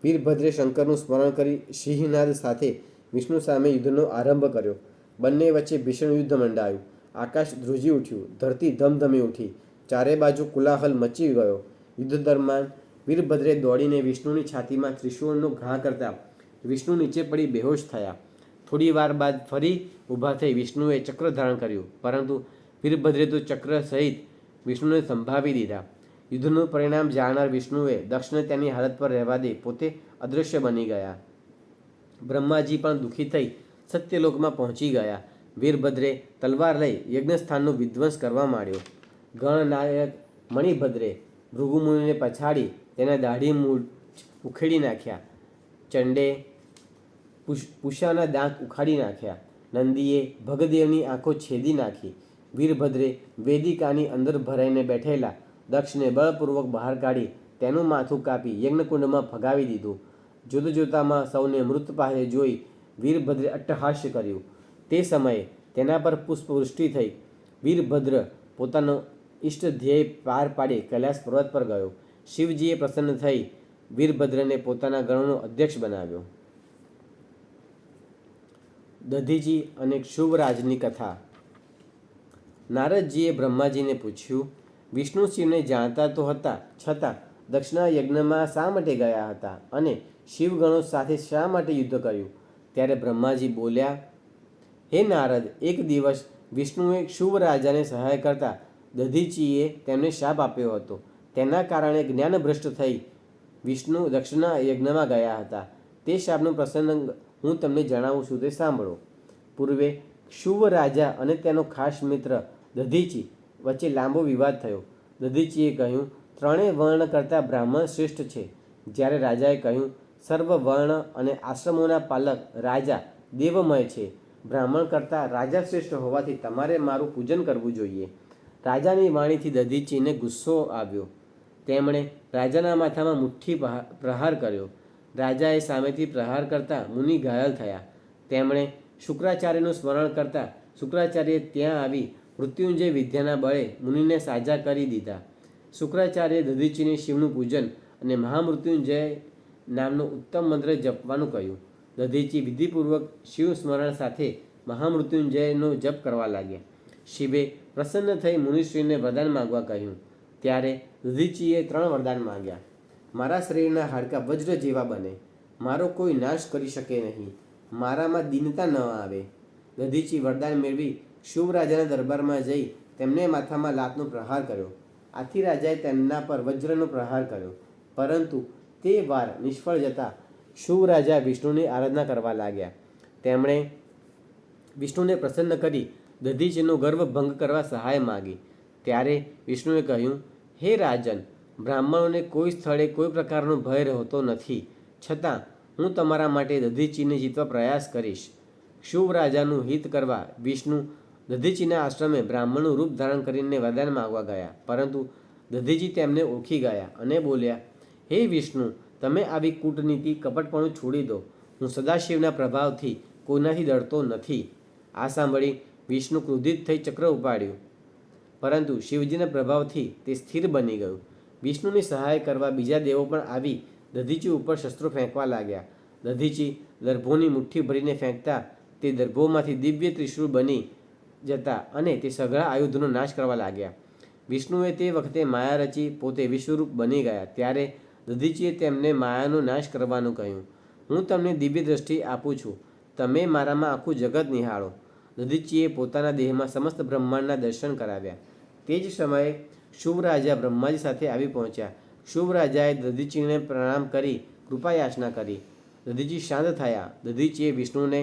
Speaker 1: વીરભદ્રે શંકરનું સ્મરણ કરી સિંહનાદ સાથે વિષ્ણુ સામે યુદ્ધનો આરંભ કર્યો. બંને વચ્ચે ભીષણ યુદ્ધ મંડાયું. આકાશ ધ્રુજી ઉઠ્યું, ધરતી ધમધમી ઉઠી, ચારે બાજુ કોલાહલ મચી ગયો. યુદ્ધ દરમિયાન વીરભદ્રે દોડીને વિષ્ણુની છાતીમાં ત્રિશૂળનો ઘા કરતા વિષ્ણુ નીચે પડી બેહોશ થયા. થોડી વાર બાદ ફરી ઊભા થઈ વિષ્ણુએ ચક્ર ધારણ કર્યું, પરંતુ વીરભદ્રે તો ચક્ર સહિત વિષ્ણુને સંભાવી દીધા. યુદ્ધનું પરિણામ જાણનાર વિષ્ણુએ દક્ષને તેની હાલત પર રહેવા દે પોતે અદૃશ્ય બની ગયા. બ્રહ્માજી પણ દુઃખી થઈ સત્યલોકમાં પહોંચી ગયા. વીરભદ્રે તલવાર લઈ યજ્ઞસ્થાનનો વિધ્વંસ કરવા માંડ્યો. ગણનાયક મણિભદ્રે ભૃગુમુનિને પછાડી તેના દાઢી મૂળ ઉખેડી નાખ્યા. ચંડે પૂષાના દાંત ઉખાડી નાખ્યા. નંદીએ ભગદેવની આંખો છેદી નાખી. વીરભદ્રે વેદિકાની અંદર ભરાઈને બેઠેલા દક્ષને બળપૂર્વક બહાર કાઢી તેનું માથું કાપી યજ્ઞકુંડમાં ફગાવી દીધું. જોત જોતામાં સૌને મૃત પાસે જોઈ વીરભદ્રે અટ્ટહાસ્ય કર્યું. તે સમયે તેના પર પુષ્પવૃષ્ટિ થઈ. વીરભદ્ર પોતાનો ઇષ્ટ ધ્યેય પાર પાડી કૈલાસ પર્વત પર ગયો. શિવજીએ પ્રસન્ન થઈ વીરભદ્રને પોતાના ગણોનો અધ્યક્ષ બનાવ્યો. દધીજી અને શુભરાજની કથા. નારદજીએ બ્રહ્માજીને પૂછ્યું, વિષ્ણુ શિવને જાણતા તો હતા, છતાં દક્ષના યજ્ઞમાં શા માટે ગયા હતા અને શિવગણો સાથે શા માટે યુદ્ધ કર્યું? ત્યારે બ્રહ્માજી બોલ્યા, હે નારદ, એક દિવસ વિષ્ણુએ શુભ રાજાને સહાય કરતા દધીચીએ તેમને શાપ આપ્યો હતો. તેના કારણે જ્ઞાનભ્રષ્ટ થઈ વિષ્ણુ દક્ષના યજ્ઞમાં ગયા હતા. તે શાપનો પ્રસંગ હું તમને જણાવું છું, તે સાંભળો. પૂર્વે શુભ રાજા અને તેનો ખાસ મિત્ર દધીચી વચ્ચે લાંબો વિવાદ થયો. દધીચીએ કહ્યું, ત્રણેય વર્ણ કરતાં બ્રાહ્મણ શ્રેષ્ઠ છે, જ્યારે રાજાએ કહ્યું, સર્વ વર્ણ અને આશ્રમોના પાલક રાજા દેવમય છે. બ્રાહ્મણ કરતાં રાજા શ્રેષ્ઠ હોવાથી તમારે મારું પૂજન કરવું જોઈએ. રાજાની વાણીથી દધીચીને ગુસ્સો આવ્યો. તેમણે રાજાના માથામાં મુઠ્ઠી પ્રહાર કર્યો. રાજાએ સામેથી પ્રહાર કરતાં મુનિ ઘાયલ થયા. તેમણે શુક્રાચાર્યનું સ્મરણ કરતાં શુક્રાચાર્ય ત્યાં આવી મૃત્યુંજય વિદ્યાના બળે મુનિને સાજા કરી દીધા. શુક્રાચાર્યે દધીચીને શિવનું પૂજન અને મહામૃત્યુંજય નામનો ઉત્તમ મંત્ર જપવાનું કહ્યું. દધીચી વિધિપૂર્વક શિવ સ્મરણ સાથે મહામૃત્યુંજયનો જપ કરવા લાગ્યા. શિવે પ્રસન્ન થઈ મુનિશ્રીને વરદાન માંગવા કહ્યું. ત્યારે દધીચીએ 3 વરદાન માંગ્યા. મારા શરીરના હાડકાં વજ્ર જેવા બને, મારો કોઈ નાશ કરી શકે નહીં, મારામાં દીનતા ન આવે. દધીચી વરદાન મેળવી શુભ રાજાના દરબારમાં જઈ તેમને માથામાં લાતનો પ્રહાર કર્યો. આથી રાજાએ તેમના પર વજ્રનો પ્રહાર કર્યો, પરંતુ તે વાર નિષ્ફળ જતા શુભ રાજા વિષ્ણુની આરાધના કરવા લાગ્યા. તેમણે વિષ્ણુને પ્રસન્ન કરી દધીચીનો ગર્વ ભંગ કરવા સહાય માગી. ત્યારે વિષ્ણુએ કહ્યું, હે રાજન, બ્રાહ્મણોને કોઈ સ્થળે કોઈ પ્રકારનો ભય રહેતો નથી, છતાં હું તમારા માટે દધીચીને જીતવા પ્રયાસ કરીશ. શુભ રાજાનું હિત કરવા વિષ્ણુ દધીચીના આશ્રમે બ્રાહ્મણનું રૂપ ધારણ કરીને વરદાન માગવા ગયા, પરંતુ દધીચી તેમને ઓળખી ગયા અને બોલ્યા, હે વિષ્ણુ, તમે આવી કૂટનીતિ કપટપણું છોડી દો. હું સદાશિવના પ્રભાવથી કોઈનાથી ડરતો નથી. આ સાંભળી વિષ્ણુ ક્રોધિત થઈ ચક્ર ઉપાડ્યું, પરંતુ શિવજીના પ્રભાવથી તે સ્થિર બની ગયું. વિષ્ણુની સહાય કરવા બીજા દેવો પણ આવી દધીચી ઉપર શસ્ત્રો ફેંકવા લાગ્યા. દધીચી દર્ભોની મુઠ્ઠી ભરીને ફેંકતા તે દર્ભોમાંથી દિવ્ય ત્રિશૂળ બની જતા અને તે સઘળા આયુધોનો નાશ કરવા લાગ્યા. વિષ્ણુએ તે વખતે માયા રચી પોતે વિશ્વરૂપ બની ગયા. ત્યારે દધીચીએ તેમને માયાનો નાશ કરવાનું કહ્યું. હું તમને દિવ્ય દ્રષ્ટિ આપું છું, તમે મારામાં આખું જગત નિહાળો. દધીચીએ પોતાના દેહમાં સમસ્ત બ્રહ્માંડના દર્શન કરાવ્યા. તે જ સમયે શુભ રાજા બ્રહ્માજી સાથે આવી પહોંચ્યા. શુભ રાજાએ દધીચીને પ્રણામ કરી કૃપા યાચના કરી. દધીચી શાંત થયા. દધીચીએ વિષ્ણુને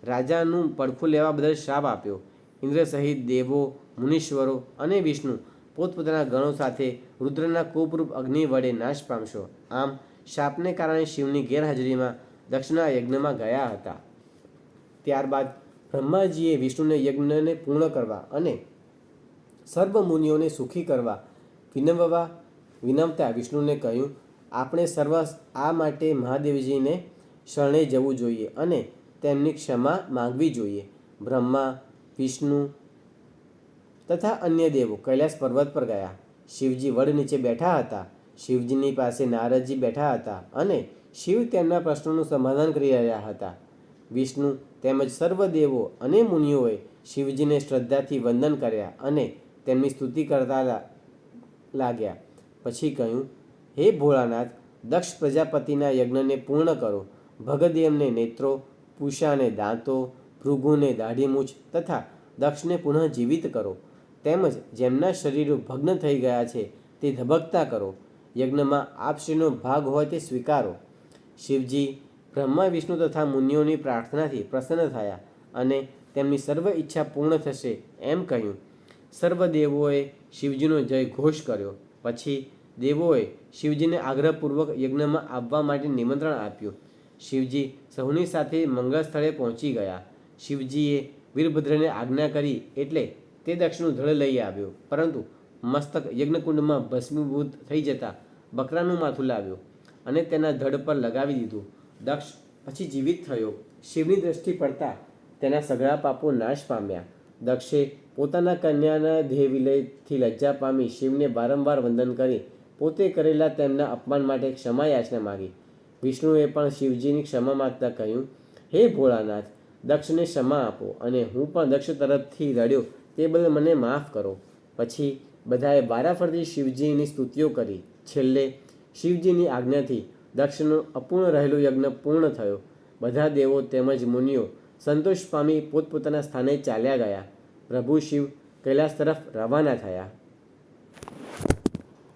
Speaker 1: રાજાનું પડખું લેવા બદલ શાપ આપ્યો. ઇન્દ્ર સહિત દેવો, મુનીશ્વરો અને વિષ્ણુ પોતપોતાના ગણો સાથે રુદ્રના કોપરૂપ અગ્નિ વડે નાશ પામશો. આમ શાપને કારણે શિવની ગેરહાજરીમાં દક્ષના યજ્ઞમાં ગયા હતા. ત્યારબાદ બ્રહ્માજીએ વિષ્ણુને યજ્ઞને પૂર્ણ કરવા અને સર્વ મુનિઓને સુખી કરવા વિનવતા વિષ્ણુને કહ્યું, આપણે સર્વ આ માટે મહાદેવજીને શરણે જવું જોઈએ અને તેમની ક્ષમા માંગવી જોઈએ. બ્રહ્મા, વિષ્ણુ તથા અન્ય દેવો કૈલાસ પર્વત પર ગયા. શિવજી વડ નીચે બેઠા હતા. શિવજીની પાસે નારદજી બેઠા હતા અને શિવ તેમના પ્રશ્નોનું સમાધાન કરી રહ્યા હતા. વિષ્ણુ તેમજ સર્વ દેવો અને મુનિઓએ શિવજીને શ્રદ્ધાથી વંદન કર્યા અને તેમની સ્તુતિ કરતા લાગ્યા. પછી કહ્યું, હે ભોળાનાથ, દક્ષ પ્રજાપતિના યજ્ઞને પૂર્ણ કરો. ભગદેવને નેત્રો, પૂષાને દાંતો, ભૃગુને દાઢીમૂછ તથા દક્ષને પુનઃ જીવિત કરો. તેમજ જેમના શરીરો ભગ્ન થઈ ગયા છે તે ધબકતા કરો. યજ્ઞમાં આપશ્રીનો ભાગ હોય તે સ્વીકારો. શિવજી બ્રહ્મા, વિષ્ણુ તથા મુનિઓની પ્રાર્થનાથી પ્રસન્ન થયા અને તેમની સર્વ ઈચ્છા પૂર્ણ થશે એમ કહ્યું. સર્વ દેવોએ શિવજીનો જય ઘોષ કર્યો. પછી દેવોએ શિવજીને આગ્રહપૂર્વક યજ્ઞમાં આવવા માટે નિમંત્રણ આપ્યું. શિવજી સૌની સાથે મંગળ સ્થળે પહોંચી ગયા. શિવજીએ વીરભદ્રને આજ્ઞા કરી એટલે તે દક્ષનું ધડ લઈ આવ્યો, પરંતુ મસ્તક યજ્ઞકુંડમાં ભસ્મીભૂત થઈ જતાં બકરાનું માથું લાવ્યો અને તેના ધડ પર લગાવી દીધું. દક્ષ પછી જીવિત થયો. શિવની દ્રષ્ટિ પડતા તેના સઘળા પાપો નાશ પામ્યા. દક્ષે પોતાના કન્યાના દેહ વિલયથી લજ્જા પામી શિવને વારંવાર વંદન કરી પોતે કરેલા તેમના અપમાન માટે ક્ષમા યાચના માગી. વિષ્ણુએ પણ શિવજીની ક્ષમા માગતા કહ્યું, હે ભોળાનાથ, દક્ષને ક્ષમા આપો અને હું પણ દક્ષ તરફથી રડ્યો તે બદલ મને માફ કરો. પછી બધાએ વારાફરતી શિવજીની સ્તુતિઓ કરી. છેલ્લે શિવજીની આજ્ઞાથી દક્ષનો અપૂર્ણ રહેલો યજ્ઞ પૂર્ણ થયો. બધા દેવો તેમજ મુનિઓ સંતોષ પામી પોતપોતાના સ્થાને ચાલ્યા ગયા. પ્રભુ શિવ કૈલાસ તરફ રવાના થયા.